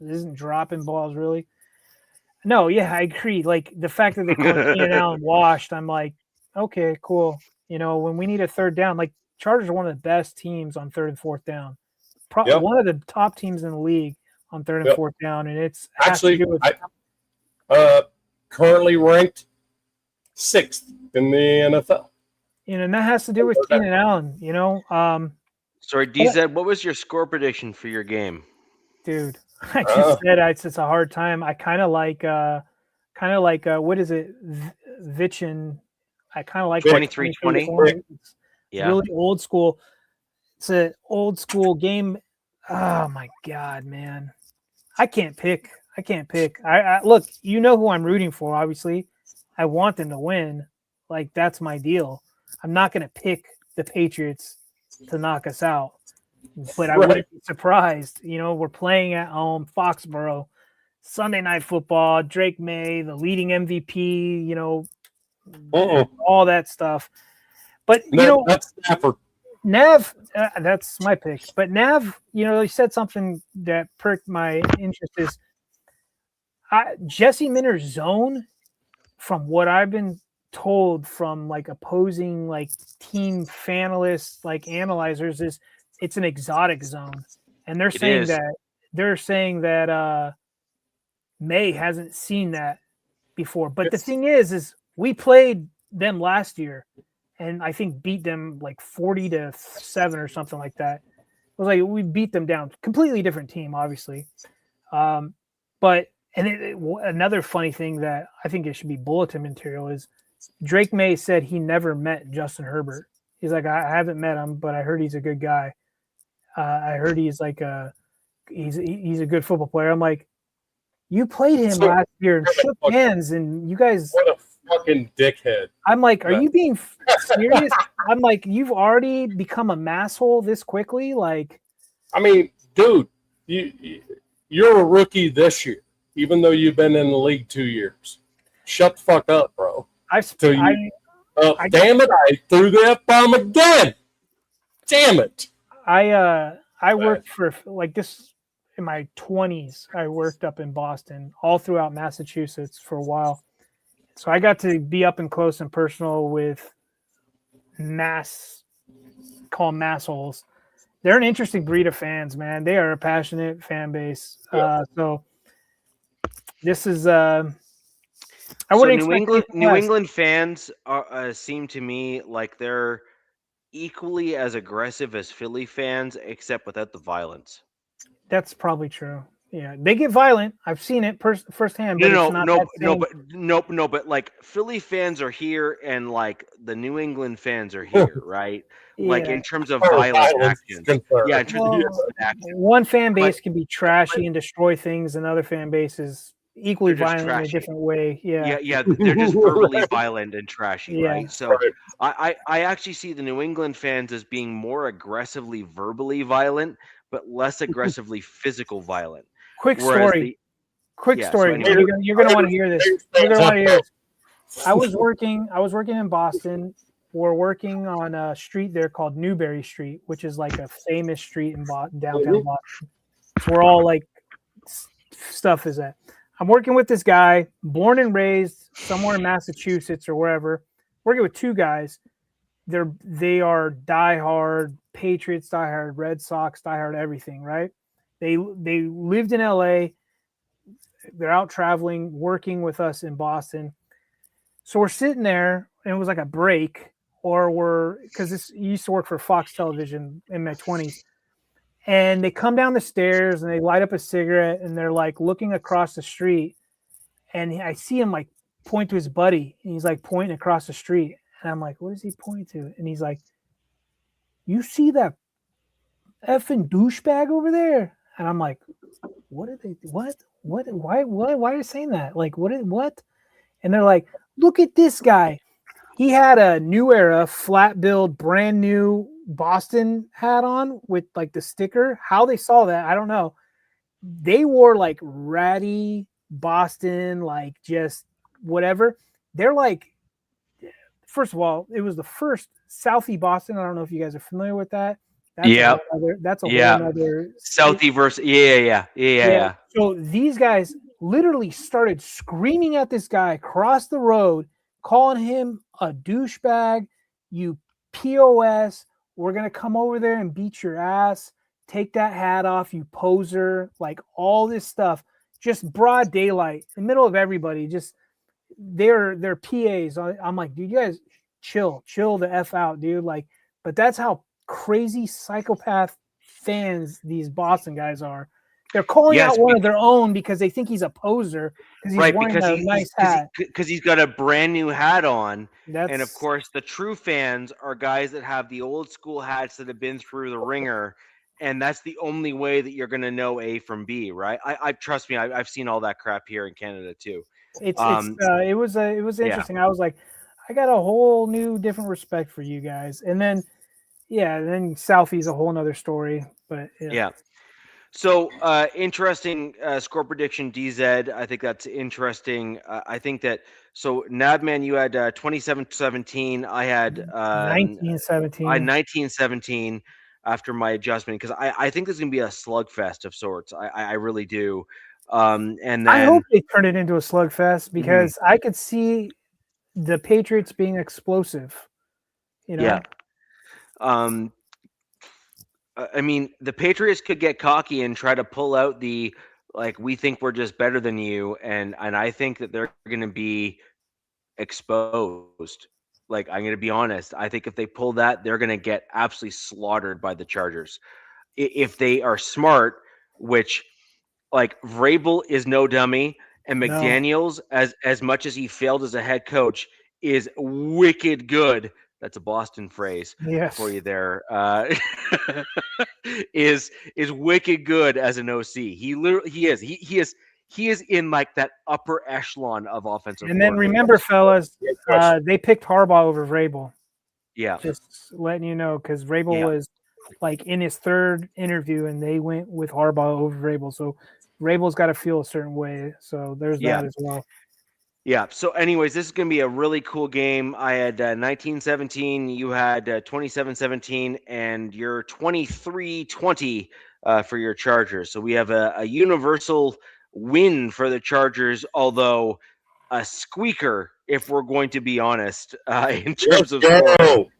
isn't dropping balls really. No, yeah, I agree. Like the fact that they call Keenan Allen washed, I'm like, okay, cool. When we need a third down, like Chargers are one of the best teams on 3rd and 4th down. One of the top teams in the league on 3rd and 4th down, and it's actually currently ranked 6th in the NFL. And that has to do with Keenan Allen. Sorry, DZ, what was your score prediction for your game? Dude, I just said it's a hard time. I kind of like what is it, Vichin? I kind of like 23-20. Yeah, really old school. It's an old school game. Oh my god, man! I can't pick. I look. You know who I'm rooting for. Obviously, I want them to win. Like that's my deal. I'm not going to pick the Patriots to knock us out, but I wouldn't be surprised. We're playing at home, Foxborough, Sunday Night Football. Drake May, the leading MVP. All that stuff. But that's Stafford. Nav, that's my pick. But Nav, he said something that perked my interest. Is Jesse Minter's zone, from what I've been told from like opposing like team fanalists, like analyzers, is it's an exotic zone, and they're saying that May hasn't seen that before. But the thing is we played them last year, and I think beat them like 40-7 or something like that. It was like we beat them down. Completely different team, obviously. But another funny thing that I think it should be bulletin material is Drake May said he never met Justin Herbert. He's like, I haven't met him, but I heard he's a good guy. I heard he's like he's a good football player. I'm like, you played him last year and shook hands, and you guys. What a fucking dickhead! I'm like, are you being serious? I'm like, you've already become a masshole this quickly. Like, I mean, dude, you're a rookie this year, even though you've been in the league 2 years. Shut the fuck up, bro. Damn it! I threw the F-bomb again. Damn it! I worked for like this in my 20s. I worked up in Boston, all throughout Massachusetts for a while. So I got to be up and close and personal with call them massholes. They're an interesting breed of fans, man. They are a passionate fan base. So this is I wouldn't expect New England fans seem to me like they're equally as aggressive as Philly fans, except without the violence. That's probably true. Yeah, they get violent. I've seen it firsthand. But like Philly fans are here, and like the New England fans are here, right? Yeah. Like in terms of violent actions. Yeah, in terms of action. One fan base can be trashy and destroy things, and other fan bases equally violent in a different way. Yeah, they're just verbally violent and trashy, right? So I actually see the New England fans as being more aggressively verbally violent, but less aggressively physical violent. Quick story. So anyway. You're gonna want to hear this. I was working in Boston. We're working on a street there called Newberry Street, which is like a famous street in downtown Boston. It's where all like stuff is at. I'm working with this guy, born and raised somewhere in Massachusetts or wherever. Working with two guys. They are diehard Patriots, diehard Red Sox, diehard everything, right? They lived in LA. They're out traveling, working with us in Boston. So we're sitting there, and it was like a break, because this used to work for Fox Television in my 20s. And they come down the stairs and they light up a cigarette, and they're like looking across the street. And I see him like point to his buddy, and he's like pointing across the street. And I'm like, what is he pointing to? And he's like, you see that effing douchebag over there? And I'm like, what are they? What? Why are you saying that? Like, what? And they're like, look at this guy. He had a New Era flat build, brand new Boston hat on with like the sticker. How they saw that, I don't know. They wore like ratty Boston, like just whatever. They're like, first of all, it was the first Southie Boston. I don't know if you guys are familiar with that. That's a whole other Southie versus yeah. So these guys literally started screaming at this guy across the road, calling him a douchebag, you POS, we're gonna come over there and beat your ass, take that hat off, you poser, like all this stuff, just broad daylight, in the middle of everybody, just they're PAs. I'm like, dude, you guys chill the F out, dude. Like, but that's how crazy psychopath fans these Boston guys are. They're calling out one of their own because they think he's a poser because he's wearing a nice hat. Because he's got a brand new hat on. And of course, the true fans are guys that have the old school hats that have been through the ringer. And that's the only way that you're going to know A from B, right? I trust me, I've seen all that crap here in Canada too. It was interesting. I was like, I got a whole new different respect for you guys. And then Southie's a whole nother story. But yeah. So interesting score prediction, DZ. I think that's interesting. I think that Nabman, you had 27-17. I had 19-17. I 19-17 after my adjustment because I think this is gonna be a slugfest of sorts. I really do. And then, I hope they turn it into a slugfest because I could see the Patriots being explosive. You know? Yeah. I mean, the Patriots could get cocky and try to pull out the like we think we're just better than you, and I think that they're going to be exposed. Like I'm going to be honest, I think if they pull that, they're going to get absolutely slaughtered by the Chargers. If they are smart, which like Vrabel is no dummy, and No. McDaniels, as much as he failed as a head coach, is wicked good. That's a Boston phrase Yes. for you there. Is wicked good as an OC. He literally he is in like that upper echelon of offensive. And then remember, fellas, they picked Harbaugh over Vrabel. Yeah, just letting you know, because Vrabel was like in his third interview, and they went with Harbaugh over Vrabel. So Vrabel's got to feel a certain way. So there's that as well. Yeah. So, anyways, this is going to be a really cool game. I had 19-17. You had 27-17, and you're 23-20 for your Chargers. So we have a universal win for the Chargers, although a squeaker, if we're going to be honest, in terms of scoring.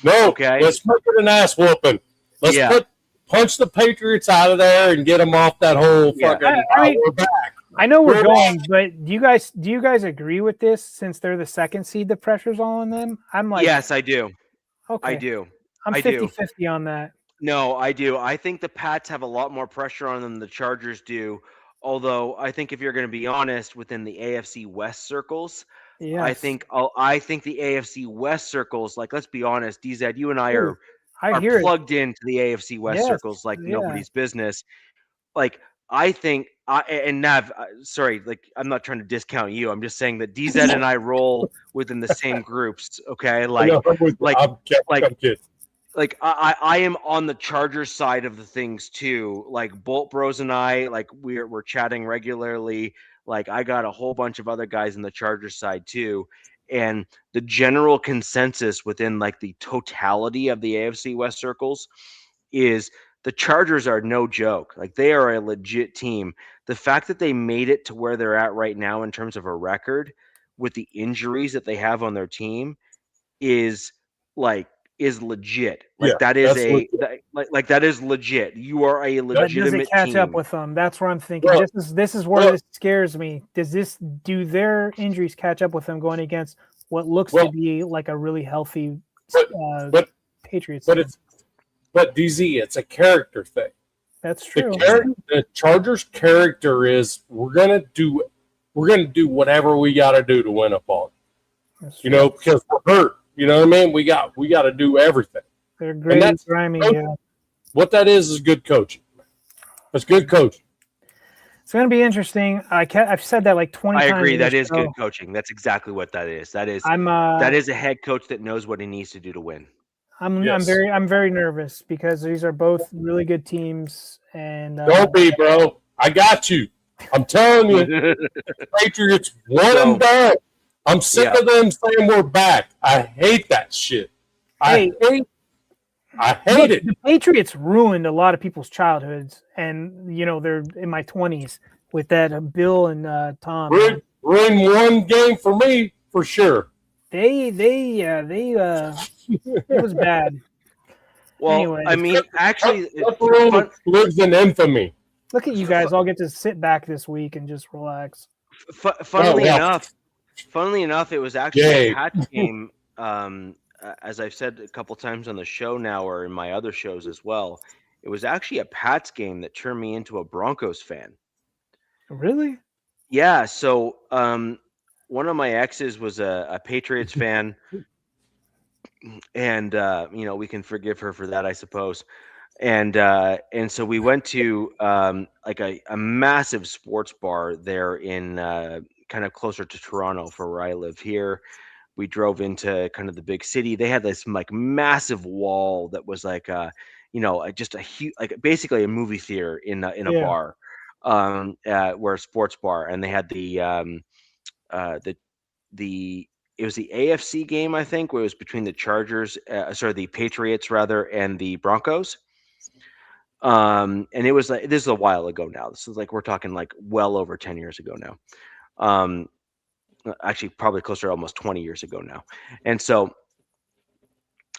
No, okay. Let's make it an ass whooping. Let's punch the Patriots out of there and get them off that whole fucking. We're back. I know we're going, but do you guys agree with this? Since they're the second seed, the pressure's all on them. I'm like, yes, I do. Okay, I do. I'm 50-50 on that. No, I do. I think the Pats have a lot more pressure on them than the Chargers do. Although I think if you're going to be honest, within the AFC West circles, I think the AFC West circles, like let's be honest, DZ, you and I are plugged into the AFC West circles like nobody's business. Like I think, and Nav, sorry, like I'm not trying to discount you. I'm just saying that DZ and I roll within the same groups. Okay, like I am on the Chargers side of the things too. Like Bolt Bros and I, like we're chatting regularly. Like I got a whole bunch of other guys in the Chargers side too. And the general consensus within like the totality of the AFC West circles is the Chargers are no joke. Like they are a legit team. The fact that they made it to where they're at right now in terms of a record with the injuries that they have on their team is legit. Like that is that is legit. You are a legitimate does it catch team. up with them? That's where I'm thinking. This is where this scares me. Do their injuries catch up with them going against what looks to be like a really healthy Patriots team? But DZ, it's a character thing. That's true. The Chargers' character is we're gonna do whatever we got to do to win a ball. Because we're hurt. You know what I mean? We got to do everything. They're great and grimy. What that is good coaching. That's good coaching. It's going to be interesting. I've said that like 20 times. I agree. That is good coaching. That's exactly what that is. That is a head coach that knows what he needs to do to win. I'm very nervous because these are both really good teams. And don't be, bro. I got you. I'm telling you, Patriots and done. I'm sick of them saying we're back. I hate that shit. I hate it. The Patriots ruined a lot of people's childhoods, and they're in my 20s with that Bill and Tom. Ruined one game for me for sure. It was bad. Well, anyways, I mean, actually, lives in infamy. Look at you guys all get to sit back this week and just relax. Funnily enough, it was actually a Pats game. As I've said a couple times on the show now, or in my other shows as well, it was actually a Pats game that turned me into a Broncos fan. Really? Yeah. So, one of my exes was a Patriots fan, and we can forgive her for that, I suppose. And so we went to like a massive sports bar there in kind of closer to Toronto for where I live here. We drove into kind of the big city. They had this like massive wall that was like just a huge, like basically a movie theater in a bar, where a sports bar, and they had it was the AFC game, I think, where it was between the the Patriots rather, and the Broncos. And it was like, this is a while ago now. This is like, we're talking like well over 10 years ago now. actually probably closer to almost 20 years ago now. And so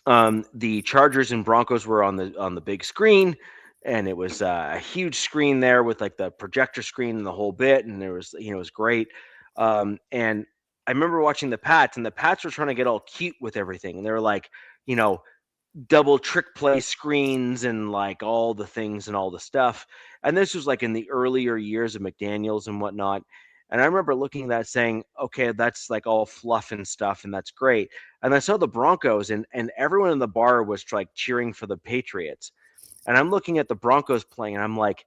the Chargers and Broncos were on the big screen, and it was a huge screen there with like the projector screen and the whole bit, and there was, it was great. And I remember watching the Pats, and the Pats were trying to get all cute with everything, and they were like, double trick play screens and like all the things and all the stuff. And this was like in the earlier years of McDaniels and whatnot. And I remember looking at that saying, okay, that's like all fluff and stuff, and that's great. And I saw the Broncos, and everyone in the bar was like cheering for the Patriots. And I'm looking at the Broncos playing, and I'm like,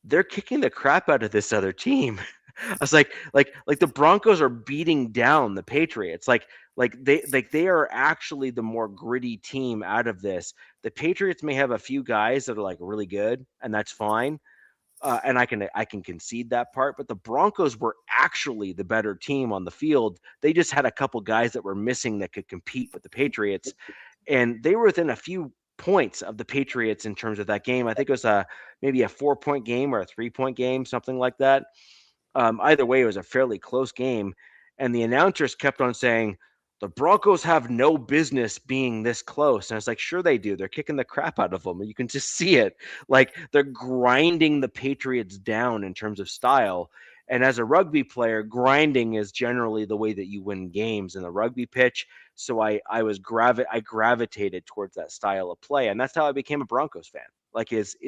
they're kicking the crap out of this other team. I was like the Broncos are beating down the Patriots. Like they are actually the more gritty team out of this. The Patriots may have a few guys that are like really good, and that's fine. And I can concede that part, but the Broncos were actually the better team on the field. They just had a couple guys that were missing that could compete with the Patriots, and they were within a few points of the Patriots in terms of that game. I think it was maybe a 4-point game or a 3-point game, something like that. Either way, it was a fairly close game, and the announcers kept on saying, the Broncos have no business being this close. And it's like, sure they do. They're kicking the crap out of them. You can just see it. Like they're grinding the Patriots down in terms of style. And as a rugby player, grinding is generally the way that you win games in the rugby pitch. So I gravitated towards that style of play. And that's how I became a Broncos fan. Like is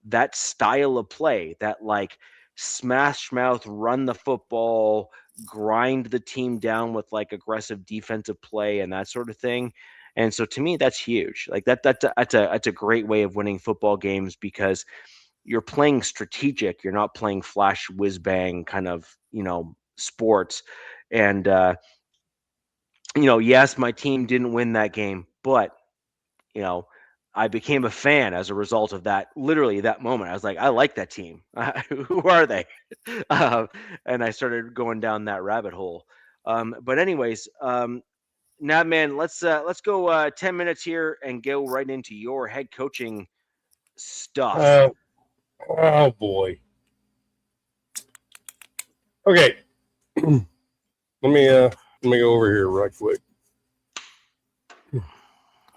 that style of play, that like smash mouth, run the football, grind the team down with like aggressive defensive play and that sort of thing. And so to me, that's huge. Like that's a great way of winning football games, because you're playing strategic. You're not playing flash whiz bang kind of, sports. And, yes, my team didn't win that game, but, I became a fan as a result of that. Literally that moment, I was like, I like that team. Who are they? And I started going down that rabbit hole. But anyways, now, man, let's go 10 minutes here and go right into your head coaching stuff. Oh boy. Okay. let me go over here right quick.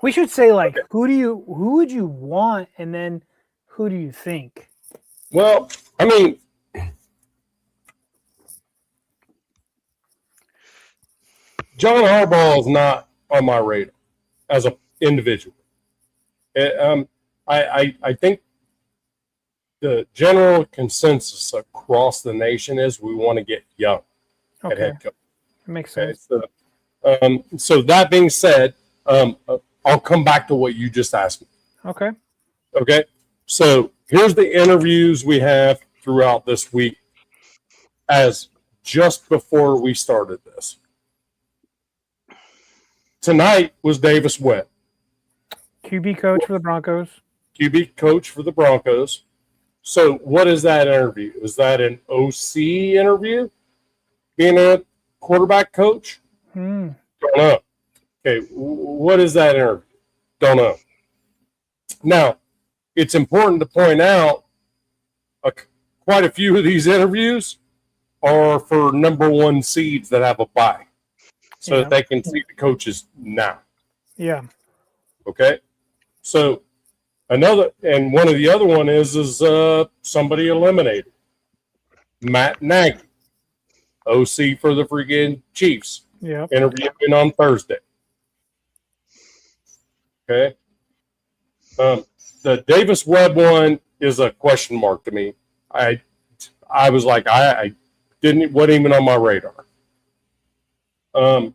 We should say like, who would you want, and then who do you think? Well, I mean, John Harbaugh is not on my radar as an individual. I think the general consensus across the nation is we want to get young at head coach. That makes sense. So that being said, I'll come back to what you just asked me. Okay. So here's the interviews we have throughout this week as just before we started this. Tonight was Davis Webb. QB coach for the Broncos. QB coach for the Broncos. So what is that interview? Is that an OC interview? Being a quarterback coach? Don't know. Okay, what is that interview? Don't know. Now, it's important to point out quite a few of these interviews are for number one seeds that have a bye, so that they can see the coaches now. Yeah. Okay. So one of the other one is somebody eliminated. Matt Nagy, OC for the freaking Chiefs. Yeah. Interviewing on Thursday. Okay. The Davis Webb one is a question mark to me. I was like, I wasn't even on my radar. And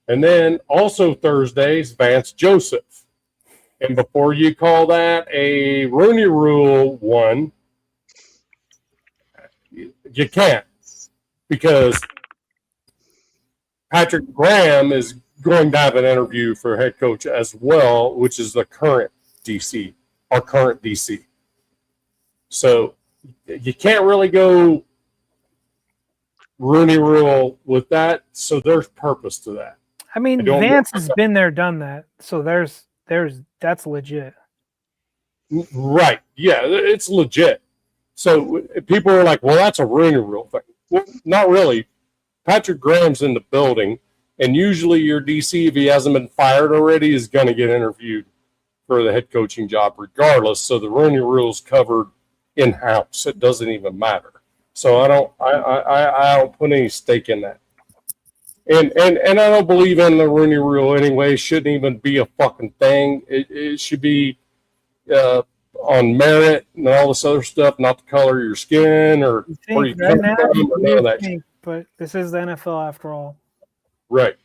then also Thursday's Vance Joseph. And before you call that a Rooney Rule one, you can't, because Patrick Graham is going to have an interview for head coach as well, which is the current DC, our current DC. So you can't really go Rooney Rule with that. So there's purpose to that. I mean, Vance has been there, done that. So that's legit. Right. Yeah, it's legit. So people are like, well, that's a Rooney Rule thing. Well, not really. Patrick Graham's in the building, and usually your DC, if he hasn't been fired already, is going to get interviewed for the head coaching job regardless. So the Rooney Rule's covered in-house. It doesn't even matter. So I don't put any stake in that. And I don't believe in the Rooney Rule anyway. It shouldn't even be a fucking thing. It should be on merit and all this other stuff, not the color of your skin or where you come from or none of that shit. But this is the NFL after all. Right.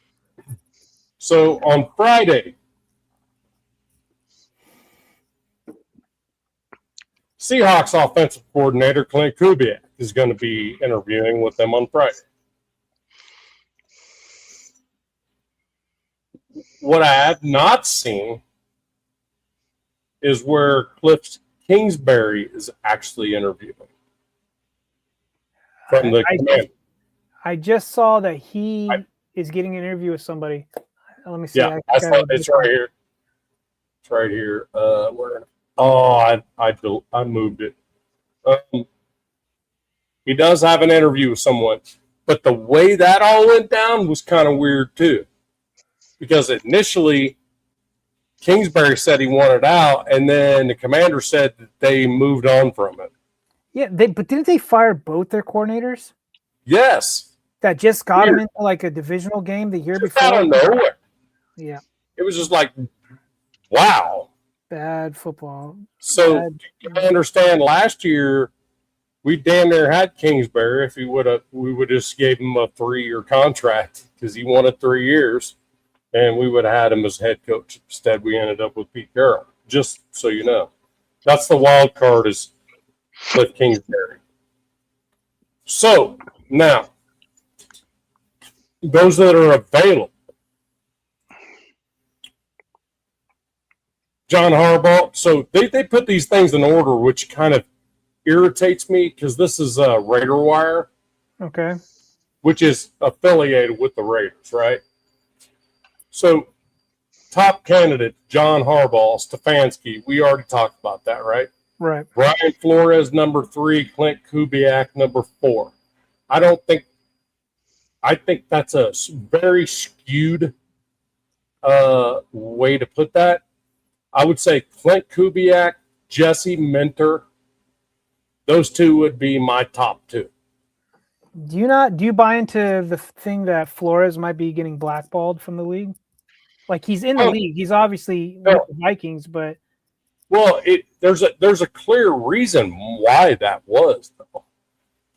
So on Friday, Seahawks offensive coordinator Clint Kubiak is going to be interviewing with them on Friday. What I have not seen is where Cliff Kingsbury is actually interviewing from the command. I just saw that he is getting an interview with somebody. Let me see. Yeah, it's right here. It's right here. Where? Oh, I moved it. He does have an interview with someone, but the way that all went down was kind of weird too, because initially Kingsbury said he wanted out, and then the commander said that they moved on from it. Yeah, but didn't they fire both their coordinators? Yes. That just got him into like a divisional game the year before. Out of nowhere. Yeah. It was just like, wow. Bad football. So you understand, last year we damn near had Kingsbury. If we would just gave him a 3-year contract because he wanted 3 years, and we would have had him as head coach. Instead, we ended up with Pete Carroll. Just so you know, that's the wild card is Cliff Kingsbury. So now, those that are available. John Harbaugh. So they put these things in order, which kind of irritates me because this is Raider Wire. Okay. Which is affiliated with the Raiders, right? So top candidate, John Harbaugh, Stefanski. We already talked about that, right? Right. Brian Flores, number 3, Clint Kubiak, number 4. I think that's a very skewed way to put that. I would say Clint Kubiak, Jesse Minter, those two would be my top 2. Do you buy into the thing that Flores might be getting blackballed from the league? Like, he's in the league. He's obviously with the Vikings, but there's a clear reason why that was, though.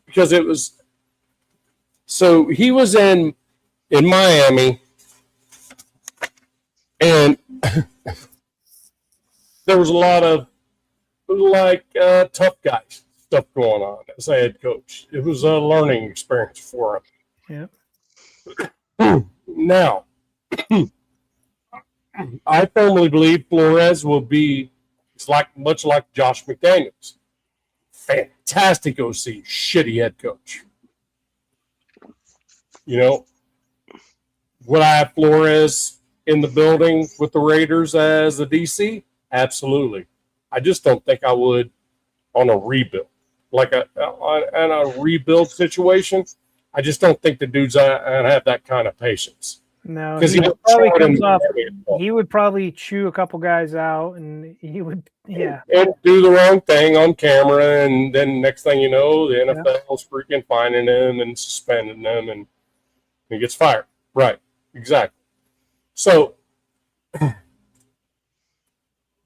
Because it was so he was in Miami, and there was a lot of tough guys stuff going on as a head coach. It was a learning experience for him. Yeah. Now, I firmly believe Flores will be much like Josh McDaniels. Fantastic OC, shitty head coach. You know, would I have Flores in the building with the Raiders as a DC? Absolutely. I just don't think I would on a rebuild. Like in a rebuild situation, I just don't think the dude's have that kind of patience. No, he would probably chew a couple guys out, and he would, and do the wrong thing on camera, and then next thing you know, the NFL's freaking finding him and suspending him, and he gets fired. Right, exactly. So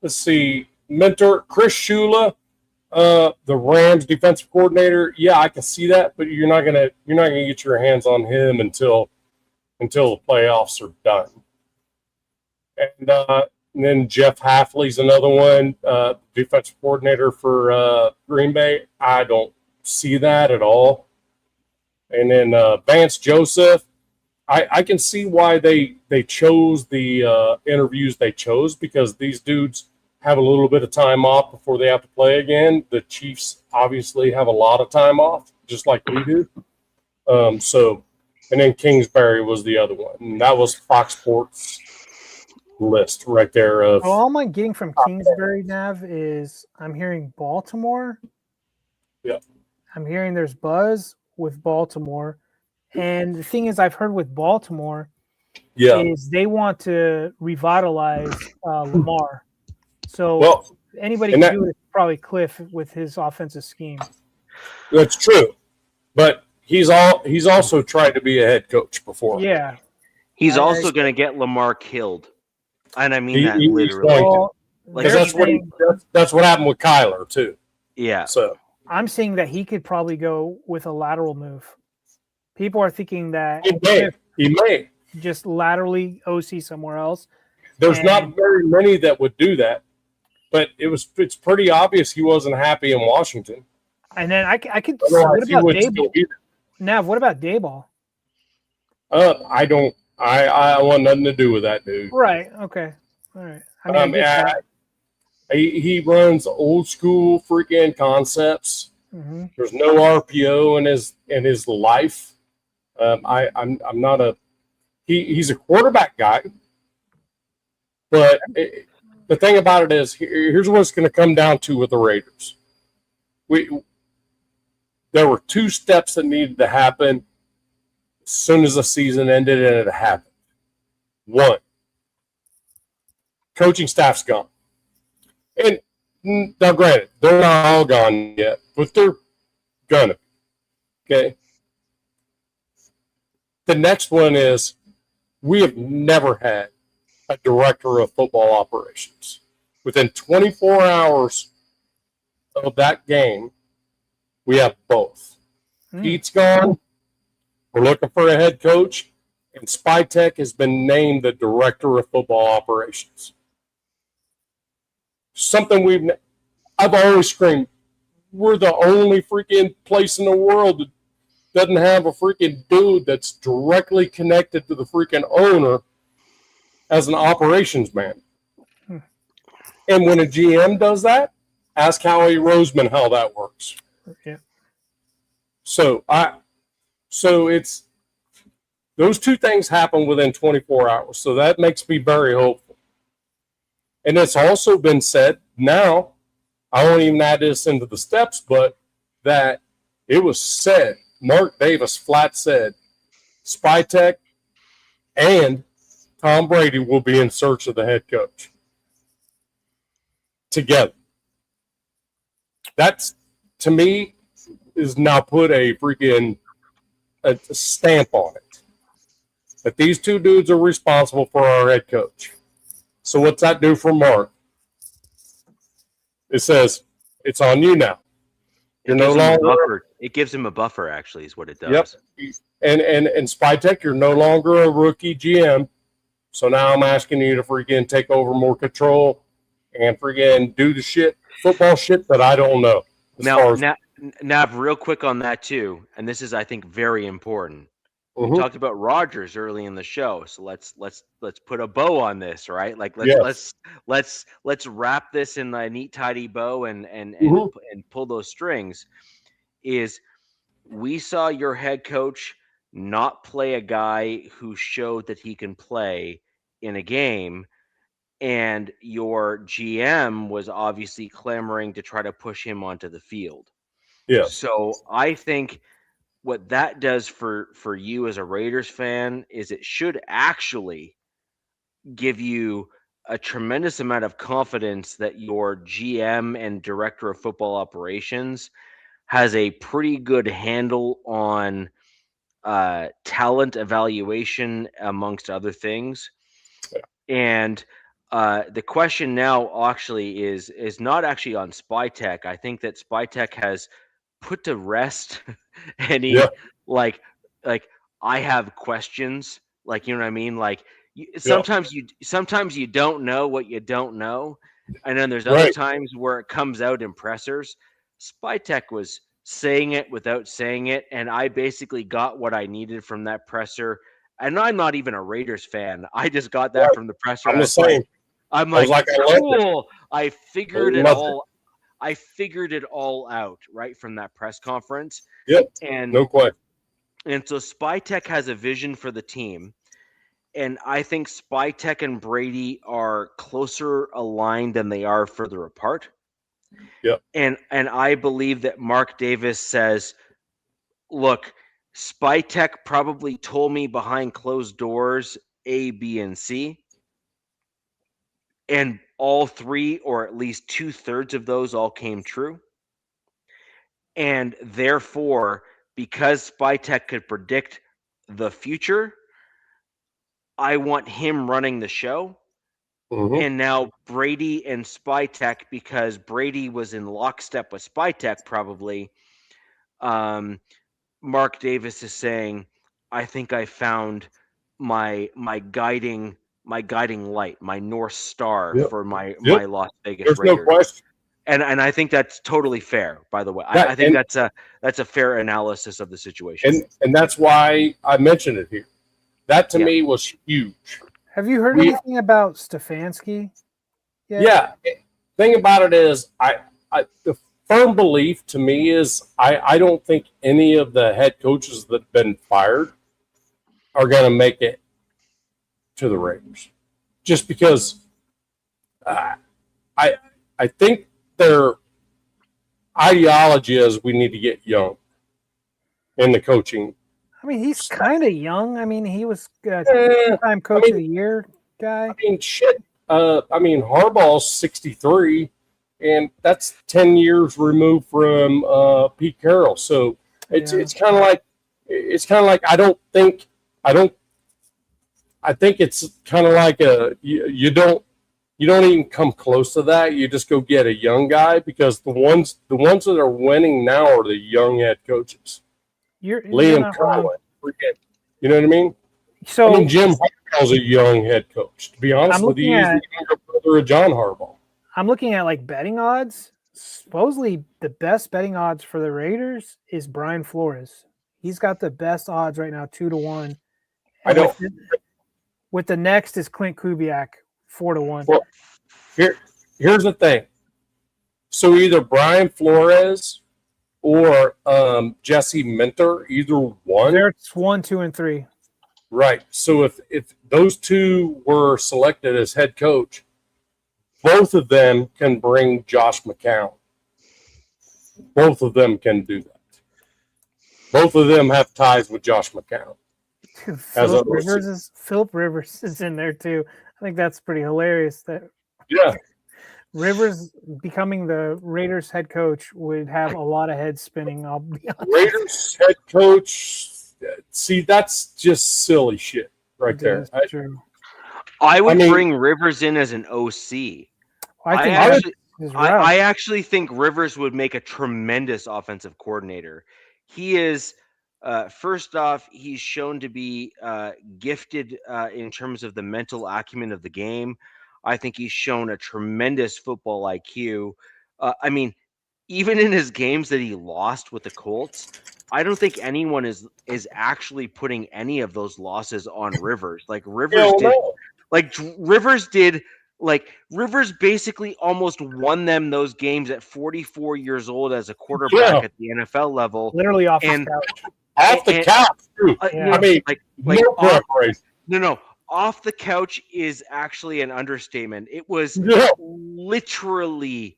let's see, mentor Chris Shula, the Rams defensive coordinator. Yeah, I can see that, but you're not gonna get your hands on him until the playoffs are done. And then Jeff Hafley's another one, defensive coordinator for Green Bay. I don't see that at all. And then Vance Joseph, I can see why they chose the interviews they chose, because these dudes have a little bit of time off before they have to play again. The Chiefs obviously have a lot of time off, just like we do. And then Kingsbury was the other one. And that was Fox Sports list right there. All I'm getting from Kingsbury, Nav, is I'm hearing Baltimore. Yeah. I'm hearing there's buzz with Baltimore. And the thing is, I've heard with Baltimore Yeah. is they want to revitalize Lamar. So Well, anybody and can that- do it. Probably Cliff with his offensive scheme. That's true, but he's also tried to be a head coach before. Yeah, He's also going to get Lamar killed, and I mean that He's literally. going to. well, Like, they're Because saying- that's what happened with Kyler too. Yeah. So I'm seeing that he could probably go with a lateral move. People are thinking that he may. just laterally OC somewhere else. There's And- not very many that would do that, but it's pretty obvious he wasn't happy in Washington. And then I could. Otherwise, What he about would Dayball? still be there. Nav, what about Dayball? I don't. I want nothing to do with that dude. Right. Okay. All right. I mean, I get that. He runs old school freaking concepts. Mhm. There's no RPO in his life. I'm not a. He's a quarterback guy, but the thing about it is, here's what it's going to come down to with the Raiders. There were two steps that needed to happen as soon as the season ended, and it happened. One, coaching staff's gone. And now, granted, they're not all gone yet, but they're gonna. Okay. The next one is we have never had a director of football operations. Within 24 hours of that game, we have both. Pete's gone. We're looking for a head coach, and Spytech has been named the director of football operations. Something I've always screamed, we're the only freaking place in the world that doesn't have a freaking dude that's directly connected to the freaking owner as an operations man. And when a GM does that, ask Howie Roseman how that works. Yeah. So it's those two things happen within 24 hours. So that makes me very hopeful. And it's also been said now, I won't even add this into the steps, but that it was said, Mark Davis flat said, Spytech and Tom Brady will be in search of the head coach together. That's, to me, is now put a freaking a stamp on it. That these two dudes are responsible for our head coach. So what's that do for Mark? It says, it's on you now. You're no longer. It gives him a buffer, actually, is what it does. Yep. And Spytech, you're no longer a rookie GM. So now I'm asking you to freaking take over more control and freaking do the football shit that I don't know. Now, real quick on that too, and this is, I think, very important. We talked about Rodgers early in the show, so let's put a bow on this, right? Like let's wrap this in a neat, tidy bow and pull those strings. Is we saw your head coach not play a guy who showed that he can play in a game, and your GM was obviously clamoring to try to push him onto the field. Yeah. So I think what that does for you as a Raiders fan is it should actually give you a tremendous amount of confidence that your GM and director of football operations has a pretty good handle on talent evaluation, amongst other things. Yeah. And the question now actually is not actually on Spytech. I think that Spytech has put to rest any like I have questions, like, you know what I mean, like sometimes you don't know what you don't know, and then there's other times where it comes out in pressers. Spytech was saying it without saying it, and I basically got what I needed from that presser. And I'm not even a Raiders fan. I just got that from the presser. I'm the same. I'm like cool. I figured it all. I figured it all out right from that press conference. Yep. And no question. And so Spytech has a vision for the team. And I think Spytech and Brady are closer aligned than they are further apart. Yep. And I believe that Mark Davis says, look, Spytech probably told me behind closed doors A, B, and C. And all three, or at least 2/3 of those, all came true. And therefore, because Spytech could predict the future, I want him running the show. Mhm. And now Brady and Spytech, because Brady was in lockstep with Spytech probably, Mark Davis is saying, I think I found my guiding light, my North Star Yep. for my Yep. Las Vegas There's no Raiders. question. And I think that's totally fair, by the way. That- I think and- that's a fair analysis of the situation. And that's why I mentioned it here. That to Yeah. me was huge. Have you heard anything about Stefanski? Yeah. Thing about it is, the firm belief to me is I don't think any of the head coaches that have been fired are going to make it to the Raiders, just because I think their ideology is we need to get young in the coaching. I mean, he's kind of young. I mean, he was Eh, two-time coach of the year guy. I mean, shit. Harbaugh's 63, and that's 10 years removed from Pete Carroll. So it's kind of like I think it's kind of like you don't even come close to that. You just go get a young guy, because the ones that are winning now are the young head coaches. You're Liam not wrong. Cohen, you know what I mean? So Jim Harbaugh's a young head coach. To be honest with you, he's the younger brother of John Harbaugh. I'm looking at like betting odds. Supposedly, the best betting odds for the Raiders is Brian Flores. He's got the best odds right now, 2-1. I know. With the next is Clint Kubiak, 4-1. Well, here's the thing. So either Brian Flores or Jesse Minter, either one. There's 1, 2, and 3. Right. So if those two were selected as head coach, both of them can bring Josh McCown. Both of them can do that. Both of them have ties with Josh McCown. Philip Rivers is in there too. I think that's pretty hilarious. That Rivers becoming the Raiders head coach would have a lot of head spinning. I'll be honest. Raiders head coach. See, that's just silly shit right there. That's true. I would bring Rivers in as an OC. I actually think Rivers would make a tremendous offensive coordinator. He is, first off, he's shown to be gifted in terms of the mental acumen of the game. I think he's shown a tremendous football IQ. Even in his games that he lost with the Colts, I don't think anyone is actually putting any of those losses on Rivers. Rivers basically almost won them those games at 44 years old as a quarterback at the NFL level. Literally off the couch. Off the couch, too. No. Off the couch is actually an understatement. It was literally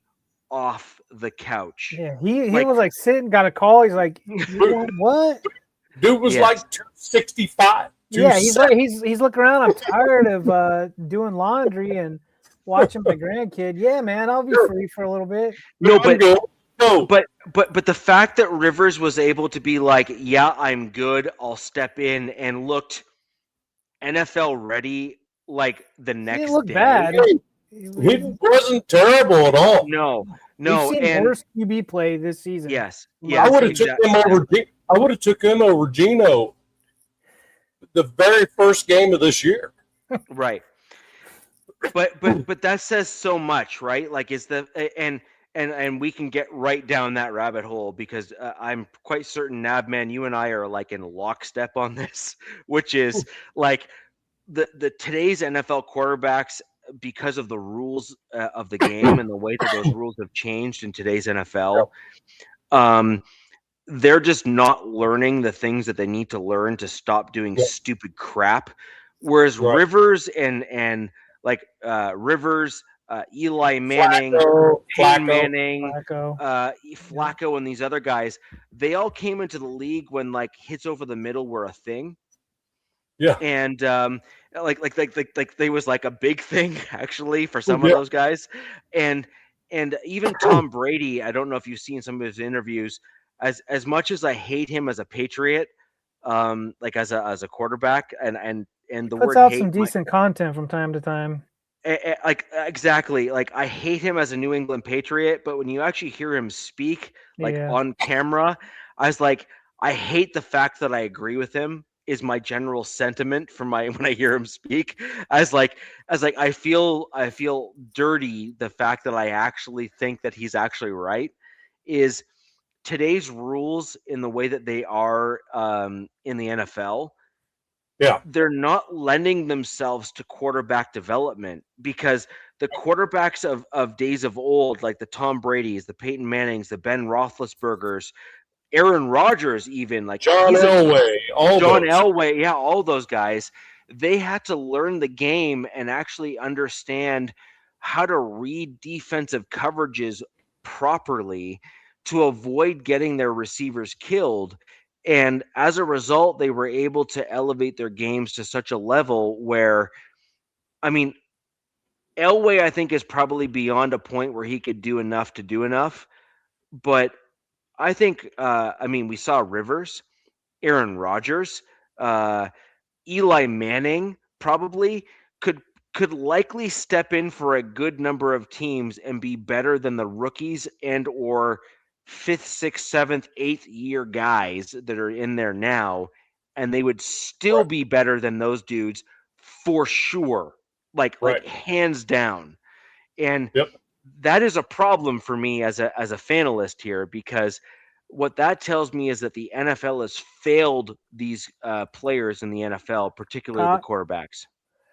off the couch. Yeah, he was like sitting, got a call. He's like, what? Dude was like 265. Yeah, he's looking around. I'm tired of doing laundry and watching my grandkid. Yeah, man, I'll be free for a little bit. But the fact that Rivers was able to be like, yeah, I'm good, I'll step in, and looked NFL ready like the next day. He looked bad. He wasn't terrible at all. No. We've seen worse QB play this season. Yes. I would have took him over Geno the very first game of this year. Right. But that says so much, right? Like, is the and we can get right down that rabbit hole, because I'm quite certain, Nabman, you and I are like in lockstep on this, which is like the today's NFL quarterbacks, because of the rules of the game and the way that those rules have changed in today's NFL, they're just not learning the things that they need to learn to stop doing stupid crap. Whereas Rivers and Rivers, Eli Manning, Flacco, Peyton Manning, Flacco. Flacco, and these other guys, they all came into the league when like hits over the middle were a thing. Yeah. And like they was like a big thing actually for some of those guys. And even Tom Brady, I don't know if you've seen some of his interviews, as much as I hate him as a Patriot, like as a quarterback, and the Puts word out hate some decent content from time to time. like exactly, like I hate him as a New England Patriot, but when you actually hear him speak like on camera, I was like, I hate the fact that I agree with him is my general sentiment for my when I hear him speak. As like I feel dirty the fact that I actually think that he's actually right. Is today's rules in the way that they are in the NFL, they're not lending themselves to quarterback development, because the quarterbacks of days of old, like the Tom Brady's, the Peyton Manning's, the Ben Roethlisberger's, Aaron Rodgers, even like John Elway, all those guys, they had to learn the game and actually understand how to read defensive coverages properly to avoid getting their receivers killed. And as a result, they were able to elevate their games to such a level where, I mean, Elway, I think, is probably beyond a point where he could do enough to do enough. But I think, we saw Rivers, Aaron Rodgers, Eli Manning probably could likely step in for a good number of teams and be better than the rookies and or 5th, 6th, 7th, 8th year guys that are in there now, and they would still be better than those dudes for sure, like hands down. And that is a problem for me as a fanalist here, because what that tells me is that the NFL has failed these players in the NFL, particularly the quarterbacks.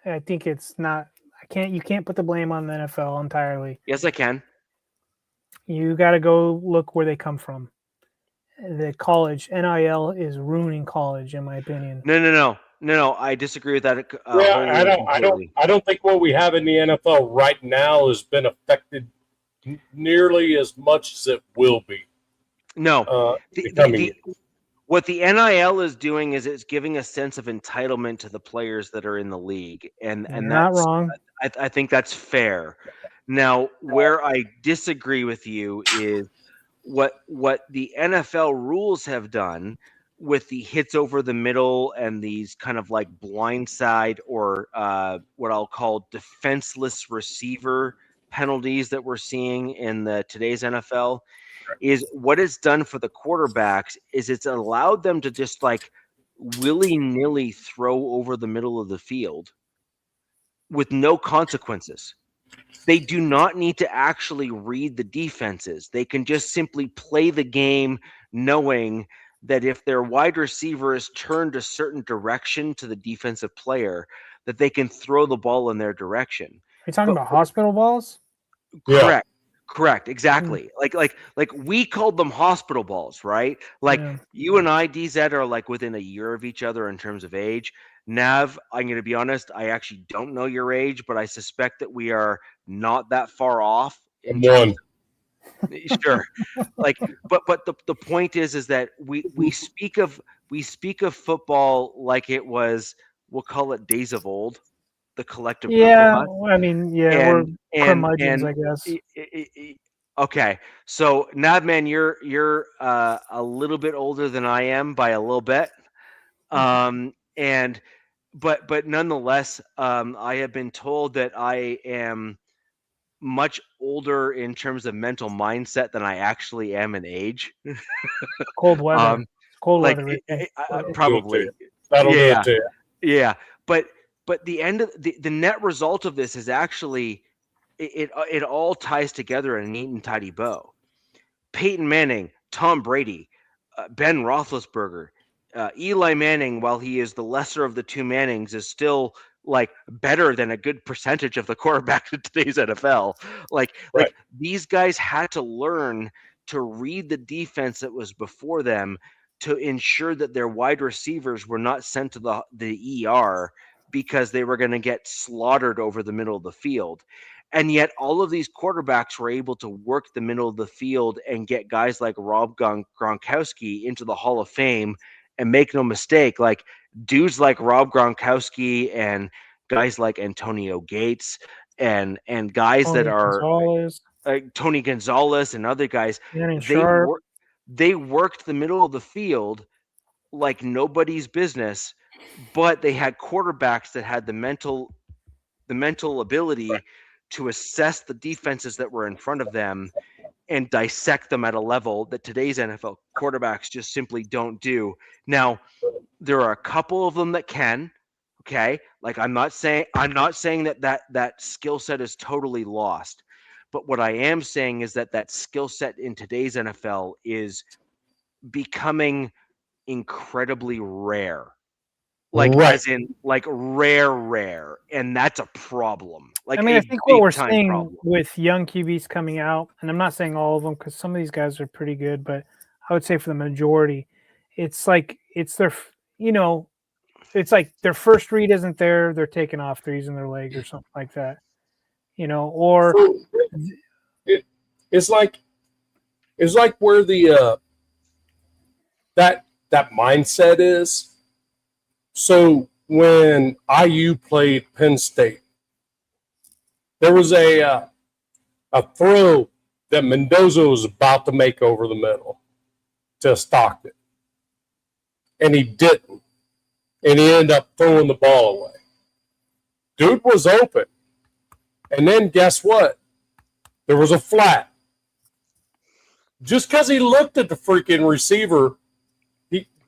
I think it's not. You can't put the blame on the NFL entirely. Yes, I can. You got to go look where they come from. The college NIL is ruining college, in my opinion. No. I disagree with that. I don't think what we have in the NFL right now has been affected nearly as much as it will be. No, what the NIL is doing is it's giving a sense of entitlement to the players that are in the league, and that's not wrong. I think that's fair. Now, where I disagree with you is what the NFL rules have done with the hits over the middle and these kind of like blindside or what I'll call defenseless receiver penalties that we're seeing in today's NFL. Is what it's done for the quarterbacks is it's allowed them to just like willy-nilly throw over the middle of the field with no consequences. They do not need to actually read the defenses. They can just simply play the game knowing that if their wide receiver is turned a certain direction to the defensive player, that they can throw the ball in their direction. Are you talking about hospital balls? Correct. Correct. Exactly. Like we called them hospital balls, right? Like you and I, DZ, are like within a year of each other in terms of age. Nav, I'm going to be honest, I actually don't know your age, but I suspect that we are not that far off. Sure. Like, but the point is that we speak of football like it was, we'll call it days of old. The collective. We're curmudgeons, I guess. Okay, so Navman, you're a little bit older than I am by a little bit, but nonetheless, I have been told that I am much older in terms of mental mindset than I actually am in age. Cold weather. Weather. Probably. That'll do it too. Yeah, but the end of the net result of this is actually it all ties together in a neat and tidy bow. Peyton Manning, Tom Brady, Ben Roethlisberger, Eli Manning, while he is the lesser of the two Mannings, is still like better than a good percentage of the quarterbacks in today's NFL. Like these guys had to learn to read the defense that was before them to ensure that their wide receivers were not sent to the ER because they were going to get slaughtered over the middle of the field. And yet all of these quarterbacks were able to work the middle of the field and get guys like Rob Gronkowski into the Hall of Fame. And make no mistake, like dudes like Rob Gronkowski and guys like Antonio Gates and guys that are Tony Gonzalez and other guys, they worked the middle of the field like nobody's business, but they had quarterbacks that had the mental ability to assess the defenses that were in front of them and dissect them at a level that today's NFL quarterbacks just simply don't do. Now, there are a couple of them that can, okay? Like I'm not saying that skill set is totally lost. But what I am saying is that skill set in today's NFL is becoming incredibly rare. Like as in like rare, and that's a problem. Like I mean, I think what we're seeing with young QBs coming out, and I'm not saying all of them because some of these guys are pretty good, but I would say for the majority, it's like it's their, it's like their first read isn't there, they're taking off, they're using their legs or something like that, or it's like where the that mindset is. So when IU played Penn State, there was a throw that Mendoza was about to make over the middle to Stockton, and he didn't, and he ended up throwing the ball away. Dude was open, and then guess what? There was a flat. Just because he looked at the freaking receiver,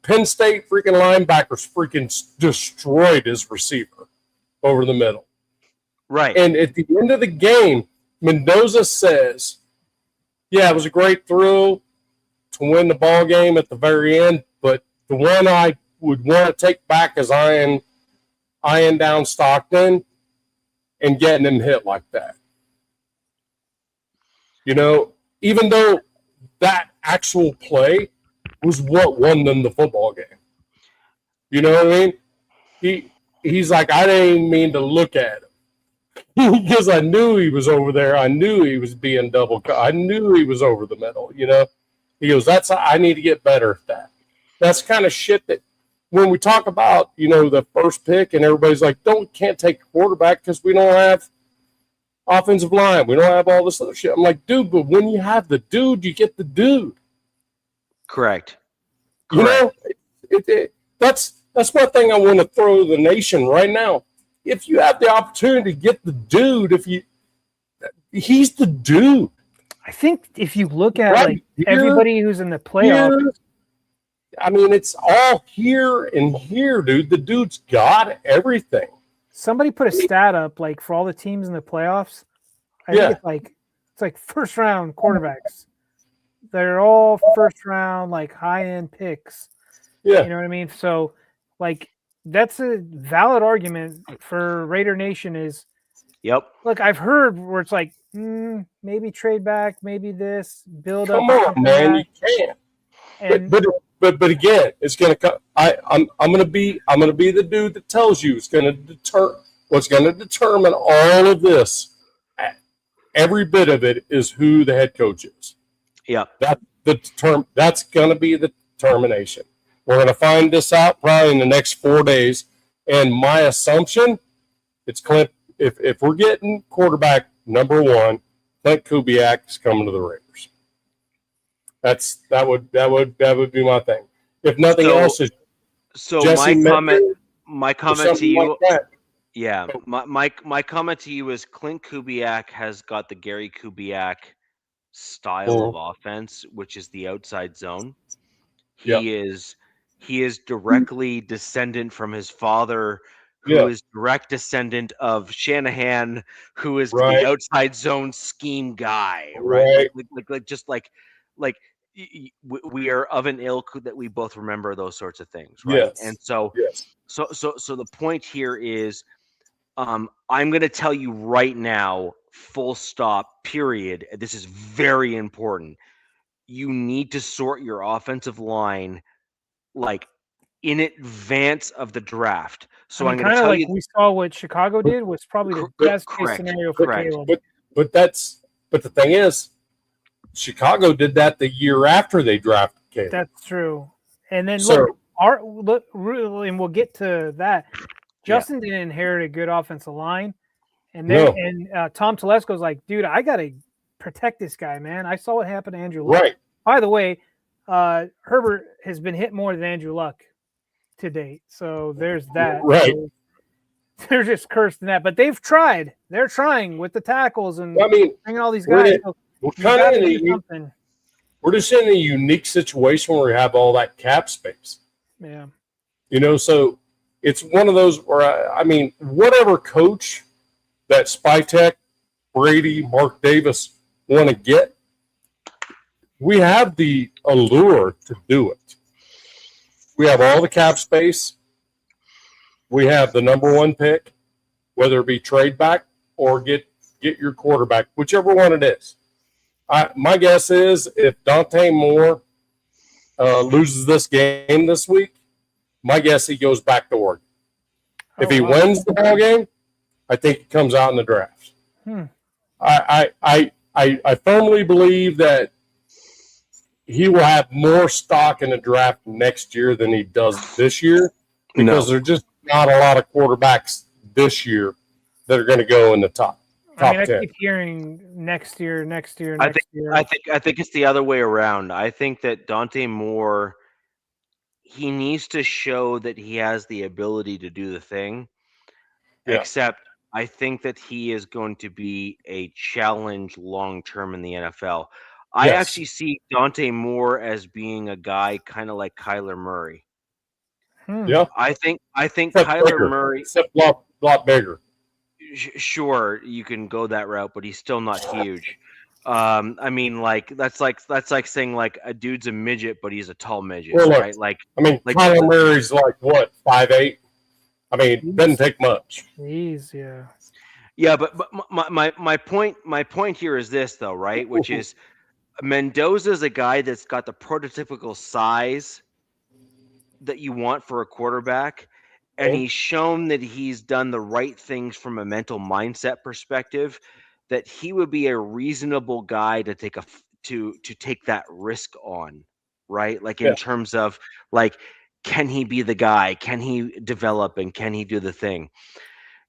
Penn State freaking linebackers freaking destroyed his receiver over the middle. Right. And at the end of the game, Mendoza says, yeah, it was a great throw to win the ball game at the very end, but the one I would want to take back is eyeing down Stockton and getting him hit like that. Even though that actual play was what won them the football game. You know what I mean? He's like, I didn't mean to look at him because I knew he was over there. I knew he was being double cut. I knew he was over the middle. He goes, I need to get better at that. That's kind of shit that when we talk about the first pick and everybody's like, can't take a quarterback because we don't have offensive line. We don't have all this other shit. I'm like, dude, but when you have the dude, you get the dude. Correct. That's one thing I want to throw the nation right now. If you have the opportunity to get the dude, he's the dude. I think if you look at everybody who's in the playoffs, I mean, it's all here and here, dude. The dude's got everything. Somebody put a stat up like for all the teams in the playoffs. I think it's like first round quarterbacks. They're all first round, like high end picks. Yeah. You know what I mean? So like that's a valid argument for Raider Nation is, yep. Look, I've heard where it's like, maybe trade back, maybe this, build Come up. on, man, you can't. And, but again, it's gonna come. I'm gonna be the dude that tells you it's gonna what's gonna determine all of this. Every bit of it is who the head coach is. Yeah. That's gonna be the determination. We're gonna find this out probably in the next 4 days. And my assumption, it's Clint. If we're getting quarterback number one, Clint Kubiak is coming to the Raiders. That would be my thing. If nothing else, is Jesse my comment to you. Like yeah, my comment to you is Clint Kubiak has got the Gary Kubiak style of offense, which is the outside zone. He is directly descendant from his father, who is direct descendant of Shanahan, who is the outside zone scheme guy, right? Like we are of an ilk that we both remember those sorts of things, right? Yes. And so the point here is, I'm going to tell you right now, full stop, period. This is very important. You need to sort your offensive line like in advance of the draft. So I'm going to tell you, we saw what Chicago did was probably the best case scenario for Caleb. But the thing is, Chicago did that the year after they drafted Caleb. That's true. And then So- and we'll get to that. Justin didn't inherit a good offensive line, and then Tom Telesco's like, dude, I gotta protect this guy, man. I saw what happened to Andrew Luck. Right. By the way, Herbert has been hit more than Andrew Luck to date, so there's that. Right. So they're just cursed in that, but they've tried. They're trying with the tackles and bringing all these guys. We're just in a unique situation where we have all that cap space. Yeah. So it's one of those where, whatever coach that Spytek, Brady, Mark Davis want to get, we have the allure to do it. We have all the cap space. We have the number one pick, whether it be trade back or get your quarterback, whichever one it is. My guess is if Dante Moore loses this game this week, my guess he goes back to Oregon. If he wins the ball game, I think he comes out in the draft. I firmly believe that he will have more stock in the draft next year than he does this year because there's just not a lot of quarterbacks this year that are going to go in the top 10. I keep hearing next year. I think it's the other way around. I think that Dante Moore, he needs to show that he has the ability to do the thing. Yeah. Except I think that he is going to be a challenge long term in the NFL. I actually see Dante Moore as being a guy kind of like Kyler Murray. Yeah, I think Kyler Murray, except a lot bigger. Sure, you can go that route, but he's still not huge. That's like saying like a dude's a midget, but he's a tall midget, right? Kyler Murray's like what, 5'8"? Doesn't take much. Jeez, yeah. Yeah, but my point here is this though, right? Which is Mendoza's a guy that's got the prototypical size that you want for a quarterback. And he's shown that he's done the right things from a mental mindset perspective, that he would be a reasonable guy to take to take that risk on, right? In terms of can he be the guy? Can he develop and can he do the thing?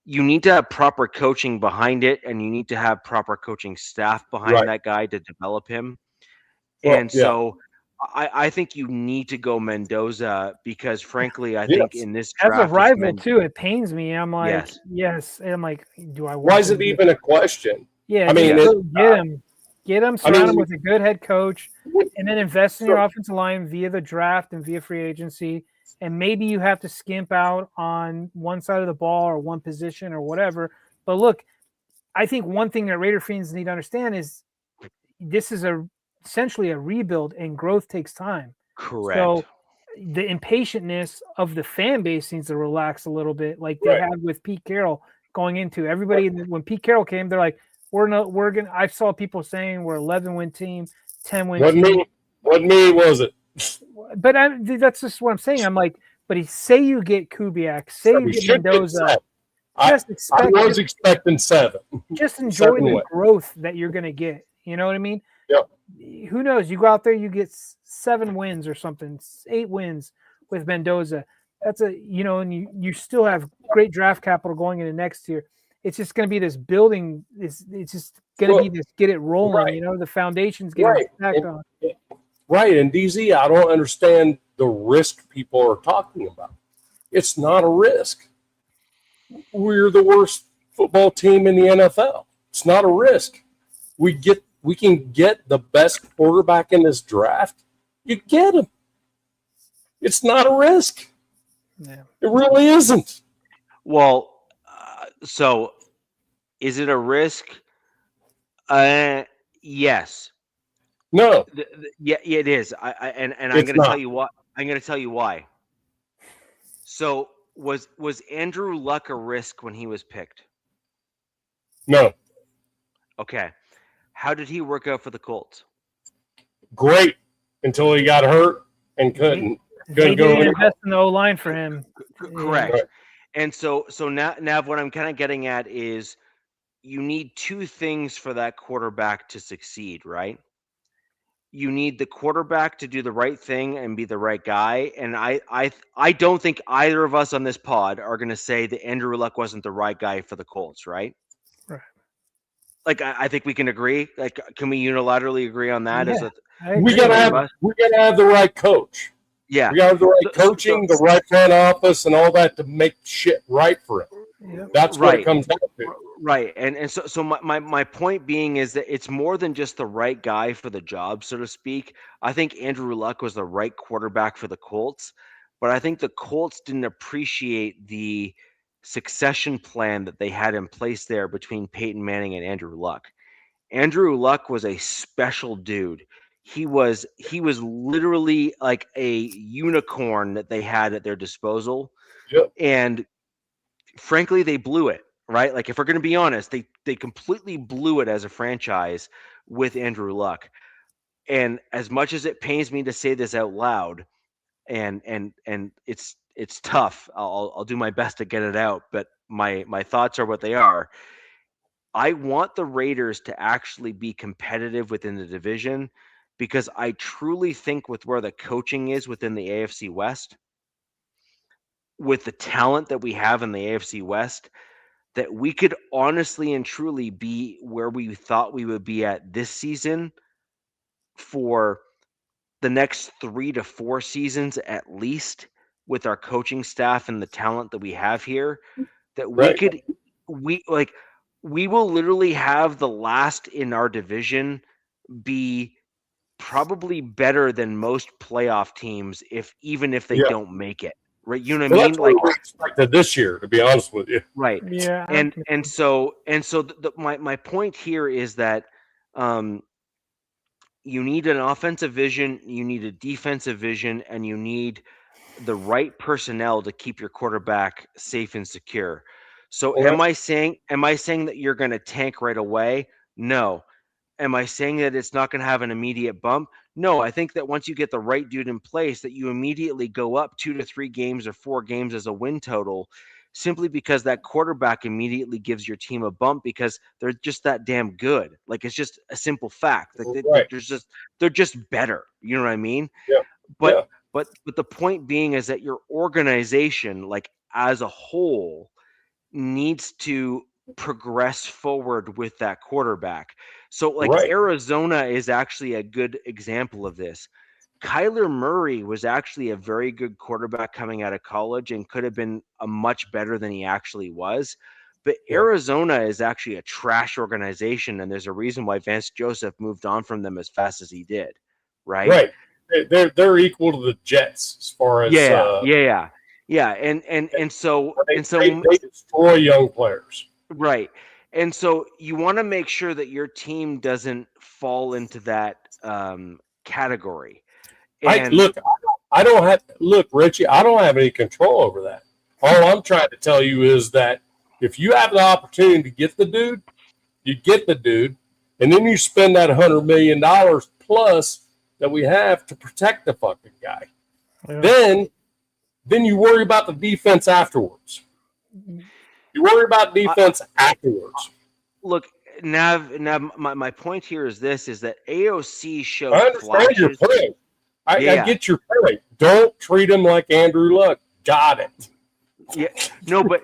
You need to have proper coaching behind it, and you need to have proper coaching staff behind that guy to develop him. So I think you need to go Mendoza because, frankly, I think in this draft, as a rival too, it pains me. I'm like, yes. I'm like, do I? Why is it even a question? Yeah, get him, surround him with a good head coach, and then invest in your offensive line via the draft and via free agency. And maybe you have to skimp out on one side of the ball or one position or whatever. But look, I think one thing that Raider fans need to understand is this is essentially a rebuild, and growth takes time. Correct. So the impatientness of the fan base needs to relax a little bit, like they had with Pete Carroll going into everybody. When Pete Carroll came, they're like, we're gonna. I saw people saying we're 11-win team, 10-win team. What me was it? But that's just what I'm saying. I'm like, but say you get Kubiak, say you get Mendoza. I was expecting 7. Just enjoy the growth that you're going to get. You know what I mean? Yep. Who knows? You go out there, you get 7 wins or something, 8 wins with Mendoza. That's and you still have great draft capital going into next year. It's just going to be this building. It's just going to be this get it rolling. Right. The foundation's getting stacked on. Right. And DZ, I don't understand the risk people are talking about. It's not a risk. We're the worst football team in the NFL. It's not a risk. We can get the best quarterback in this draft. You get him. It's not a risk. Yeah. It really isn't. Well, so is it a risk? Yes. No. Yeah, it is. I'm going to tell you what. I'm going to tell you why. So was Andrew Luck a risk when he was picked? No. Okay. How did he work out for the Colts? Great until he got hurt and couldn't go invest in the O-line for him. Correct. Right. And so now what I'm kind of getting at is you need two things for that quarterback to succeed, right? You need the quarterback to do the right thing and be the right guy. And I don't think either of us on this pod are going to say that Andrew Luck wasn't the right guy for the Colts, right? Right. Like I think we can agree. Like, can we unilaterally agree on that? Yeah, we gotta have the right coach. Yeah, we gotta have the right coaching, the right front office, and all that to make shit right for him. Yep. That's what it comes down to. Right. And so my point being is that it's more than just the right guy for the job, so to speak. I think Andrew Luck was the right quarterback for the Colts, but I think the Colts didn't appreciate the succession plan that they had in place there between Peyton Manning and Andrew Luck. Andrew Luck was a special dude. He was literally like a unicorn that they had at their disposal. Yep. And frankly, they blew it, right? Like, if we're going to be honest, they completely blew it as a franchise with Andrew Luck. And as much as it pains me to say this out loud, and it's tough, I'll do my best to get it out, but my thoughts are what they are. I want the Raiders to actually be competitive within the division, because I truly think with where the coaching is within the AFC West, with the talent that we have in the AFC West, that we could honestly and truly be where we thought we would be at this season for the next 3 to 4 seasons at least, with our coaching staff and the talent that we have here, that we will literally have the last in our division be probably better than most playoff teams, even if they don't make it. Right, you know what I mean? That's what we expected this year, to be honest with you. Right. Yeah. And so my point here is that you need an offensive vision, you need a defensive vision, and you need the right personnel to keep your quarterback safe and secure. So am I saying that you're going to tank right away? No. Am I saying that it's not going to have an immediate bump? No, I think that once you get the right dude in place, that you immediately go up 2 to 3 games or 4 games as a win total, simply because that quarterback immediately gives your team a bump, because they're just that damn good. Like, it's just a simple fact. Like, they're just better. You know what I mean? Yeah. But the point being is that your organization, like as a whole, needs to progress forward with that quarterback. So like Arizona is actually a good example of this. Kyler Murray was actually a very good quarterback coming out of college and could have been a much better than he actually was. But Arizona is actually a trash organization, and there's a reason why Vance Joseph moved on from them as fast as he did. Right. They're equal to the Jets as far as and so they destroy young players. Right. And so you want to make sure that your team doesn't fall into that category. And Richie, I don't have any control over that. All I'm trying to tell you is that if you have the opportunity to get the dude, you get the dude, and then you spend that $100 million plus that we have to protect the fucking guy. Yeah. Then you worry about the defense afterwards. You worry about defense afterwards. Look, Nav, my point here is this, is that AOC showed I understand your point. I get your point. Don't treat him like Andrew Luck. Got it. Yeah. No, but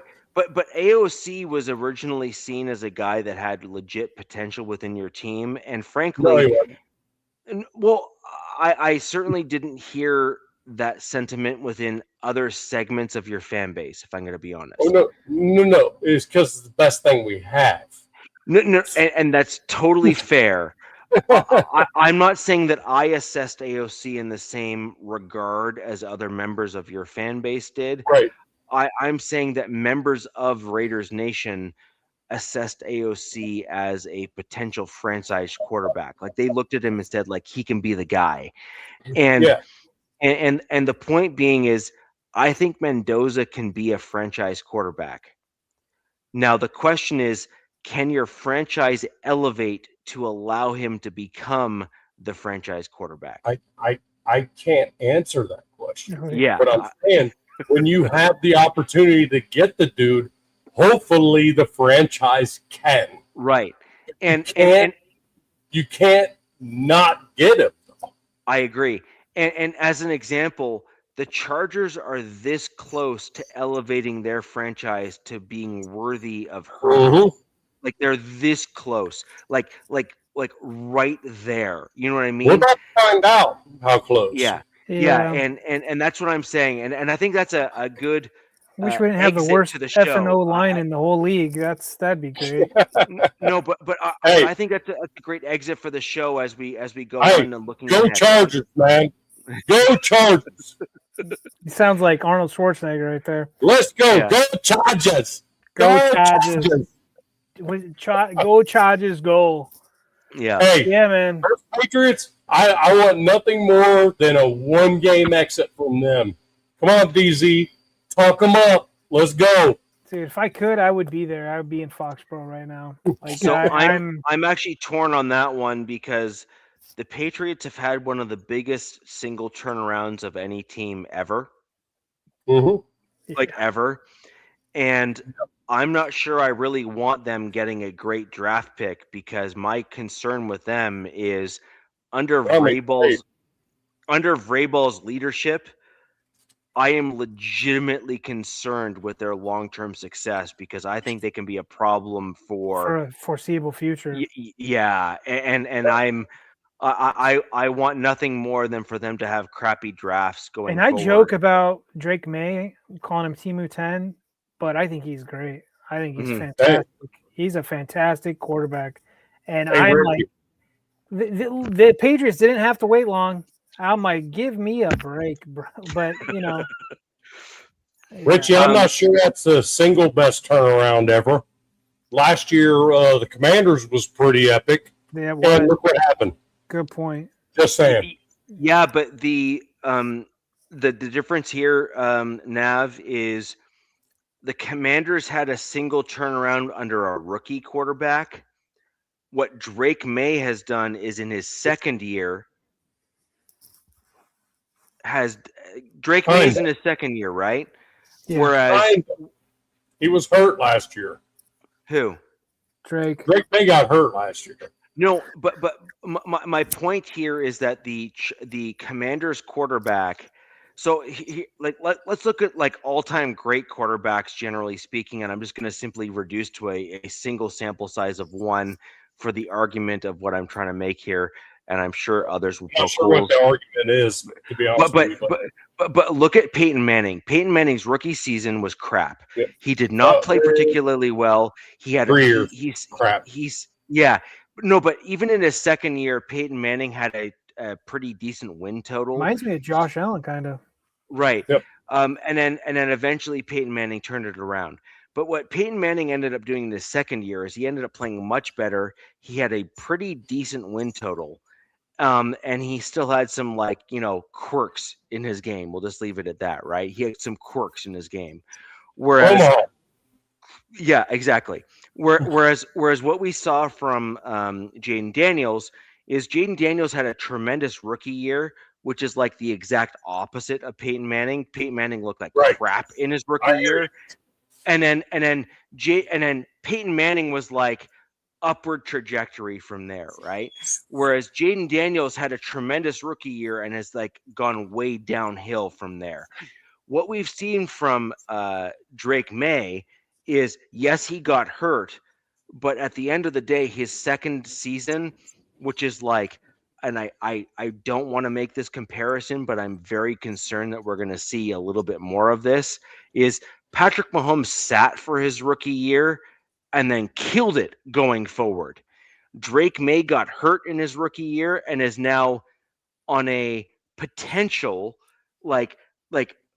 AOC was originally seen as a guy that had legit potential within your team. And frankly, I certainly didn't hear that sentiment within other segments of your fan base, if I'm going to be honest. Oh, no. It's because it's the best thing we have. No, and that's totally fair. I'm not saying that I assessed AOC in the same regard as other members of your fan base did. Right. I'm saying that members of Raiders Nation assessed AOC as a potential franchise quarterback. Like, they looked at him and said, like, he can be the guy. And the point being is, I think Mendoza can be a franchise quarterback. Now, the question is, can your franchise elevate to allow him to become the franchise quarterback? I can't answer that question. Yeah. But I'm saying, when you have the opportunity to get the dude, hopefully the franchise can. Right. And you can't not get him. I agree. And as an example, the Chargers are this close to elevating their franchise to being worthy of Herbert. Mm-hmm. Like they're this close. Like right there. You know what I mean? We're about to find out how close. Yeah. Yeah. And that's what I'm saying. And I think that's a good Wish we didn't have the exit worst to the F and O show. line in the whole league. That'd be great. No, but Hey. I think that's a great exit for the show as we go Hey, on and looking. Go ahead. Chargers, man. Go Chargers. It sounds like Arnold Schwarzenegger right there. Let's go. Yeah. Go Chargers. Go Chargers. Go Chargers, go. Yeah. Hey, Yeah, man. first Patriots, I want nothing more than a one-game exit from them. Come on, DZ. Talk them up. Let's go. Dude, if I could, I would be there. I would be in Foxborough right now. Like, So I'm actually torn on that one because the Patriots have had one of the biggest single turnarounds of any team ever. Mm-hmm. Like ever. And I'm not sure I really want them getting a great draft pick because my concern with them is under Vrabel's leadership, I am legitimately concerned with their long-term success because I think they can be a problem for a foreseeable future. Yeah, and I want nothing more than for them to have crappy drafts going. And I forward. joke about Drake May calling him Timu 10, but I think he's great. I think he's fantastic. He's a fantastic quarterback, and I'm like, the Patriots didn't have to wait long. I'm like, give me a break, bro. But you know, Richie, I'm not sure that's the single best turnaround ever. Last year, the Commanders was pretty epic. Yeah, and look what happened. Good point. Just saying. Yeah, but the difference here, Nav, is the Commanders had a single turnaround under a rookie quarterback. What Drake May has done is in his second year. Drake May's in his second year, right? Yeah. Whereas he was hurt last year. Who? Drake May got hurt last year. No, but my point here is that the Commanders quarterback. So let's look at like all-time great quarterbacks generally speaking, and I'm just going to simply reduce to a single sample size of one for the argument of what I'm trying to make here. And I'm sure others will poke holes. What the argument is, to be honest but look at Peyton Manning. Peyton Manning's rookie season was crap. Yeah. He did not play particularly well. He had 3 years. He's crap. No, but even in his second year, Peyton Manning had a pretty decent win total. Reminds me of Josh Allen, kind of. Right. Yep. And then eventually Peyton Manning turned it around. But what Peyton Manning ended up doing in his second year is he ended up playing much better. He had a pretty decent win total. And he still had some quirks in his game. We'll just leave it at that, right? He had some quirks in his game. Whereas yeah, exactly. Whereas what we saw from Jaden Daniels is Jaden Daniels had a tremendous rookie year, which is like the exact opposite of Peyton Manning. Peyton Manning looked like crap in his rookie year. And then Peyton Manning was like upward trajectory from there, right? Whereas Jaden Daniels had a tremendous rookie year and has like gone way downhill from there. What we've seen from Drake May is, yes, he got hurt, but at the end of the day, his second season, which is like, and I don't want to make this comparison, but I'm very concerned that we're going to see a little bit more of this, is Patrick Mahomes sat for his rookie year and then killed it going forward. Drake May got hurt in his rookie year and is now on a potential like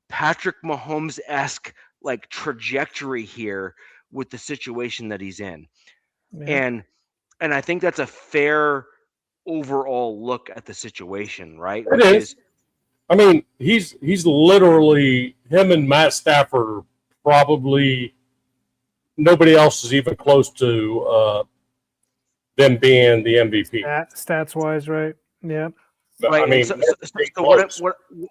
Patrick Mahomes-esque like trajectory here with the situation that he's in. Yeah. And I think that's a fair overall look at the situation, right? It is. I mean, he's literally, him and Matt Stafford are probably, nobody else is even close to them being the MVP. Stats wise, right? Yeah. Right. I mean, so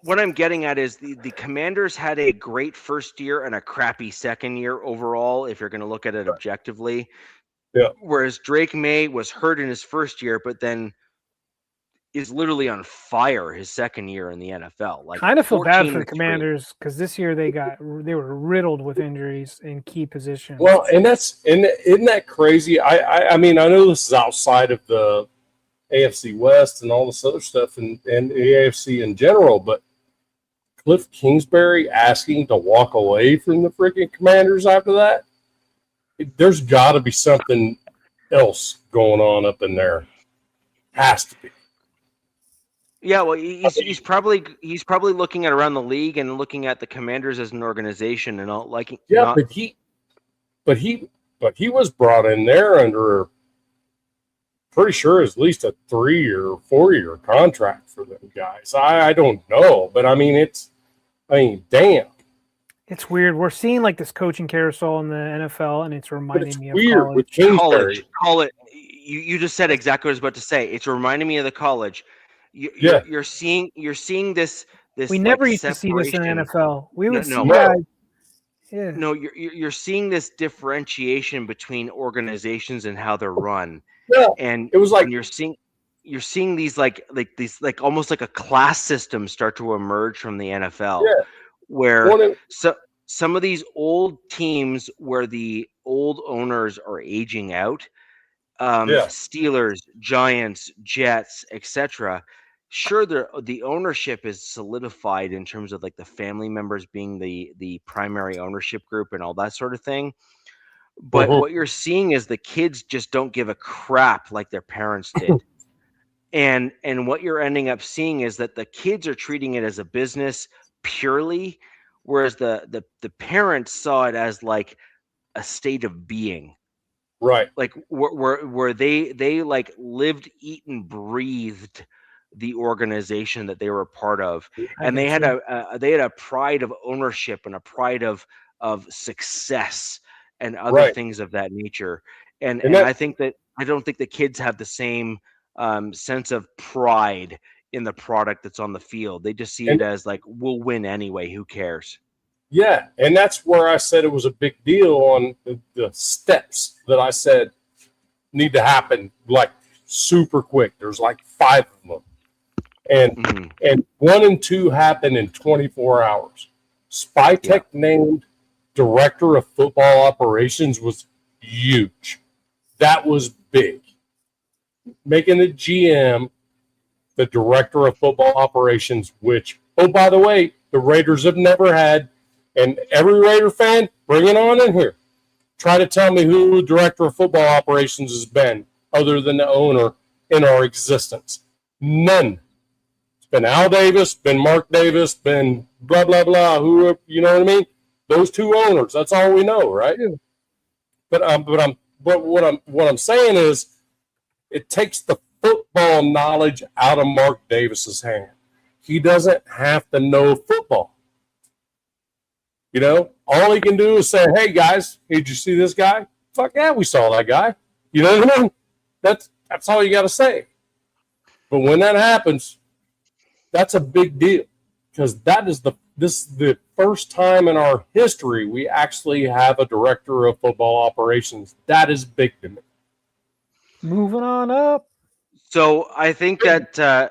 what I'm getting at is the Commanders had a great first year and a crappy second year overall, if you're going to look at it objectively. Yeah. Whereas Drake May was hurt in his first year, but then is literally on fire his second year in the NFL. Like, kind of feel bad for the 14-3. Commanders because this year they were riddled with injuries in key positions. Well, and isn't that crazy? I mean, I know this is outside of the AFC West and all this other stuff and the AFC in general, but Cliff Kingsbury asking to walk away from the freaking Commanders after that, there's got to be something else going on up in there. Has to be. Yeah, well, he's probably looking at around the league and looking at the Commanders as an organization and all like. Yeah, but he was brought in there under pretty sure at least a 3 or 4 year contract for them guys. I don't know, but I mean damn. It's weird. We're seeing like this coaching carousel in the NFL, and it's reminding me of weird college. with Kingsbury. Call it. You just said exactly what I was about to say. It's reminding me of the college. You're seeing this. We never used to see this in the NFL. We would see guys. Yeah. No, you're seeing this differentiation between organizations and how they're run. Yeah. And it was like you're seeing these like almost like a class system start to emerge from the NFL. Yeah. Where some of these old teams where the old owners are aging out, Steelers, Giants, Jets, etc. Sure, the ownership is solidified in terms of like the family members being the primary ownership group and all that sort of thing. But what you're seeing is the kids just don't give a crap like their parents did. And what you're ending up seeing is that the kids are treating it as a business purely, whereas the parents saw it as like a state of being. Right. Like where they like lived, eat, and breathed the organization that they were a part of, and they had a pride of ownership and a pride of success and other things of that nature. And I don't think the kids have the same sense of pride in the product that's on the field. They just see it as like, we'll win anyway. Who cares? Yeah, and that's where I said it was a big deal on the steps that I said need to happen like super quick. There's like 5 of them. And 1 and 2 happened in 24 hours. Spytech named director of football operations was huge. That was big. Making the GM the director of football operations, which, oh, by the way, the Raiders have never had. And every Raider fan, bring it on in here. Try to tell me who the director of football operations has been other than the owner in our existence. None. It's been Al Davis, been Mark Davis, been blah, blah, blah, who, you know what I mean? Those 2 owners, that's all we know, right? But what I'm saying is it takes the football knowledge out of Mark Davis's hand. He doesn't have to know football. You know, all he can do is say, hey, guys, did you see this guy? Fuck yeah, we saw that guy. You know what I mean? That's all you got to say. But when that happens, that's a big deal because this is the first time in our history we actually have a director of football operations. That is big to me. Moving on up. So I think that's a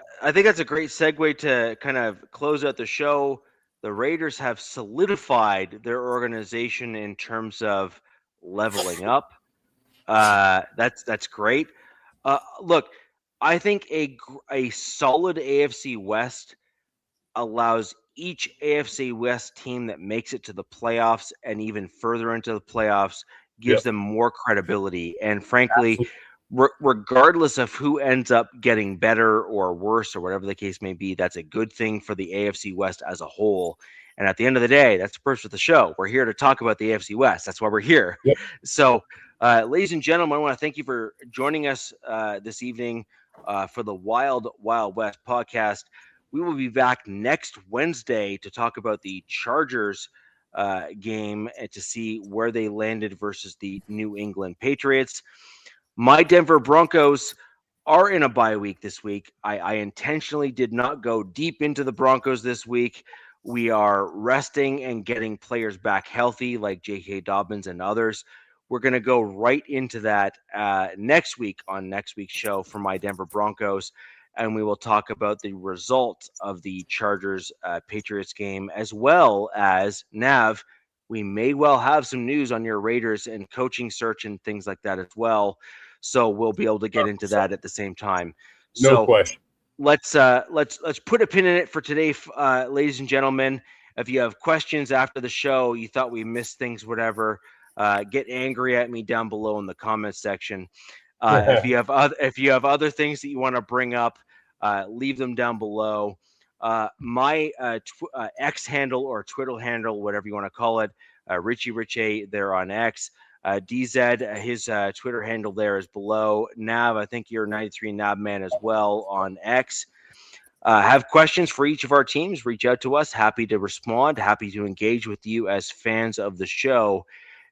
great segue to kind of close out the show. The Raiders have solidified their organization in terms of leveling up. That's great. Look, I think a solid AFC West allows each AFC West team that makes it to the playoffs and even further into the playoffs gives them more credibility. And frankly, regardless of who ends up getting better or worse or whatever the case may be, that's a good thing for the AFC West as a whole. And at the end of the day, that's the purpose of the show. We're here to talk about the AFC West. That's why we're here. Yep. So, ladies and gentlemen, I want to thank you for joining us this evening for the Wild Wild West podcast. We will be back next Wednesday to talk about the Chargers game and to see where they landed versus the New England Patriots. My Denver Broncos are in a bye week this week. I intentionally did not go deep into the Broncos this week. We are resting and getting players back healthy like J.K. Dobbins and others. we're going to go right into that next week on next week's show for my Denver Broncos. And we will talk about the result of the Chargers-Patriots game, as well as, Nav, we may well have some news on your Raiders and coaching search and things like that as well. So we'll be able to get into that at the same time. No question. Let's put a pin in it for today, ladies and gentlemen. If you have questions after the show, you thought we missed things, whatever, get angry at me down below in the comments section. If you have other things that you want to bring up, leave them down below. My X handle or Twitter handle, whatever you want to call it, Richie Richey there on X. DZ, his Twitter handle there is below. Nav, I think you're 93 Nav Man as well on X. Have questions for each of our teams, reach out to us. Happy to respond. Happy to engage with you as fans of the show.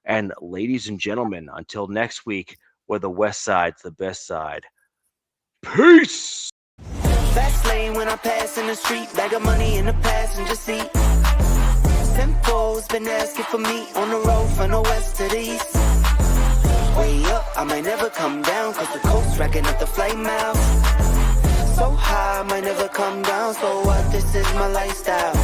And ladies and gentlemen, until next week, where the West Side's the best side. Peace! Fast lane when I pass in the street, bag of money in the passenger seat. Tempo's been asking for me on the road from the west to the east. Way up, I might never come down, cause the coast's racking up the flight miles. So high, I might never come down, so what, this is my lifestyle.